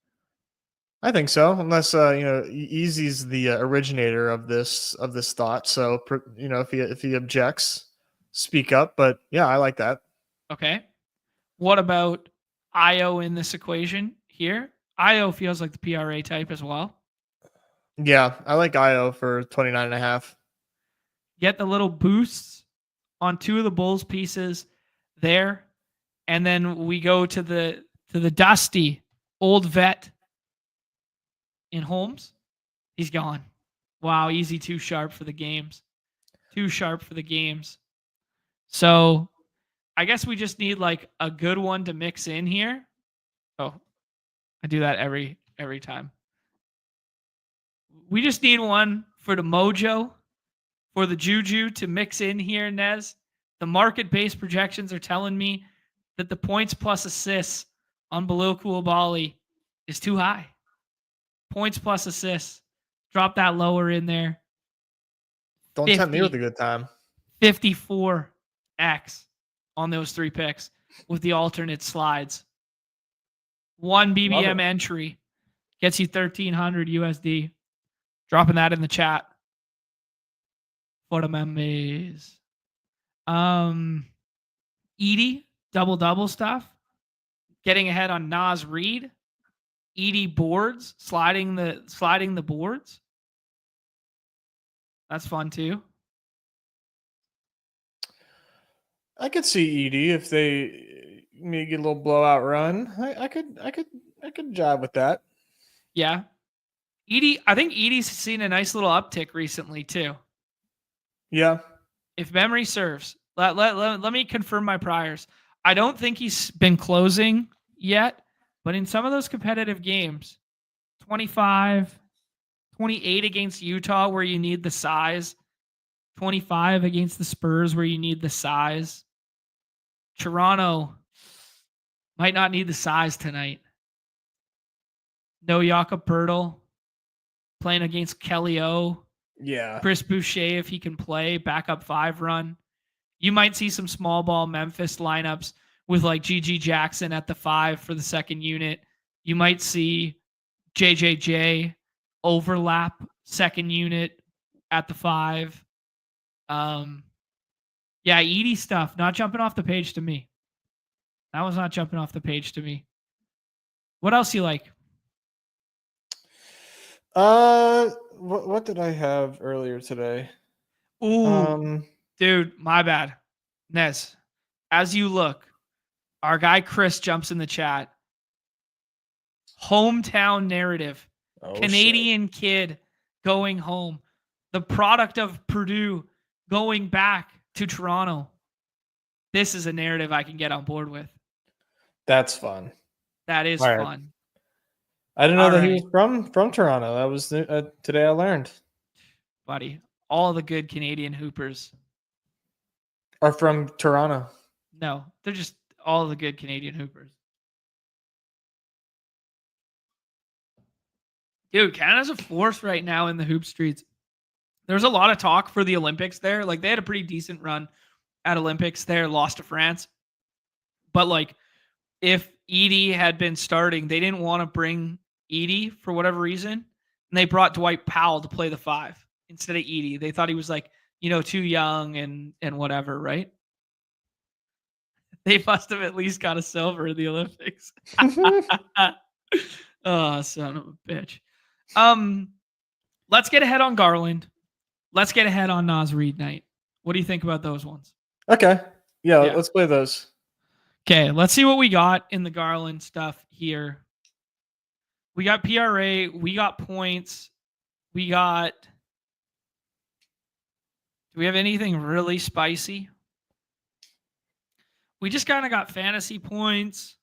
I think so, unless Easy's the originator of this thought. So if he objects, speak up. But yeah, I like that. Okay. What about IO in this equation here? IO feels like the PRA type as well. Yeah, I like IO for 29.5. Get the little boosts on 2 of the Bulls pieces there, and then we go to the dusty old vet in Holmes. He's gone. Wow, easy, too sharp for the games. Too sharp for the games. So I guess we just need like a good one to mix in here. Oh, I do that every time. We just need one for the mojo, for the juju to mix in here, Nez. The market-based projections are telling me that the points plus assists on Bilal Koulibaly is too high. Points plus assists. Drop that lower in there. Don't tempt me with a good time. 54x on those 3 picks with the alternate slides. 1 BBM entry gets you 1,300 USD. Dropping that in the chat for the members. Edie, double stuff. Getting ahead on Nas Reed. Edie boards, sliding the boards. That's fun too. I could see Edie if they maybe get a little blowout run. I could jive with that. Yeah. Edie, I think Edie's seen a nice little uptick recently too. Yeah. If memory serves, let me confirm my priors. I don't think he's been closing yet, but in some of those competitive games, 25, 28 against Utah where you need the size, 25 against the Spurs where you need the size. Toronto might not need the size tonight. No Jakob Poeltl playing against Kelly O. Yeah. Chris Boucher, if he can play, backup 5 run. You might see some small ball Memphis lineups with like GG Jackson at the 5 for the second unit. You might see JJJ overlap second unit at the 5. Yeah, Edie stuff, not jumping off the page to me. That was not jumping off the page to me. What else you like? What did I have earlier today? Ooh, dude, my bad. Nez, as you look, our guy Chris jumps in the chat. Hometown narrative. Canadian kid going home. The product of Purdue going back to Toronto. This is a narrative I can get on board with. That's fun. That is fun. I didn't know that he was from Toronto. That was today I learned. Buddy, all the good Canadian hoopers are from Toronto. No, they're just all the good Canadian hoopers. Dude, Canada's a force right now in the hoop streets. There's a lot of talk for the Olympics there. Like, they had a pretty decent run at Olympics there, lost to France. But, like, if Edie had been starting, they didn't want to bring Edie for whatever reason, and they brought Dwight Powell to play the 5 instead of Edie. They thought he was like, too young and whatever, right? They must have at least got a silver in the Olympics. Oh, son of a bitch. Let's get ahead on Garland. Let's get ahead on Naz Reid night. What do you think about those ones? Okay. Yeah, let's play those. Okay, let's see what we got in the Garland stuff here. We got PRA. We got points. We got... Do we have anything really spicy? We just kind of got fantasy points.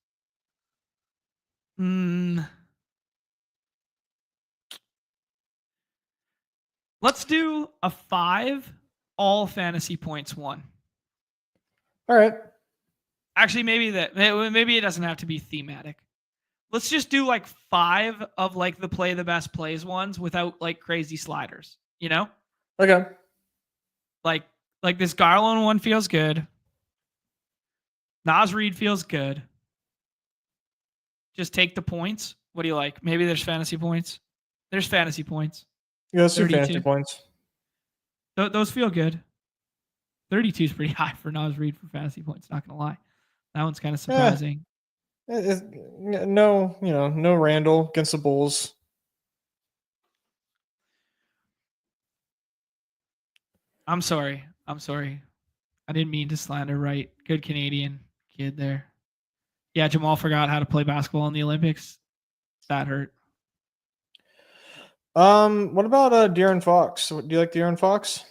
Let's do a 5 all fantasy points one. All right. Actually, maybe it doesn't have to be thematic. Let's just do like 5 of like the play the best plays ones without like crazy sliders, Okay. Like this Garland one feels good. Naz Reid feels good. Just take the points. What do you like? Maybe there's fantasy points. There's fantasy points. Yeah, let's do fantasy points. Those feel good. 32 is pretty high for Naz Reid for fantasy points. Not gonna lie, that one's kind of surprising. No Randall against the Bulls. I'm sorry. I didn't mean to slander Wright. Good Canadian kid there. Yeah, Jamal forgot how to play basketball in the Olympics. That hurt. What about De'Aaron Fox? Do you like De'Aaron Fox?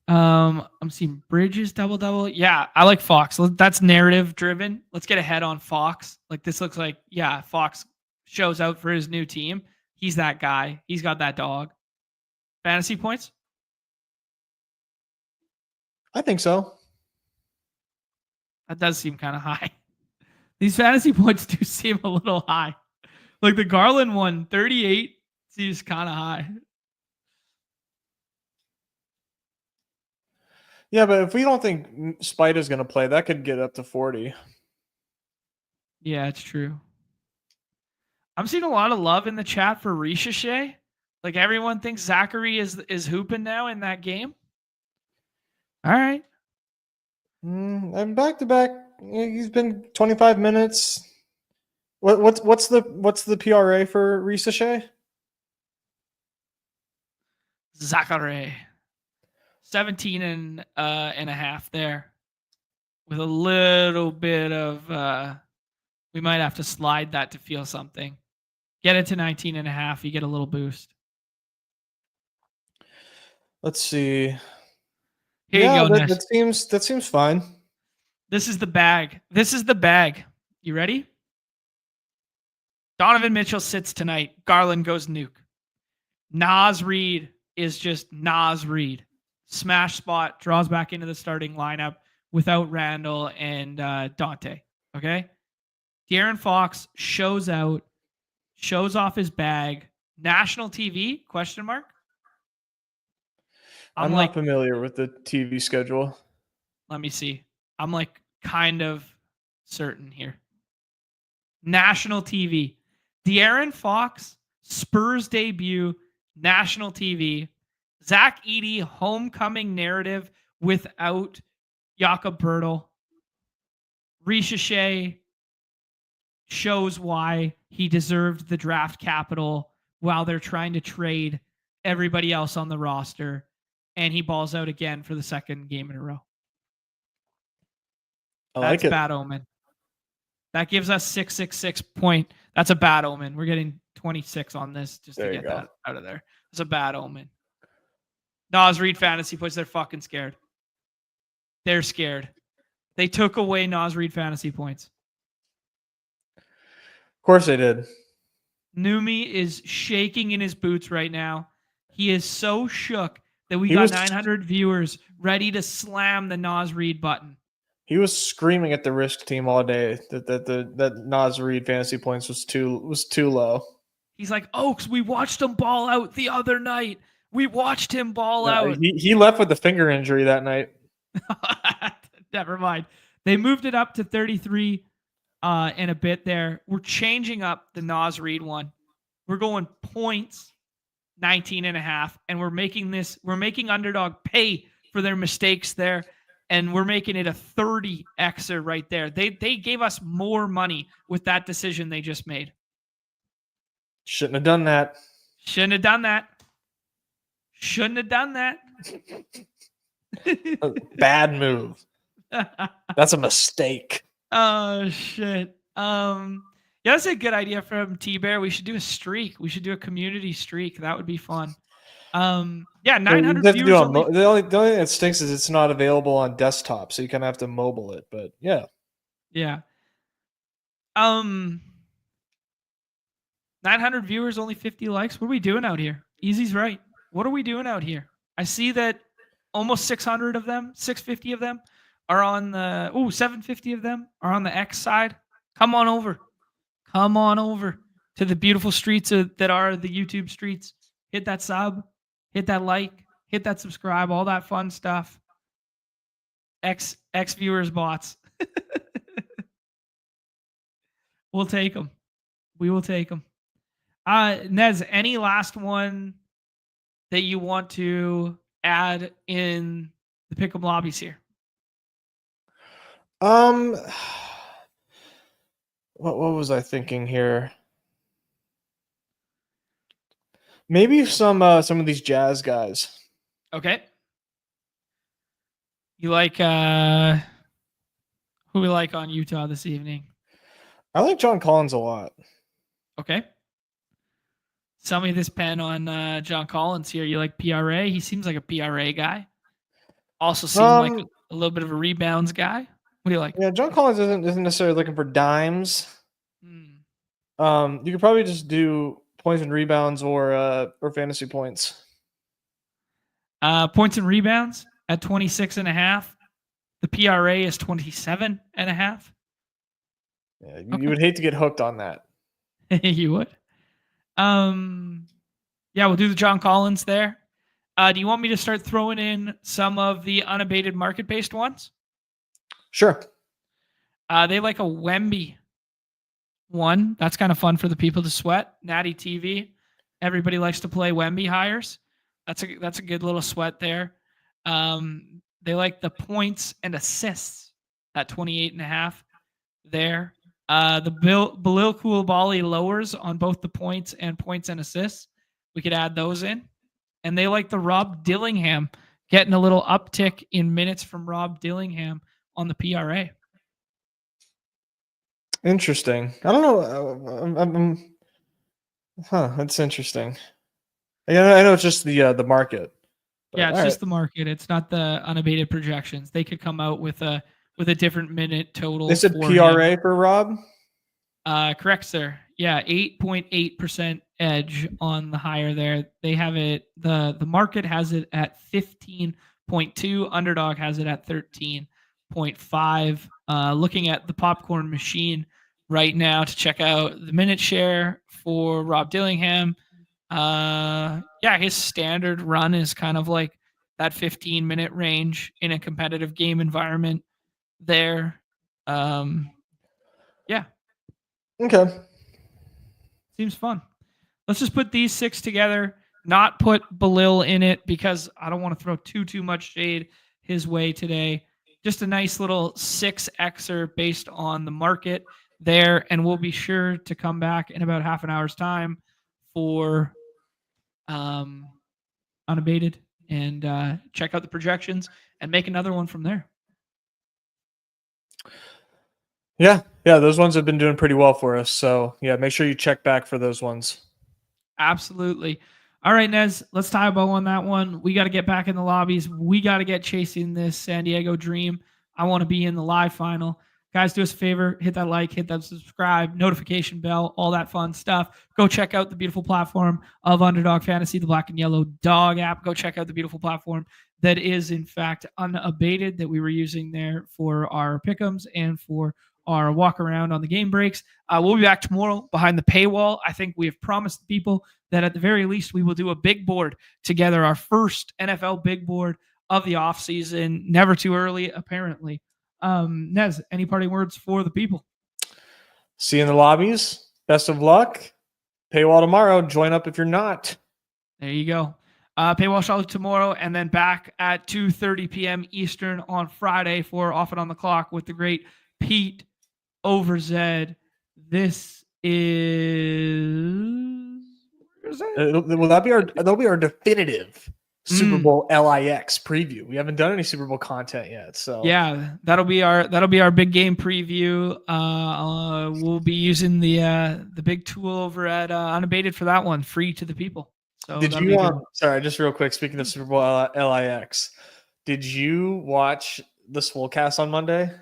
I'm seeing Bridges double. Yeah, I like Fox. That's narrative driven. Let's get ahead on Fox. Like this looks like, yeah, Fox shows out for his new team. He's that guy. He's got that dog. Fantasy points? I think so. That does seem kind of high. These fantasy points do seem a little high. Like the Garland one, 38 seems kind of high. Yeah, but if we don't think Spider's going to play, that could get up to 40. Yeah, it's true. I'm seeing a lot of love in the chat for Ricochet. Like everyone thinks Zachary is hooping now in that game. All right. And back to back, he's been 25 minutes. What's the PRA for Ricochet? Zachary. 17 and a half there. With a little bit of we might have to slide that to feel something. Get it to 19 and a half, you get a little boost. Let's see. Here you go, Nez. That seems fine. This is the bag. You ready? Donovan Mitchell sits tonight. Garland goes nuke. Naz Reid is just Naz Reid. Smash spot, draws back into the starting lineup without Randall and Dante. Okay? De'Aaron Fox shows out, shows off his bag. National TV? Question mark? I'm not familiar with the TV schedule. Let me see. I'm like kind of certain here. National TV. De'Aaron Fox, Spurs debut, national TV. Zach Edey, homecoming narrative without Jakob Poeltl. Ricochet shows why he deserved the draft capital while they're trying to trade everybody else on the roster. And he balls out again for the second game in a row. That's a bad omen. That gives us 666 point. That's a bad omen. We're getting 26 on this just to get that out of there. It's a bad omen. Naz Reid fantasy points. They're fucking scared. They're scared. They took away Naz Reid fantasy points. Of course they did. Numi is shaking in his boots right now. He is so shook that we got 900 viewers ready to slam the Naz Reid button. He was screaming at the Risk team all day that Naz Reid fantasy points was too low. He's like, Oaks, we watched him ball out the other night. We watched him ball out. He left with a finger injury that night. Never mind. They moved it up to 33 and a bit there. We're changing up the Nas Reed one. We're going points 19.5, and we're making Underdog pay for their mistakes there, and we're making it a 30xer right there. They gave us more money with that decision they just made. Shouldn't have done that. Shouldn't have done that. Shouldn't have done that. Bad move. That's a mistake. Oh shit. Yeah, that's a good idea from T-Bear. We should do a streak. We should do a community streak. That would be fun. Yeah, 900 viewers. The only thing that stinks is it's not available on desktop, so you kind of have to mobile it. But yeah. 900 viewers, only 50 likes. What are we doing out here? Easy's right. What are we doing out here? I see that almost 600 of them, 650 of them are on the 750 of them are on the X side. Come on over. Come on over to the beautiful streets that are the YouTube streets. Hit that sub, hit that like, hit that subscribe, all that fun stuff. X viewers bots. We'll take them. We will take them. Nez, any last one that you want to add in the pick'em lobbies here? What was I thinking here? Maybe some of these Jazz guys. Okay. You like who we like on Utah this evening? I like John Collins a lot. Okay. Sell me this pen on John Collins here. You like PRA? He seems like a PRA guy. Also seems like a little bit of a rebounds guy. What do you like? Yeah, John Collins isn't necessarily looking for dimes. You could probably just do points and rebounds or fantasy points. Points and rebounds at 26.5. The PRA is 27.5. Yeah, you would hate to get hooked on that. You would. Yeah, we'll do the John Collins there. Do you want me to start throwing in some of the unabated market-based ones? Sure. They like a Wemby one. That's kind of fun for the people to sweat. Natty TV. Everybody likes to play Wemby hires. That's a good little sweat there. They like the points and assists at 28.5 there. The Bilal Coulibaly lowers on both the points and assists. We could add those in. And they like the Rob Dillingham, getting a little uptick in minutes from Rob Dillingham on the PRA. Interesting. I don't know. That's interesting. I know it's just the market. Yeah, it's just the market. It's not the unabated projections. They could come out with a different minute total. They said PRA for Rob? Correct, sir. Yeah, 8.8% edge on the higher there. They have it. The market has it at 15.2. Underdog has it at 13.5. Looking at the popcorn machine right now to check out the minute share for Rob Dillingham. His standard run is kind of like that 15-minute range in a competitive game environment there. Okay. Seems fun. Let's just put these 6 together, not put Bilal in it because I don't want to throw too much shade his way today. Just a nice little 6xer based on the market there, and we'll be sure to come back in about half an hour's time for Unabated and check out the projections and make another one from there. Yeah, those ones have been doing pretty well for us. So, yeah, make sure you check back for those ones. Absolutely. All right, Nez, let's tie a bow on that one. We got to get back in the lobbies. We got to get chasing this San Diego dream. I want to be in the live final. Guys, do us a favor. Hit that like, hit that subscribe, notification bell, all that fun stuff. Go check out the beautiful platform of Underdog Fantasy, the Black and Yellow Dog app. Go check out the beautiful platform that is, in fact, Unabated that we were using there for our pick'ems and for our walk around on the game breaks. We'll be back tomorrow behind the paywall. I think we have promised people that at the very least we will do a big board together, our first NFL big board of the offseason. Never too early, apparently, Nez, any parting words for the people? See you in the lobbies. Best of luck. Paywall tomorrow. Join up if you're not. There you go. Paywall show tomorrow, and then back at 2:30 p.m. Eastern on Friday for Off and On the Clock with the great Pete over Zed. This is that'll be our definitive Super Bowl LIX preview. We haven't done any Super Bowl content yet, so yeah, that'll be our big game preview. We'll be using the big tool over at Unabated for that one, free to the people. So did you sorry, just real quick, speaking of Super Bowl LIX, did you watch the Swolecast on Monday?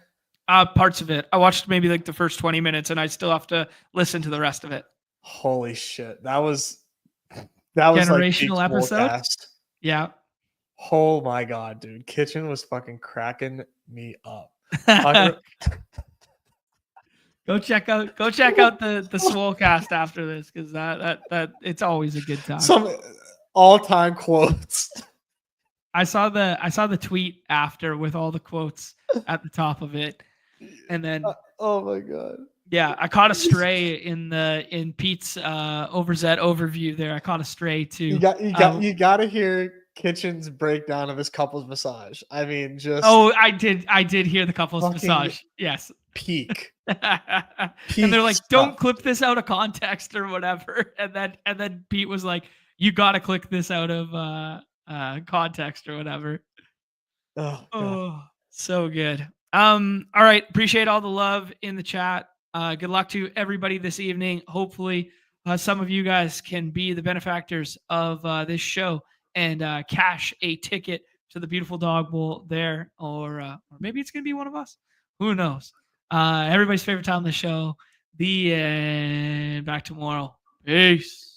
Parts of it. I watched maybe like the first 20 minutes, and I still have to listen to the rest of it. Holy shit. That was generational like episode. Swolecast. Yeah. Oh my god, dude. Kitchen was fucking cracking me up. Go check out the Swolecast after this, because that it's always a good time. Some all-time quotes. I saw the tweet after with all the quotes at the top of it, and then oh my god, yeah, I caught a stray in Pete's Overzet overview there. I caught a stray too. You got to hear Kitchen's breakdown of his couples massage. I mean, just I did hear the couples massage. Yes. Peak. And they're like, don't clip this out of context or whatever. And then Pete was like, you got to click this out of context or whatever. Oh, so good. All right. Appreciate all the love in the chat. Good luck to everybody this evening. Hopefully, some of you guys can be the benefactors of this show and cash a ticket to the beautiful Dawg Bowl there, or maybe it's gonna be one of us. Who knows? Everybody's favorite time on the show. The end. Back tomorrow. Peace.